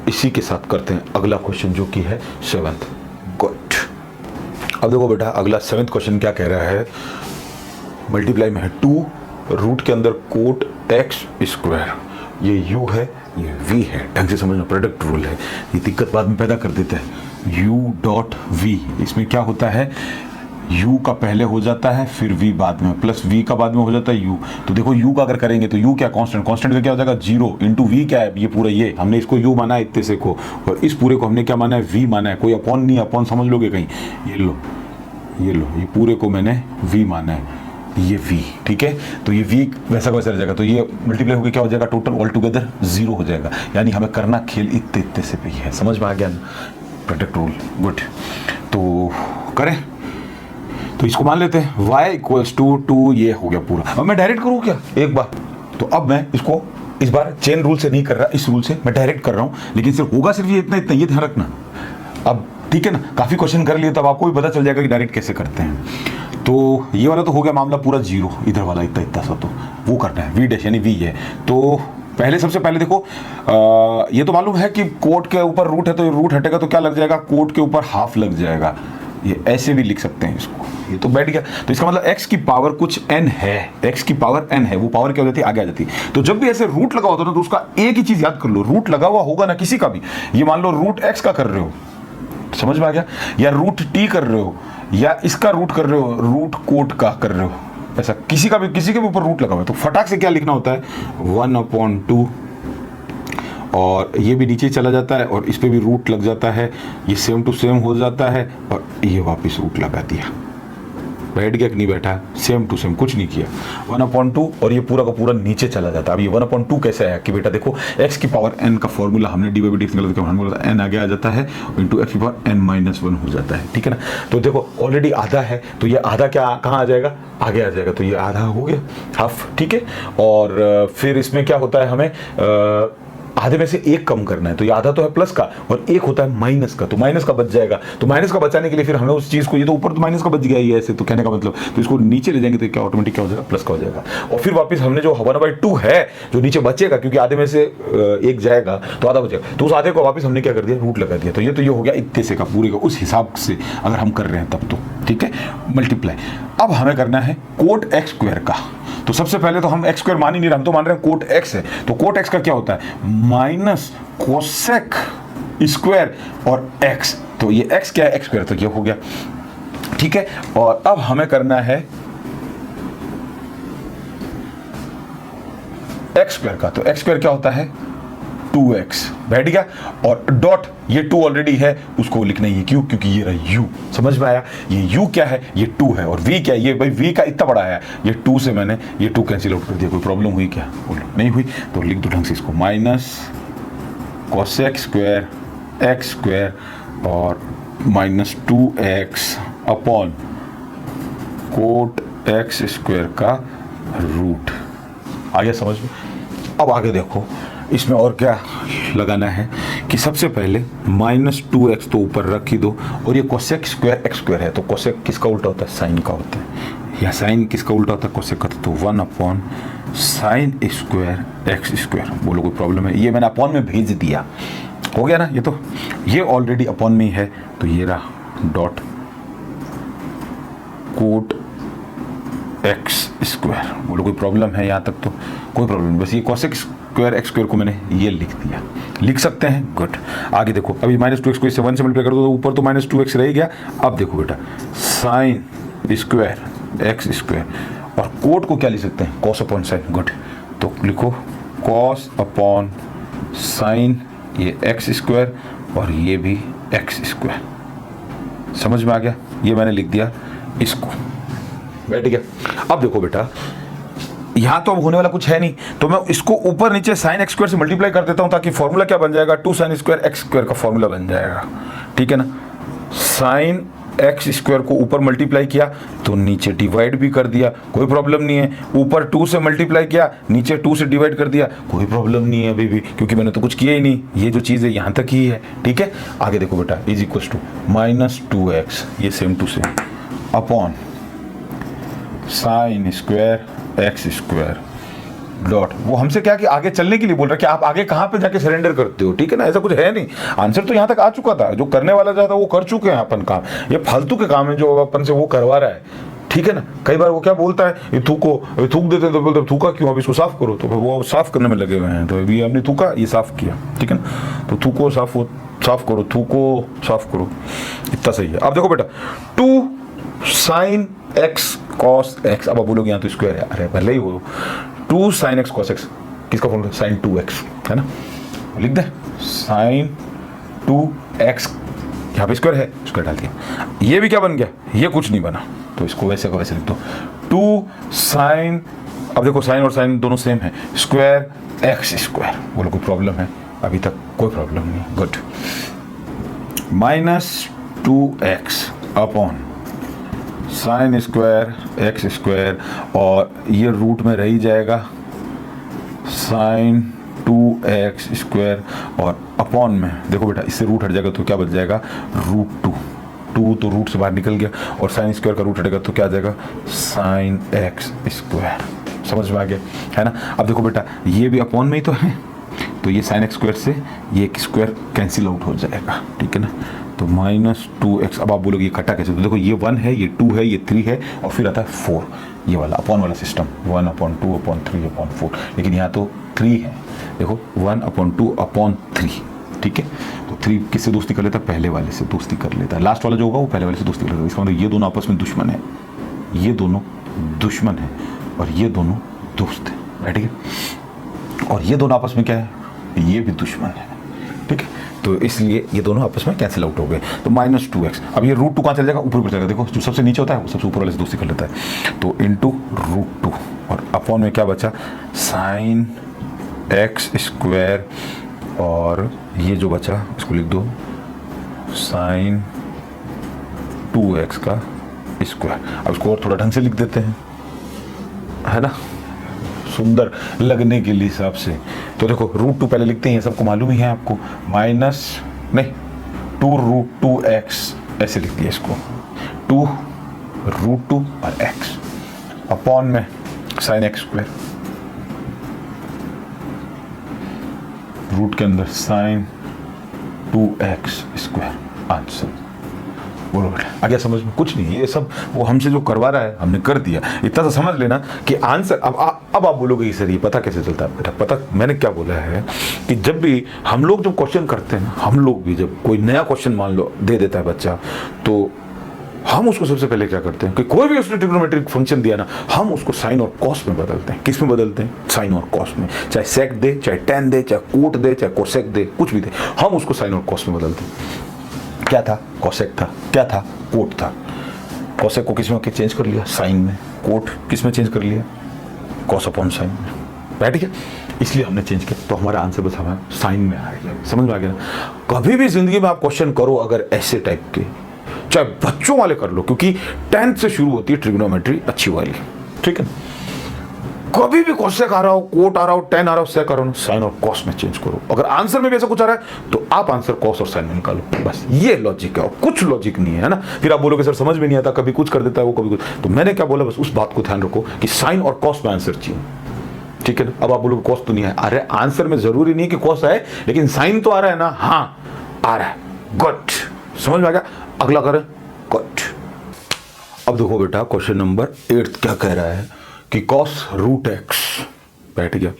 इसी के साथ करते हैं अगला क्वेश्चन जो कि है 7th। गुड। अब देखो बेटा अगला 7th क्वेश्चन क्या कह रहा है, मल्टीप्लाई में है 2, रूट के अंदर कोट x स्क्वायर, ये u है ये v है, ढंग से समझना, प्रोडक्ट रूल है, ये दिक्कत बाद में पैदा कर देता है। u डॉट v, इसमें क्या होता है, u का पहले हो जाता है फिर v बाद में, प्लस v का बाद में हो जाता है u। तो देखो u का अगर करेंगे तो u क्या कांस्टेंट का क्या हो जाएगा 0 इंटू वी क्या है, ये पूरा, ये हमने इसको u माना है इतने से को, और इस पूरे को हमने क्या माना है v माना है, कोई अपॉन नहीं, अपॉन समझ लोगे कहीं, ये लो ये पूरे को मैंने v माना है, ये v, ठीक है। तो ये v वैसा का वैसा रह जाएगा, तो ये मल्टीप्लाई होकर क्या हो जाएगा, टोटल ऑल टुगेदर 0 हो जाएगा। यानी हमें करना खेल इतने से भी है, समझ में आ गया, प्रोडक्ट रूल। गुड, तो करें, तो इसको मान लेते हैं y इक्वल्स टू 2, ये हो गया पूरा। अब मैं डायरेक्ट करूँ क्या एक बार, तो अब मैं इसको इस बार चेन रूल से नहीं कर रहा, इस रूल से मैं डायरेक्ट कर रहा हूँ, लेकिन सिर्फ होगा सिर्फ ये इतना, ये ध्यान रखना। अब ठीक है ना, काफ़ी क्वेश्चन कर लिए, तब आपको भी पता चल जाएगा कि डायरेक्ट कैसे करते हैं। तो ये वाला तो हो गया मामला पूरा 0, इधर वाला इतना सा तो वो करना है, v डैश यानी v है। तो पहले सबसे पहले देखो ये तो मालूम है कि कोट के ऊपर रूट है, तो रूट हटेगा तो क्या लग जाएगा, कोट के ऊपर हाफ लग जाएगा, ये ऐसे भी लिख सकते हैं इसको, ये तो बैठ गया। तो इसका मतलब x की पावर कुछ n है, x की पावर n है, वो पावर क्या हो जाती है, आगे आ जाती है। तो जब भी ऐसे रूट लगा होता है ना, तो उसका एक ही चीज याद कर लो, रूट लगा हुआ होगा ना किसी का भी, ये मान लो रूट x का कर रहे हो, समझ में आ गया, या रूट t कर रहे हो, या इसका रूट कर रहे हो, रूट कोट का कर रहे हो, ऐसा किसी का भी, किसी के भी ऊपर रूट लगा हुआ है, तो फटाक से क्या लिखना होता है 1/2, और ये भी नीचे चला जाता है, और इस पे भी रूट लग जाता है, ये सेम टू सेम हो जाता है, और ये वापस रूट लगा दिया, बैठ गया कि नहीं बैठा, सेम टू सेम, कुछ नहीं किया, 1/2, और ये पूरा का पूरा नीचे चला जाता है। अब ये 1/2 कैसे आया कि बेटा देखो x की पावर n का फॉर्मूला हमने डी बाई डी निकाला था, हमने बोला n आगे आ जाता है इंटू x की पावर n-1 हो जाता है, ठीक है ना। तो देखो ऑलरेडी आधा है, तो ये आधा क्या कहाँ आ जाएगा, आगे आ जाएगा, तो ये आधा हो गया, हाफ, ठीक है। और फिर इसमें क्या होता है, हमें आधे में से एक कम करना है, तो ये आधा तो है प्लस का और एक होता है माइनस का, तो माइनस का बच जाएगा। तो माइनस का बचाने के लिए फिर हमें उस चीज को, ये तो ऊपर तो माइनस का बच गया ही है ऐसे, तो कहने का मतलब, तो इसको नीचे ले जाएंगे तो क्या ऑटोमेटिक क्या हो जाएगा, प्लस का हो जाएगा। और फिर वापस हमने जो 1/2 है जो नीचे बचेगा, क्योंकि आधे में से एक जाएगा तो आधा बचेगा, तो उस आधे को वापस हमने क्या कर दिया, रूट लगा दिया। तो ये हो गया इतने से का पूरे का, उस हिसाब से अगर हम कर रहे हैं तब तो ठीक है, मल्टीप्लाई। अब हमें करना है कोट x स्क्वायर का, तो सबसे पहले तो हम x स्क्वायर मान ही नहीं रहे, हम तो मान रहे हैं कोट x है, तो कोट x का क्या होता है, माइनस कोसेक स्क्वायर और x, तो ये x क्या है, x स्क्वायर, तो ये हो गया, ठीक है। और अब हमें करना है x स्क्वायर का, तो x स्क्वायर क्या होता है 2x, बैठ गया। और डॉट ये 2 ऑलरेडी है, उसको लिखना ही है क्यों, क्योंकि ये रहा u, समझ में आया। ये u क्या है, ये 2 है, और v क्या है, ये भाई v का इतना बड़ा है, ये 2 से मैंने ये 2 कैंसिल आउट कर दिया। कोई प्रॉब्लम हुई क्या, बोलो नहीं हुई, तो लिख दो ढंग से इसको, minus cosec square x square और minus 2x upon cot x square का रूट। आ गया समझ में। अब आगे देखो इसमें और क्या लगाना है कि सबसे पहले माइनस 2x तो ऊपर रख ही दो, और ये कोसेक स्क्वायर x स्क्वायर है, तो कोसेक किसका उल्टा होता है, साइन का होता है, या साइन किसका उल्टा होता है, कोसेक का, तो 1 upon sine square x square. बोलो कोई प्रॉब्लम है, ये मैंने अपॉन में भेज दिया, हो गया ना। ये तो ये ऑलरेडी अपॉन में ही है, तो ये रहा डॉट कोट x स्क्वायर। बोलो कोई प्रॉब्लम है यहाँ तक, तो कोई प्रॉब्लम नहीं, बस ये कोसेक स्क्वायर x स्क्वायर को मैंने ये लिख दिया, लिख सकते हैं, गुड। आगे देखो, अभी माइनस 2x को इससे 1 से मल्टीप्लाई कर दो तो ऊपर तो माइनस 2x रह गया। अब देखो बेटा, साइन स्क्वायर x स्क्वायर, और कोट को क्या लिख सकते हैं, कॉस अपॉन साइन, गुड। तो लिखो कॉस अपॉन साइन ये x स्क्वायर और ये भी x स्क्वायर, समझ में आ गया। ये मैंने लिख दिया इसको, बैठ गया। अब देखो बेटा, यहाँ तो अब होने वाला कुछ है नहीं, तो मैं इसको ऊपर नीचे साइन x स्क्वायर से मल्टीप्लाई कर देता हूँ, ताकि फॉर्मूला क्या बन जाएगा, 2 साइन स्क्वायर x स्क्वायर का फॉर्मूला बन जाएगा, ठीक है ना। साइन x स्क्वायर को ऊपर मल्टीप्लाई किया तो नीचे डिवाइड भी कर दिया, कोई प्रॉब्लम नहीं है। ऊपर 2 से मल्टीप्लाई किया, नीचे 2 से डिवाइड कर दिया, कोई प्रॉब्लम नहीं है अभी भी, क्योंकि मैंने तो कुछ किया ही नहीं, ये जो चीज़ है यहाँ तक ही है, ठीक है। आगे देखो बेटा, is equal to minus 2x, ये same to same, upon sine square x square dot, वो हमसे क्या कि आगे चलने के लिए बोल रहा है कि आप आगे कहाँ पे जाके सरेंडर करते हो, ठीक है ना। ऐसा कुछ है नहीं, आंसर तो यहाँ तक आ चुका था, जो करने वाला जाता वो कर चुके हैं अपन काम, ये फालतू के काम है जो अपन से वो करवा रहा है, ठीक है ना। कई बार वो क्या बोलता है, ये थूको, थूक देते हैं तो बोलते थूका क्यों, अब इसको साफ करो, तो वो साफ करने में लगे हुए हैं, तो अभी हमने थूका, ये साफ किया, ठीक है ना। तो थूको साफ करो, थूको साफ करो, इतना सही है। अब देखो बेटा, 2 साइन x cos x, अब बोलोगे यहाँ तो स्क्वायर है, अरे पहले ही हो, 2 साइन x cos x किसका फॉर्मूला, साइन 2x, है ना। लिख दे साइन 2x, यहाँ पे स्क्वायर है, स्क्वायर डाल दिया। ये भी क्या बन गया, ये कुछ नहीं बना, तो इसको वैसे का वैसे लिख दो, 2 साइन, अब देखो साइन और साइन दोनों सेम है, स्क्वायर x स्क्वायर। बोलो कोई प्रॉब्लम है, अभी तक कोई प्रॉब्लम नहीं, good. Minus 2x upon sine square x square, और ये रूट में रह जाएगा साइन 2x स्क्वायर, और अपॉन में देखो बेटा, इससे रूट हट जाएगा तो क्या बच जाएगा, रूट 2 तो रूट से बाहर निकल गया, और साइन स्क्वायर का रूट हटेगा तो क्या आ जाएगा, साइन x स्क्वायर, समझ में आ गया, है ना। अब देखो बेटा, ये भी अपॉन में ही तो है, तो ये साइन x स्क्वायर से ये एक स्क्वायर कैंसिल आउट हो जाएगा, ठीक है ना। तो माइनस 2x, अब आप बोलोगे ये कटा कैसे, तो देखो ये 1 है, ये 2 है, ये 3 है, और फिर आता है 4, ये वाला अपॉन वाला सिस्टम, 1 अपॉन 2 अपॉन 3 अपॉन 4, लेकिन यहाँ तो 3 है, देखो 1 अपॉन 2 अपॉन 3, ठीक है। तो 3 किससे दोस्ती कर लेता है, पहले वाले से दोस्ती कर लेता है, लास्ट वाला जो होगा वो पहले वाले से दोस्ती कर लेता है। इसका मतलब ये दोनों आपस में दुश्मन है, ये दोनों दुश्मन है, और ये दोनों दोस्त है, ठीक है। और ये दोनों आपस में क्या है, ये भी दुश्मन है, ठीक है। तो इसलिए ये दोनों आपस में कैंसिल आउट हो गए, तो माइनस 2x। अब ये रूट 2 कहाँ चल जाएगा, ऊपर ऊपर चलेगा, देखो जो सबसे नीचे होता है वो सबसे ऊपर वाले से दोस्ती कर लेता है, तो इंटू रूट 2, और अपॉन में क्या बचा, साइन x स्क्वायर, और ये जो बचा इसको लिख दो साइन 2x का स्क्वायर। अब इसको और थोड़ा ढंग से लिख देते हैं, है ना, सुंदर लगने के लिए हिसाब से। तो देखो रूट 2 पहले लिखते हैं, सबको मालूम ही है आपको, माइनस नहीं 2 रूट 2x ऐसे लिख दिया इसको, 2 रूट 2 और x अपॉन में साइन x स्क्वायर, रूट के अंदर साइन 2x स्क्वायर, आंसर। बोलो बेटा आ गया समझ में? कुछ नहीं, ये सब वो हमसे जो करवा रहा है हमने कर दिया, इतना तो समझ लेना कि आंसर। अब आप बोलोगे कि सर ये पता कैसे चलता है? बेटा पता मैंने क्या बोला है कि जब भी हम लोग जब क्वेश्चन करते हैं, हम लोग भी जब कोई नया क्वेश्चन मान लो दे देता है बच्चा, तो हम उसको सबसे पहले क्या करते हैं कि कोई भी उसने ट्रिग्नोमेट्रिक फंक्शन दिया ना, हम उसको साइन और कॉस में बदलते हैं। किस में बदलते हैं? साइन और कॉस में। चाहे सेक दे, चाहे टेन दे, चाहे कोट दे, चाहे कोसेक दे, कुछ भी दे, हम उसको साइन और कॉस में बदलते हैं। क्या था? कोसेक था। क्या था? कोट था। कोसेक को किस में चेंज कर लिया? साइन में। कोट किस में चेंज कर लिया? कॉस अपॉन साइन में। बैठ गया, इसलिए हमने चेंज किया, तो हमारा आंसर बस हमारा साइन में आ गया। समझ में आ गया ना? कभी भी जिंदगी में आप क्वेश्चन करो अगर ऐसे टाइप के, चाहे बच्चों वाले कर लो, क्योंकि 10th से शुरू होती है ट्रिग्नोमेट्री अच्छी वाली, ठीक है। कभी भी कोसेक आ रहा हो, कोट आ रहा हो, टेन आ रहा हो, सेक आ रहा हो, साइन और कॉस में चेंज करो। अगर आंसर में भी ऐसा कुछ आ रहा है तो आप आंसर कॉस और साइन में निकालो, बस ये लॉजिक है और कुछ लॉजिक नहीं है ना। फिर आप बोलोगे सर समझ में नहीं आता, कभी कुछ कर देता है वो, कभी कुछ। तो मैंने क्या बोला, बस उस बात को ध्यान रखो कि साइन और कॉस में आंसर चाहिए, ठीक है ना। अब आप बोलोगे कॉस तो नहीं है, अरे आंसर में जरूरी नहीं है कि कॉस आए, लेकिन साइन तो आ रहा है ना। हाँ आ रहा है, गुड, समझ में आ गया। अगला करें, गुड। अब देखो बेटा क्वेश्चन नंबर 8 क्या कह रहा है कि cos रूट एक्स। बैठ गया,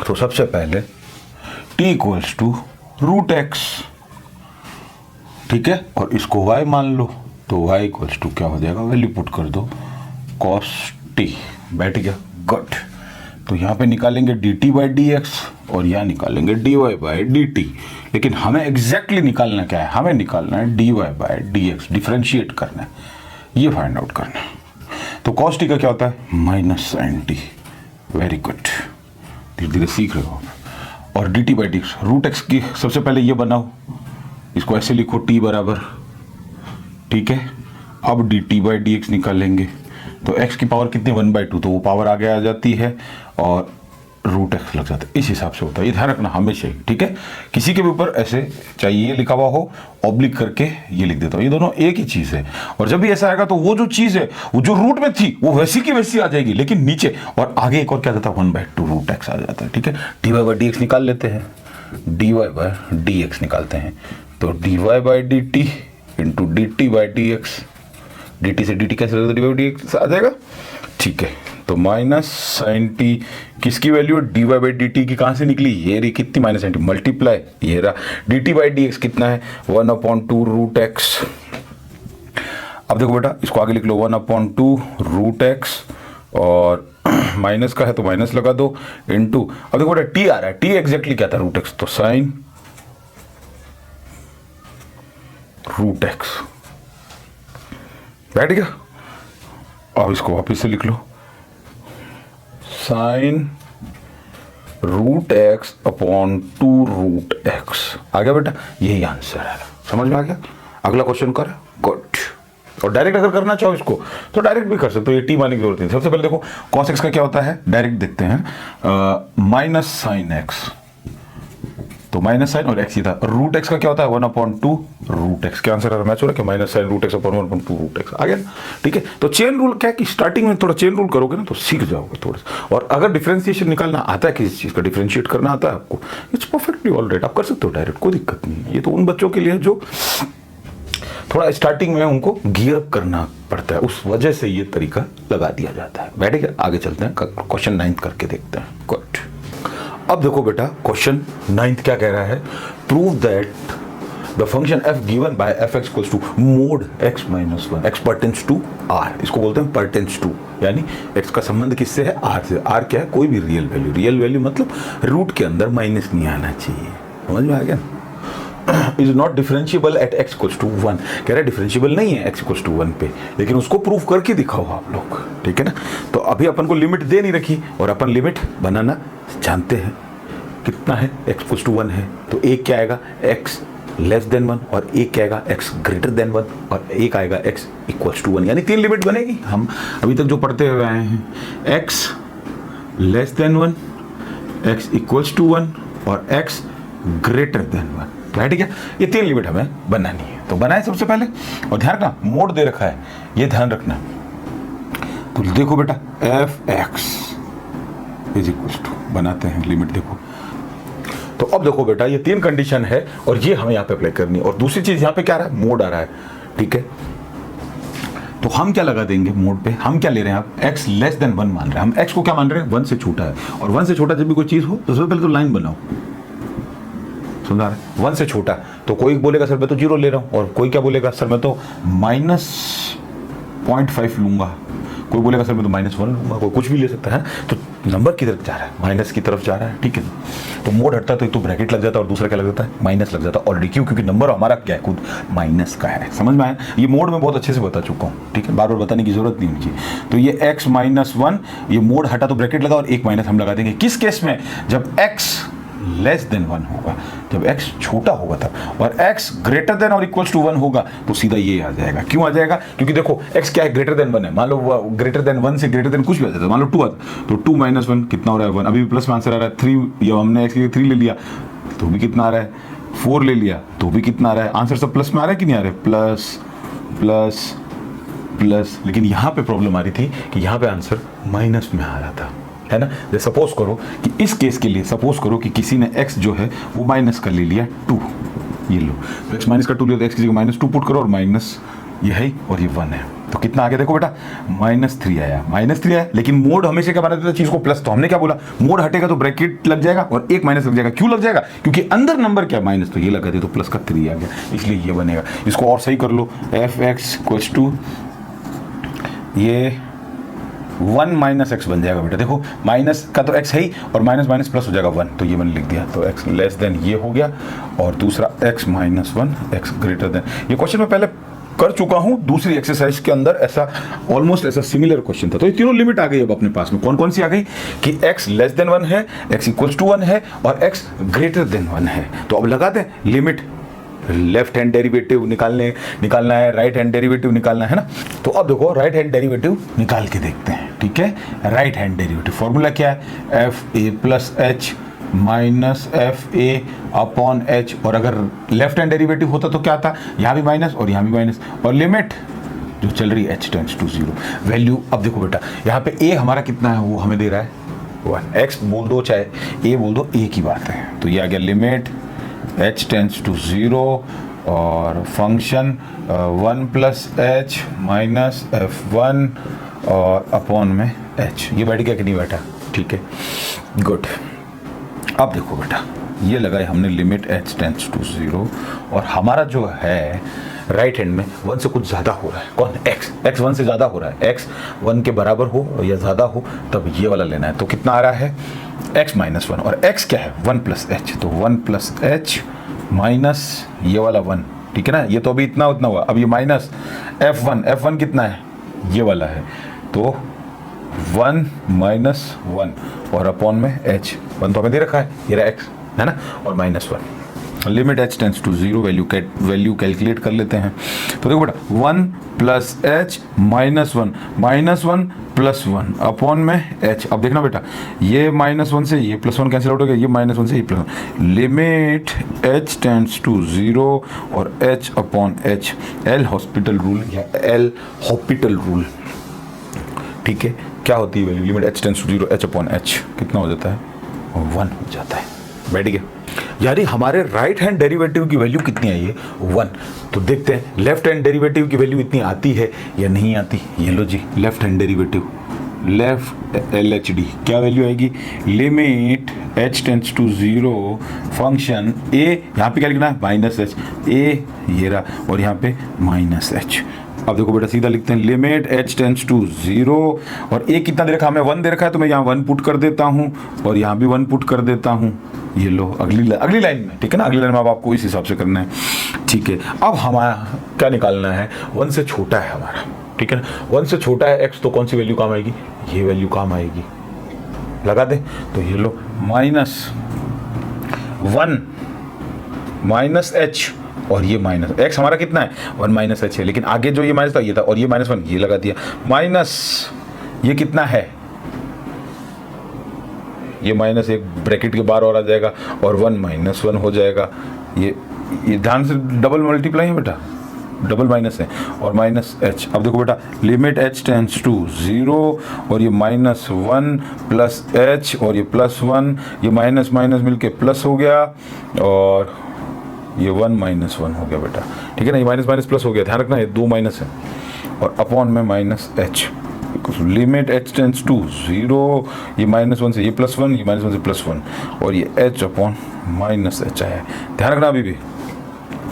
तो सबसे पहले t equals to root x, ठीक है, और इसको y मान लो, तो y इक्वल्स टू क्या हो जाएगा, वैल्यू पुट कर दो cos t। बैठ गया, गुड। तो यहाँ पे निकालेंगे dt बाई डी एक्स और यहाँ निकालेंगे dy बाई डी टी। लेकिन हमें एग्जैक्टली निकालना क्या है? हमें निकालना है dy by d x, differentiate करना है, ये फाइंड आउट करना है। तो cos t का क्या होता है? Minus sine t. Very good, धीरे धीरे सीख रहे हो। और dt by d x, root x की सबसे पहले ये बनाओ, इसको ऐसे लिखो t बराबर, ठीक है। अब dt बाई डी एक्स निकालेंगे, तो x की पावर कितनी? 1/2, तो वो पावर आगे आ जाती है और रूट एक्स लग जाता है। इस हिसाब से होता है, ये ध्यान रखना हमेशा ही, ठीक है। किसी के भी ऊपर ऐसे चाहिए ये लिखा हुआ हो, ऑब्लिक करके ये लिख देता हूँ, ये दोनों एक ही चीज है। और जब भी ऐसा आएगा तो वो जो चीज है वो जो रूट में थी वो वैसी की वैसी आ जाएगी, लेकिन नीचे और आगे एक और क्या जाता है, 1/2 रूट एक्स आ जाता है, ठीक है। dy बाई डी एक्स निकाल लेते हैं, dy बाई डी एक्स निकालते हैं, तो dy by d t into d t by d x, d t से d t cancel, d by d x आ जाएगा, ठीक है। तो माइनस साइन टी किसकी वैल्यू है? D y by d t की। कहाँ से निकली? ये रही, कितनी? माइनस साइन टी मल्टीप्लाई, ये रहा D t by d x कितना है? 1/2 रूट एक्स। अब देखो बेटा इसको आगे लिख लो, 1/2 रूट एक्स, और माइनस का है तो माइनस लगा दो, इनटू, अब देखो बेटा टी आ रहा है, टी एग्जैक्टली क्या था? रूट एक्स, तो साइन रूट एक्स। बैठ गया। अब इसको वापस से लिख लो, sine root x upon 2 root x. आ गया बेटा, यही आंसर है, समझ में आ गया। अगला क्वेश्चन कर, गुड। और डायरेक्ट अगर करना चाहो इसको तो डायरेक्ट भी कर सकते हो, ये टी मानने की जरूरत नहीं। सबसे पहले देखो cos x का क्या होता है, डायरेक्ट देखते हैं, माइनस साइन एक्स, तो माइनस साइन और एक्स ही था। रूट एक्स का क्या होता है? 1/2 रूट एक्स। क्या आंसर है? मैच हो रहा है क्या? Minus sine root x upon 1/2 root x आ गया ना, ठीक है। तो चेन रूल क्या है कि स्टार्टिंग में थोड़ा चेन रूल करोगे ना तो सीख जाओगे थोड़ा सा। और अगर डिफरेंशिएशन निकालना आता है, किसी चीज का डिफरेंशिएट करना आता है आपको, इट्स परफेक्टली ऑल राइट, आप कर सकते हो डायरेक्ट, कोई दिक्कत नहीं है। ये तो उन बच्चों के लिए जो थोड़ा स्टार्टिंग में उनको गियर अप करना पड़ता है, उस वजह से ये तरीका लगा दिया जाता है। बैठेगा, आगे चलते हैं, क्वेश्चन 9 करके देखते हैं। गुड। अब देखो बेटा क्वेश्चन 9 क्या कह रहा है, prove that the function f given by f(x) equals to mod x minus 1 x pertains to r। इसको बोलते हैं परटेंस टू, यानी x का संबंध किससे है? r से। r क्या है? कोई भी रियल वैल्यू। रियल वैल्यू मतलब रूट के अंदर माइनस नहीं आना चाहिए, समझ में आ गया। Is not differentiable at x equals to 1। कह रहा है डिफरेंशिएबल नहीं है x इक्वल्स टू 1 पे, लेकिन उसको प्रूव करके दिखाओ आप लोग, ठीक है ना। तो अभी अपन को लिमिट दे नहीं रखी और अपन लिमिट बनाना जानते हैं। कितना है? x इक्वल्स टू 1 है, तो एक क्या आएगा? x लेस देन 1, और एक क्या आएगा? x ग्रेटर देन 1, और एक आएगा x इक्वल्स टू 1, यानी 3 लिमिट बनेगी। हम अभी तक जो पढ़ते हुए आए हैं, x less than 1, x equals to 1 और x ग्रेटर देन 1। बैठ गया, ये 3 लिमिट हमें बनानी है, तो बनाए सबसे पहले। और ध्यान रखना मोड दे रखा है, ये ध्यान रखना। तो देखो बेटा f(x) इज इक्वल्स टू, बनाते हैं लिमिट। देखो तो अब देखो बेटा ये 3 कंडीशन है और ये हमें यहाँ पे अप्लाई करनी है। और दूसरी चीज यहाँ पे क्या आ रहा है, मोड आ रहा है, ठीक है। तो हम क्या लगा देंगे मोड पे, हम क्या ले रहे हैं, आप x लेस देन 1 मान रहे हैं, हम x को क्या मान रहे हैं, 1 से छोटा है। और 1 से छोटा जब भी कोई चीज हो तो सबसे पहले तो लाइन बनाओ, समझा रहे, 1 से छोटा। तो कोई बोलेगा सर मैं तो 0 ले रहा हूँ, और कोई क्या बोलेगा सर मैं तो -0.5 लूंगा, कोई बोलेगा सर मैं तो -1 लूंगा, कोई कुछ भी ले सकता है। तो नंबर की तरफ जा रहा है, माइनस की तरफ जा रहा है, ठीक है। तो मोड हटता है तो एक तो ब्रैकेट लग जाता है और दूसरा क्या लग जाता है, माइनस लग जाता है ऑलरेडी। क्यों, क्योंकि नंबर हमारा क्या है, खुद माइनस का है। समझ में आया, ये मोड में बहुत अच्छे से बता चुका हूँ, ठीक है, बार बार बताने की जरूरत नहीं मुझे। तो ये x-1, ये मोड हटा तो ब्रैकेट लगा और एक माइनस हम लगा देंगे। किस केस में, जब x लेस देन 1 होगा, जब x छोटा होगा तब, और x ग्रेटर देन और इक्वल्स टू 1 होगा तो सीधा ये आ जाएगा। क्यों आ जाएगा, क्योंकि देखो x क्या है, ग्रेटर देन 1 है। मान लो ग्रेटर देन 1 से ग्रेटर देन कुछ भी आ जाता है, मान लो 2 आता तो 2 - 1 कितना हो रहा है, 1। अभी प्लस में आंसर आ रहा है 3, या हमने x के लिए 3 ले लिया तो भी कितना आ रहा है, 4 ले लिया तो भी कितना आ रहा है, आंसर सब प्लस में आ रहा है कि नहीं आ रहा है, प्लस प्लस प्लस। लेकिन यहाँ पे प्रॉब्लम आ रही थी कि यहाँ पे आंसर माइनस में आ रहा था, है ना। जैसे सपोज करो कि इस केस के लिए सपोज करो कि किसी ने x जो है वो माइनस का ले लिया 2, ये लो, तो x माइनस का 2 लिया तो x की जगह -2 पुट करो और माइनस ये है और ये 1 है, तो कितना आ गया देखो बेटा, -3 आया, -3 आया। लेकिन मोड हमेशा क्या बना देता है चीज को प्लस, तो हमने क्या बोला, मोड हटेगा तो ब्रैकेट लग जाएगा और एक माइनस लग जाएगा। क्यों लग जाएगा, क्योंकि अंदर नंबर क्या माइनस, तो ये लगा दे तो प्लस का 3 आ गया, इसलिए ये बनेगा। इसको और सही कर लो, f(x) = ये 1 - x बन जाएगा बेटा। देखो माइनस का तो x है ही, और माइनस माइनस प्लस हो जाएगा 1, तो ये मैंने लिख दिया। तो x लेस देन ये हो गया, और दूसरा x - 1 x ग्रेटर देन। ये क्वेश्चन मैं पहले कर चुका हूं दूसरी एक्सरसाइज के अंदर, ऐसा ऑलमोस्ट ऐसा सिमिलर क्वेश्चन था। तो ये तीनों लिमिट आ गई अब अपने पास में। कौन कौन सी आ गई कि x लेस देन 1 है, x इक्वल्स टू 1 है, और x ग्रेटर देन 1 है। तो अब लगा दें लिमिट, लेफ्ट हैंड डेरिवेटिव निकालना है, राइट हैंड डेरिवेटिव निकालना है ना। तो अब देखो राइट हैंड डेरिवेटिव निकाल के देखते हैं, ठीक है। राइट हैंड डेरिवेटिव फॉर्मूला क्या है, fa + h minus fa upon h। और अगर लेफ्ट हैंड डेरिवेटिव होता तो क्या आता, यहाँ भी माइनस और यहाँ भी माइनस, और लिमिट जो चल रही है h टेंड्स टू 0। वैल्यू अब देखो बेटा, यहाँ पे a हमारा कितना है वो हमें दे रहा है 1, x बोल दो चाहे a बोल दो, a की बात है। तो ये आ गया लिमिट h टेंड्स टू 0 और फंक्शन 1 + h माइनस f1 और अपॉन में h। ये बैठ गया कि नहीं बैठा, ठीक है, गुड। अब देखो बेटा, ये लगाए हमने लिमिट h टेंड्स टू 0, और हमारा जो है राइट हैंड में 1 से कुछ ज़्यादा हो रहा है, कौन, x 1 से ज़्यादा हो रहा है, x 1 के बराबर हो या ज़्यादा हो तब ये वाला लेना है। तो कितना आ रहा है x - 1, और x क्या है 1 + h, तो 1 + h माइनस ये वाला 1, ठीक है ना। ये तो अभी इतना उतना हुआ, अब ये माइनस f1 कितना है, ये वाला है, तो 1 - 1 और अपॉन में h, 1 तो हमें दे रखा है, ये रहा x, है ना, और -1। Limit h tends to 0, value calculate कर लेते हैं। तो देखो बेटा 1 + h -1 + 1 अपॉन में h। अब देखना बेटा, ये -1 से ये +1 कैंसिल आउट हो गया, ये -1 से ये +1, लिमिट h टेंड्स टू 0 और h upon h, L'Hospital rule या एल हॉपिटल रूल, ठीक है। क्या होती है value, limit h tends to 0 h upon h कितना हो जाता है, 1 हो जाता है, बैठ गया। यानी हमारे राइट हैंड डेरिवेटिव की वैल्यू कितनी आई है, 1। तो देखते हैं लेफ्ट हैंड डेरिवेटिव की वैल्यू इतनी आती है या नहीं आती। ये लो जी, left hand derivative, left LHD क्या वैल्यू आएगी, limit h tends to 0 function a, यहाँ पे क्या लिखना है -h, a ये रहा, और यहाँ पे -h। अब देखो बेटा सीधा लिखते हैं, लिमिट h टेंड्स टू 0, और a कितना दे रखा है, हमें 1 दे रखा है, तो मैं यहाँ 1 पुट कर देता हूँ और यहाँ भी 1 पुट कर देता हूँ। ये लो अगली लाइन में, ठीक है ना, अगली लाइन में अब आपको इस हिसाब से करना है, ठीक है। अब हमारा क्या निकालना है, 1 से छोटा है हमारा, ठीक है ना, 1 से छोटा है x, तो कौन सी वैल्यू काम आएगी, ये वैल्यू काम आएगी, लगा दे। तो ये लो -1 -h, और ये माइनस x हमारा कितना है 1 - h है, लेकिन आगे जो ये माइनस था ये था, और ये -1 ये लगा दिया, माइनस ये कितना है, ये माइनस एक ब्रैकेट के बाहर और आ जाएगा, और 1 - 1 हो जाएगा। ये ध्यान से डबल मल्टीप्लाई है बेटा, डबल माइनस है और माइनस एच। अब देखो बेटा लिमिट एच टेंस टू 0 और ये -1 प्लस एच और ये +1, ये माइनस माइनस मिलके प्लस हो गया और ये 1 - 1 हो गया बेटा, ठीक है ना। ये माइनस माइनस प्लस हो गया, ध्यान रखना ये 2 माइनस है और अपॉन में minus h. Limit h tends to 0, ये -1 से ये +1, ये -1 से +1 और ये एच अपॉन माइनस एच आया है। ध्यान रखना अभी भी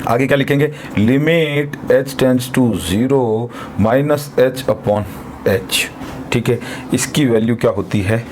आगे क्या लिखेंगे, limit h tends to 0 minus h upon h, ठीक है। इसकी वैल्यू क्या होती है,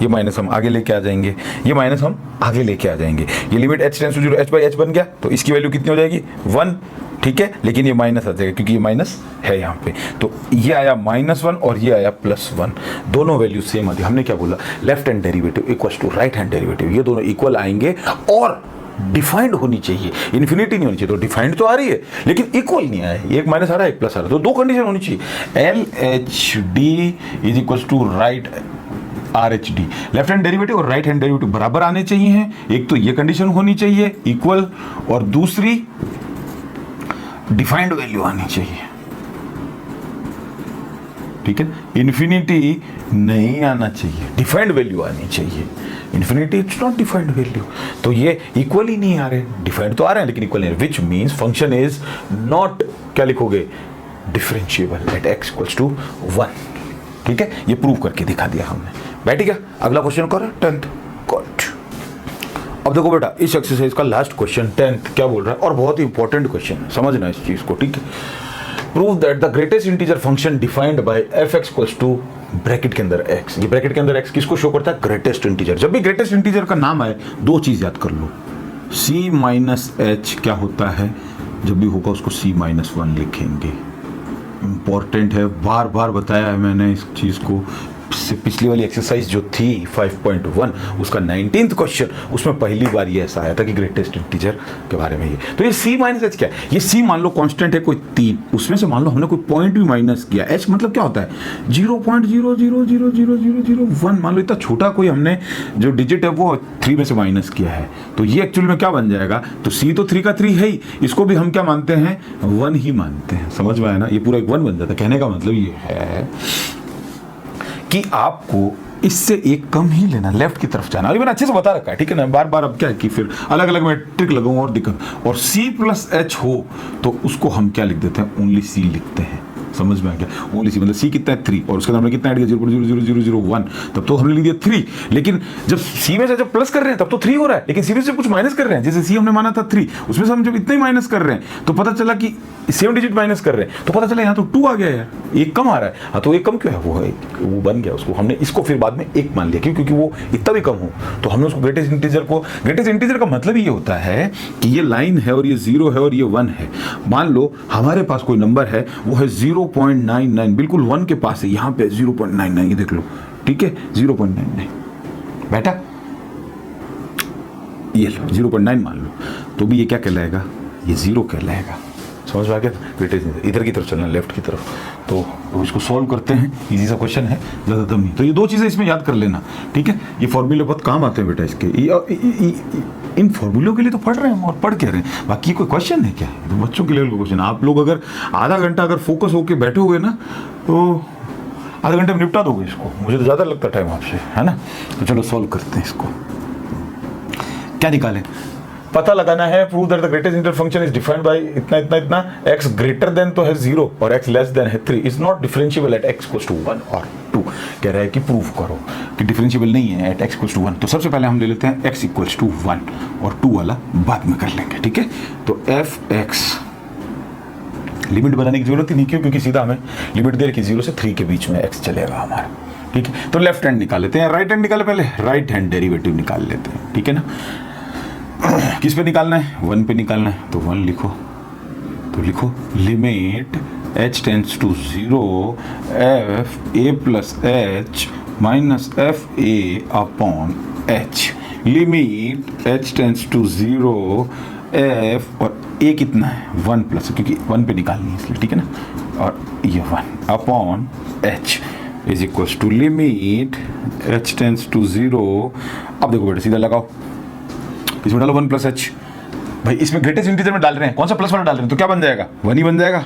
ये माइनस हम आगे लेके आ जाएंगे, ये माइनस हम आगे लेके आ जाएंगे। ये limit h tends to 0 h by h बन गया, तो इसकी वैल्यू कितनी हो जाएगी 1, ठीक है। लेकिन ये माइनस आ जाएगा क्योंकि ये माइनस है यहाँ पे, तो ये आया -1 और ये आया +1, दोनों वैल्यू सेम आती है। हमने क्या बोला, left hand derivative equal to right hand derivative, ये दोनों इक्वल आएंगे और डिफाइंड होनी चाहिए, इन्फिनिटी नहीं होनी चाहिए। तो डिफाइंड तो आ रही है लेकिन इक्वल नहीं आया है, एक माइनस आ रहा है एक प्लस आ रहा है, तो दो कंडीशन होनी चाहिए। L H D is equal to right R H D, left hand derivative और राइट हैंड डेरिवेटिव बराबर आने चाहिए हैं। एक तो ये कंडीशन होनी चाहिए इक्वल और दूसरी डिफाइंड वैल्यू आनी चाहिए, ठीक है। इन्फिनिटी नहीं आना चाहिए, डिफाइंड वैल्यू आनी चाहिए। Infinity it's not defined value, तो ये इक्वल ही नहीं आ रहे, डिफाइंड तो आ रहे हैं लेकिन इक्वल नहीं, which means function is not, क्या लिखोगे, differentiable at x equals to 1, ठीक है। ये प्रूव करके दिखा दिया हमने, बैठ गया। अगला क्वेश्चन करो 10th। गुड। अब देखो बेटा इस एक्सरसाइज का लास्ट क्वेश्चन 10th क्या बोल रहा है, और बहुत ही इंपॉर्टेंट क्वेश्चन है, समझना इस चीज को, ठीक है। Prove that the greatest integer function defined by f(x) equals to bracket के अंदर x, ये ब्रैकेट के अंदर x किसको शो करता है, ग्रेटेस्ट इंटीजर। जब भी ग्रेटेस्ट इंटीजर का नाम आए दो चीज याद कर लो, c माइनस एच क्या होता है, जब भी होगा उसको c माइनस 1 लिखेंगे। इंपॉर्टेंट है, बार बार बताया है मैंने इस चीज को। पिछली वाली एक्सरसाइज जो थी 5.1 उसका 19th क्वेश्चन, उसमें पहली बार ये ऐसा आया था कि ग्रेटेस्ट इंटीजर के बारे में ये। तो ये c माइनस एच क्या है, ये c मान लो कांस्टेंट है कोई 3, उसमें से मान लो हमने कोई पॉइंट भी माइनस किया, h मतलब क्या होता है 0.0000001, मान लो इतना छोटा कोई हमने जो डिजिट है वो 3 में से माइनस किया है, तो ये एक्चुअली में क्या बन जाएगा, तो c तो 3 का 3 है ही, इसको भी हम क्या मानते हैं 1 ही मानते हैं, समझ में आया ना। ये पूरा एक 1 बन जाता है। कहने का मतलब ये है कि आपको इससे एक कम ही लेना, लेफ्ट की तरफ जाना। अभी मैंने अच्छे से बता रखा है, ठीक है ना। बार बार अब क्या है कि फिर अलग अलग मैं ट्रिक लगाऊंगा और दिक्कत, और c प्लस एच हो तो उसको हम क्या लिख देते हैं, ओनली c लिखते हैं, समझ में आ गया। ओनली c मतलब c कितना है 3 और उसके अंदर हमने कितना ऐड किया 0.00001, तब तो हमने लिख दिया 3। लेकिन जब c में से जब प्लस कर रहे हैं तब तो 3 हो रहा है, लेकिन c में से कुछ माइनस कर रहे हैं, जैसे c हमने माना था 3, उसमें से हम जब इतना ही माइनस कर रहे हैं तो पता चला कि 7 डिजिट माइनस कर रहे हैं, तो पता चला यहाँ तो 2 आ गया यार, एक कम आ रहा है। हाँ तो एक कम क्यों है, वो बन गया, उसको हमने इसको फिर बाद में एक मान लिया, क्यों, क्योंकि वो इतना भी कम हो तो हमने उसको ग्रेटेस्ट इंटीजर को, ग्रेटेस्ट इंटीजर का मतलब ये होता है कि ये लाइन है और ये 0 है और ये 1 है। मान लो हमारे पास कोई नंबर है वो है 0.99, बिल्कुल 1 के पास है, यहाँ पे 0.99, ये देख लो, ठीक है 0.99 बेटा, ये लो 0.9 मान लो, तो भी ये क्या कहलाएगा, ये 0 कहलाएगा। समझ में आ गया, ग्रेटेस्ट इधर की तरफ चलना, लेफ्ट की तरफ। तो इसको सॉल्व करते हैं, इजी सा क्वेश्चन है, ज़्यादा दम नहीं। तो ये दो चीज़ें इसमें याद कर लेना, ठीक है। ये फॉर्मूले बहुत काम आते हैं बेटा इसके, इन फॉर्मूलों के लिए तो पढ़ रहे हैं और पढ़ के रहे हैं, बाकी कोई क्वेश्चन है क्या, तो बच्चों के लेवल का क्वेश्चन। आप लोग अगर आधा घंटा अगर फोकस होकर बैठोगे ना तो आधे घंटे में निपटा दोगे इसको, मुझे तो ज़्यादा लगता टाइम आपसे, है ना। तो चलो सॉल्व करते हैं इसको। क्या निकालें, पता लगाना है, prove that the greatest integer function is defined by इतना इतना इतना, x ग्रेटर देन तो है 0 और x लेस देन है 3, is not differentiable at x equals to 1 और 2। कह रहा है कि प्रूव करो कि डिफरेंशिएबल नहीं है एट x इक्वल्स टू 1। तो सबसे पहले हम ले लेते हैं x इक्वल्स टू 1 और 2 वाला बाद में कर लेंगे, ठीक है। तो f(x) लिमिट बनाने की जरूरत ही नहीं, क्यों, क्योंकि सीधा हमें लिमिट दे रखी 0 से 3 के बीच में x चलेगा हमारा, ठीक है। तो लेफ्ट हैंड निकाल लेते हैं, राइट हैंड निकाले, पहले राइट हैंड डेरिवेटिव निकाल लेते हैं, ठीक है ना। किस पे निकालना है, 1 पे निकालना है, तो 1 लिखो, तो लिखो limit h tends to 0 f a plus h minus f a upon h, limit h tends to 0 f और a कितना है 1 प्लस, क्योंकि 1 पे निकालनी है इसलिए, ठीक है ना, और ये 1 upon h is equals to limit h tends to 0। अब देखो बेटा सीधा लगाओ, इसमें डालो 1 प्लस एच, भाई इसमें ग्रेटेस्ट इंटीजर में डाल रहे हैं, कौन सा प्लस वाला डाल रहे हैं, तो क्या बन जाएगा, 1 ही बन जाएगा।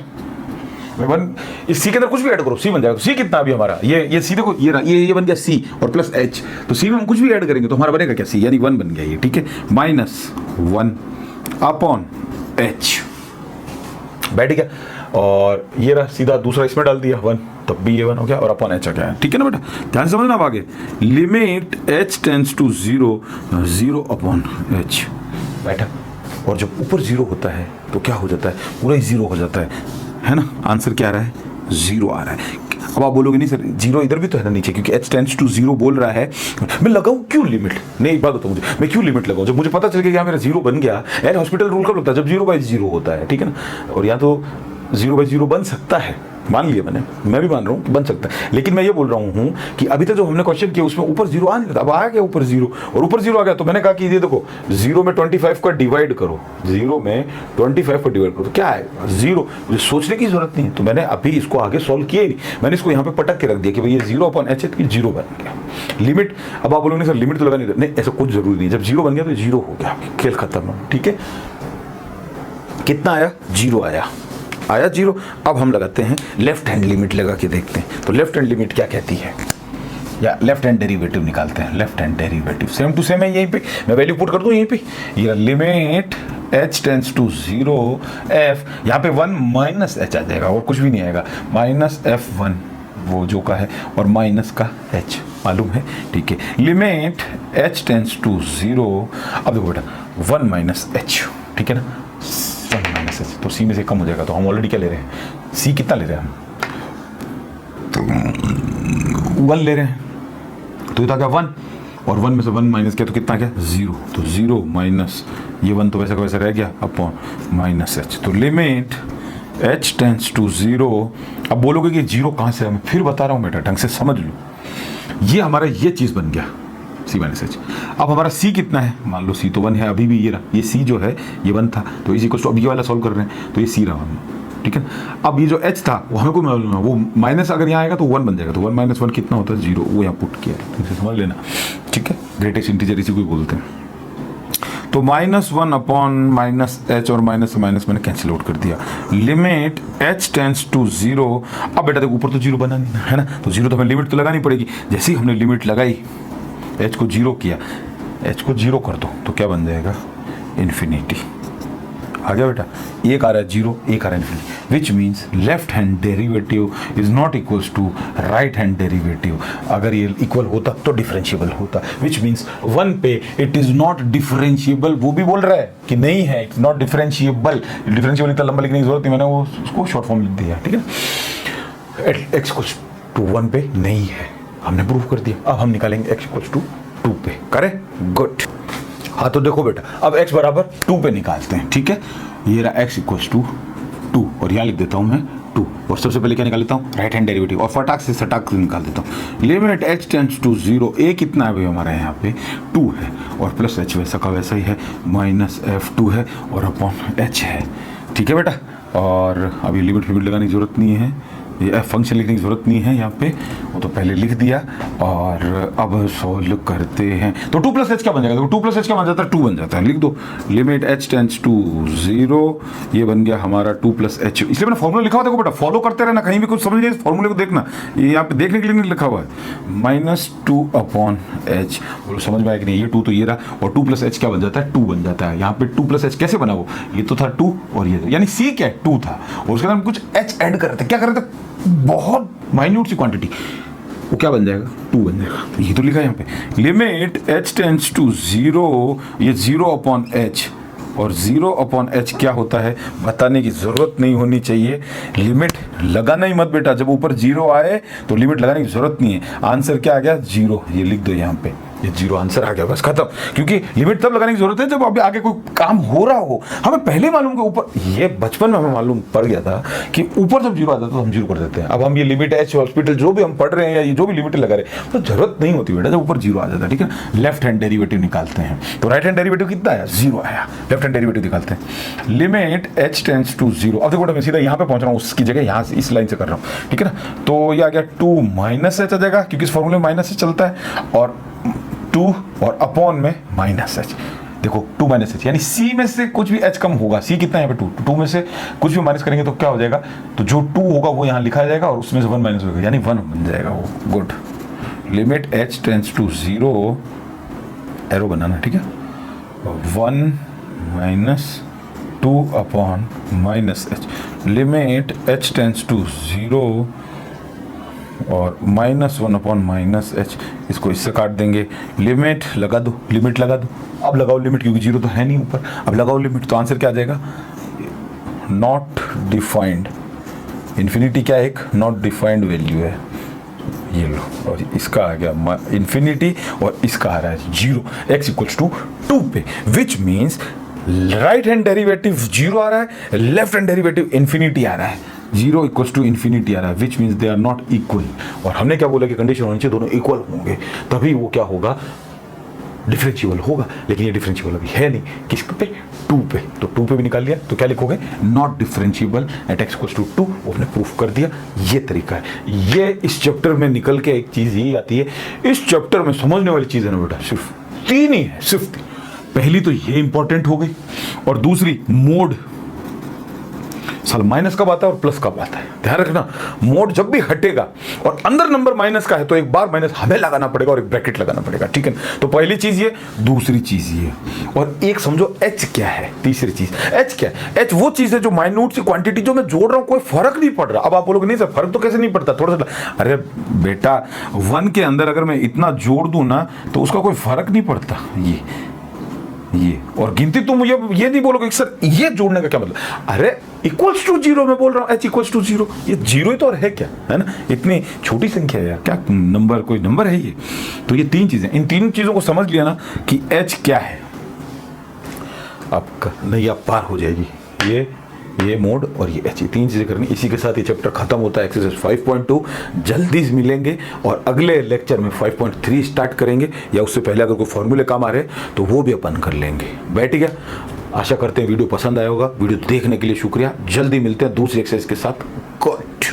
वन इस सी के अंदर कुछ भी ऐड करो, सी बन जाएगा। तो सी कितना अभी हमारा, ये सी देखो, ये बन गया सी और प्लस एच, तो सी में हम कुछ भी ऐड करेंगे तो हमारा बनेगा क्या, सी, यानी 1 बन गया ये, ठीक है। -1 अपॉन एच, बैठ गया। और ये रहा सीधा दूसरा, इसमें डाल दिया 1, तब भी ये 1 हो गया और अपॉन एच आ गया, ठीक है ना बेटा। ध्यान से समझना अब आगे, limit h tends to 0, 0 upon h, बैठा। और जब ऊपर 0 होता है तो क्या हो जाता है, पूरा ही 0 हो जाता है ना। आंसर क्या आ रहा है, 0 आ रहा है। अब आप बोलोगे नहीं सर 0 इधर भी तो है ना नीचे, क्योंकि h टेंड्स टू 0 बोल रहा है, मैं लगाऊं क्यों लिमिट, नहीं एक बात बताओ मुझे, मैं क्यों लिमिट लगाऊं, जब मुझे पता चल गया मेरा 0 बन गया। यार हॉस्पिटल रूल कब लगता है, जब 0/0 होता है, ठीक है ना। और यहाँ तो 0/0 बन सकता है, मान लिया मैं भी मान रहा हूँ कि बन सकता है, लेकिन मैं ये बोल रहा हूँ कि अभी तक जो हमने क्वेश्चन किया उसमें ऊपर 0 आ नहीं था, अब आ गया ऊपर 0, और ऊपर 0 आ गया तो मैंने कहा कि ये देखो 0 में 25 का डिवाइड करो, 0 में 25 का डिवाइड करो तो क्या आएगा 0, मुझे सोचने की जरूरत नहीं है। तो मैंने अभी इसको आगे सॉल्व किया ही नहीं, मैंने इसको यहाँ पे पटक के रख दिया कि भाई ये 0 अपॉन एच 0 बन गया। लिमिट, अब आप बोलोगे सर लिमिट तो लगा नहीं, ऐसा कुछ जरूरी नहीं, जब 0 बन गया तो 0 हो गया, खेल खत्म, ठीक है। कितना आया, 0 आया 0। अब हम लगाते हैं लेफ्ट हैंड लिमिट, लगा के देखते हैं तो लेफ्ट हैंड लिमिट क्या कहती है, या लेफ्ट हैंड डेरिवेटिव निकालते हैं। Left hand derivative same to same है, यहीं पे मैं वैल्यू पुट कर दूं, यहीं पे ये limit h tends to 0 f, यहाँ पे 1 माइनस h आ जाएगा और कुछ भी नहीं आएगा, -f1 वो जो का है और माइनस का h मालूम है, ठीक है। लिमिट h टेंड्स टू 0, अब देखो बेटा 1 माइनस h, ठीक है ना, 1 माइनस h, तो c में से कम हो जाएगा, तो हम ऑलरेडी क्या ले रहे हैं, c कितना ले रहे हैं हम, तो 1 ले रहे हैं, तो ये था क्या 1, और 1 में से 1 माइनस किया तो कितना क्या 0, तो 0 माइनस ये 1 तो वैसे का वैसे रह गया अपॉन माइनस h, तो लिमिट h टेंड्स टू 0। अब बोलोगे कि 0 कहाँ से है, मैं फिर बता रहा हूँ बेटा, ढंग से समझ लो, ये हमारा ये चीज़ बन गया c माइनस h। अब हमारा c कितना है, मान लो c तो 1 है, अभी भी ये रहा, ये c जो है ये 1 था, तो इसी को अब ये वाला सॉल्व कर रहे हैं तो ये c रहा, ठीक है। अब ये जो h था वो हमें को मालूम है, वो माइनस अगर यहाँ आएगा तो 1 बन जाएगा, तो 1 माइनस 1 कितना होता है 0, वो यहाँ पुट किया, इसे समझ लेना, ठीक है। ग्रेटेस्ट इंटीजर इसी को बोलते हैं। तो -1 अपॉन माइनस h और माइनस माइनस मैंने कैंसिल आउट कर दिया। Limit h tends to 0। अब बेटा देखो ऊपर तो 0 बना नहीं है ना, तो 0 तो हमें लिमिट तो लगानी पड़ेगी। जैसे ही हमने लिमिट लगाई, h को 0 किया, h को 0 कर दो तो क्या बन जाएगा, इन्फिनिटी आ गया बेटा। एक आ रहा है 0, एक आ रहा है infinity, which means left hand derivative is not equals to right hand derivative. अगर ये इक्वल होता तो डिफरेंशिएबल होता, विच मीन्स 1 पे इट इज नॉट डिफरेंशिएबल, वो भी बोल रहा है कि नहीं है, इट्स नॉट डिफरेंशिएबल। डिफरेंशिएबल इतना लंबा लिखने की जरूरत नहीं, मैंने वो उसको शॉर्ट फॉर्म लिख दिया, ठीक है। एक्स इक्वल्स टू 1 पे नहीं है, हमने प्रूव कर दिया। अब हम निकालेंगे एक्स इक्वल्स टू 2 पे, करे गुड। हाँ तो देखो बेटा, अब x बराबर 2 पे निकालते हैं, ठीक है। ये रहा x इक्वल्स टू 2 और यहाँ लिख देता हूँ मैं 2, और सबसे पहले क्या निकाल लेता हूँ, राइट हैंड डेरिवेटिव, और फटाक से सटाक से निकाल देता हूँ। Limit h tends to 0, a कितना है भाई हमारा यहाँ पे 2 है, और प्लस h वैसा का वैसा ही है, माइनस f2 है और अपॉन h है, ठीक है बेटा। और अभी लिमिट फिमिट लगाने की जरूरत नहीं है, ये एफ फंक्शन लिखने की जरूरत नहीं है यहाँ पे, वो तो पहले लिख दिया। और अब सॉल्व करते हैं तो 2 प्लस एच क्या बन जाएगा, तो 2 प्लस एच क्या बन जाता है, 2 बन जाता है, लिख दो। लिमिट एच टेंड्स टू 0, ये बन गया हमारा 2 प्लस एच। इसलिए मैंने फॉर्मूला लिखा हुआ, देखो बेटा फॉलो करते रहना, कहीं भी कुछ समझ नहीं फॉर्मूले को देखना, ये यहाँ पे देखने के लिए नहीं लिखा हुआ है। -2 अपॉन एच, बोलो समझ में आया कि नहीं, ये 2 तो ये रहा, और 2 प्लस एच क्या बन जाता है 2 बन जाता है। यहाँ पे 2 प्लस एच कैसे बना, वो ये तो था 2 और ये, यानी सी क्या 2 था और उसके अंदर हम कुछ एच ऐड कर रहे थे, क्या कर रहे थे, बहुत माइन्यूट सी क्वांटिटी, वो क्या बन जाएगा 2 बन जाएगा। ये तो लिखा है यहाँ पे, लिमिट h टेंड्स टू 0, ये 0 अपॉन h, और 0 अपॉन h क्या होता है बताने की जरूरत नहीं होनी चाहिए। लिमिट लगाना ही मत बेटा, जब ऊपर 0 आए तो लिमिट लगाने की जरूरत नहीं है। आंसर क्या आ गया 0, ये लिख दो यहाँ पे, ये 0 आंसर आ गया, बस खत्म। क्योंकि लिमिट तब लगाने की जरूरत है जब अभी आगे कोई काम हो रहा हो। हमें पहले मालूम कि ऊपर, ये बचपन में हमें मालूम पड़ गया था कि ऊपर जब 0 आता तो हम 0 कर देते हैं। अब हम ये लिमिट एच हॉस्पिटल जो भी हम पढ़ रहे हैं या ये जो भी लिमिट लगा रहे हैं तो जरूरत नहीं होती बेटा, जब ऊपर 0 आ जाता है, ठीक है। लेफ्ट हैंड डेरिवेटिव निकालते हैं, तो राइट हैंड डेरिवेटिव कितना आया 0 आया, लेफ्ट हैंड डेरिवेटिव निकालते हैं। लिमिट एच टेंड्स टू 0, अब देखो मैं सीधा यहाँ पे पहुंच रहा हूँ, उसकी जगह यहाँ से इस लाइन से कर रहा हूँ, ठीक है ना। तो ये आ गया 2 माइनस एच आ जाएगा, क्योंकि इस फॉर्मूले में माइनस से चलता है, और 2 और अपॉन में माइनस एच, देखो 2 माइनस एच, यानी सी में से कुछ भी एच कम होगा, सी कितना है यहाँ पे 2, 2 में से कुछ भी माइनस करेंगे तो क्या हो जाएगा, तो जो 2 होगा वो यहाँ लिखा जाएगा और उसमें से 1 माइनस होगा, यानी 1 बन जाएगा वो। Good. Limit h tends to 0, arrow बनाना, ठीक है, 1 minus 2 upon minus h, limit h tends to 0 और -1 अपॉन माइनस एच, इसको इससे काट देंगे, लिमिट लगा दो, लिमिट लगा दो, अब लगाओ लिमिट, क्योंकि 0 तो है नहीं ऊपर, अब लगाओ लिमिट, तो आंसर क्या आ जाएगा, नॉट डिफाइंड, इन्फिनिटी क्या है, एक नॉट डिफाइंड वैल्यू है, ये लो, और इसका आ गया इन्फिनिटी और इसका आ रहा है 0, x इक्वल्स टू 2 पे, which means right hand derivative 0 आ रहा है, लेफ्ट हैंड डेरिवेटिव इन्फिनिटी आ रहा है, 0 इक्वल्स टू इन्फिनिटी आ रहा है, which means they are not equal. और हमने क्या बोला कि कंडीशन होनी चाहिए दोनों इक्वल होंगे, तभी वो क्या होगा, डिफरेंशिएबल होगा, लेकिन ये डिफरेंशिएबल अभी है नहीं, किस पे, 2 पे, तो 2 पे भी निकाल लिया, तो क्या लिखोगे, not differentiable at x equals to 2, वो हमने प्रूफ कर दिया। ये तरीका है, ये इस चैप्टर में निकल के एक चीज यही आती है, इस चैप्टर में समझने वाली चीज है ना बेटा, सिर्फ 3 ही है, सिर्फ 3। पहली तो ये इंपॉर्टेंट हो गई, और दूसरी मोड, साल माइनस कब आता है और प्लस कब आता है, ध्यान रखना, मोड जब भी हटेगा और अंदर नंबर माइनस का है तो एक बार माइनस हमें लगाना पड़ेगा और एक ब्रैकेट लगाना पड़ेगा, ठीक है। तो पहली चीज ये, दूसरी चीज ये, और एक समझो एच क्या है, तीसरी चीज एच क्या है, एच वो चीज है जो माइन्यूट सी क्वांटिटी जो मैं जोड़ रहा हूं, कोई फर्क नहीं पड़ रहा। अब आप बोलोगे नहीं सर फर्क तो कैसे नहीं पड़ता, थोड़ा सा, अरे बेटा 1 के अंदर अगर मैं इतना जोड़ दूं ना तो उसका कोई फर्क नहीं पड़ता, ये और गिनती तुम ये नहीं बोलोगे कि सर ये जोड़ने का क्या मतलब, अरे इक्वल्स टू 0 मैं बोल रहा हूं, h इक्वल्स टू 0, ये 0 ही तो और है क्या, है ना, इतनी छोटी संख्या है यार, क्या नंबर, कोई नंबर है ये। तो ये 3 चीजें, इन 3 चीजों को समझ लिया ना कि h क्या है, आपका नैया पार हो जाएगी। ये मोड और ये एच, 3 चीजें करनी। इसी के साथ ये चैप्टर खत्म होता है, एक्सरसाइज 5.2। जल्दी मिलेंगे और अगले लेक्चर में 5.3 स्टार्ट करेंगे, या उससे पहले अगर कोई फॉर्मूले काम आ रहे तो वो भी अपन कर लेंगे। बैठ गया, आशा करते हैं वीडियो पसंद आया होगा। वीडियो देखने के लिए शुक्रिया, जल्दी मिलते हैं दूसरी एक्सरसाइज के साथ। गुड।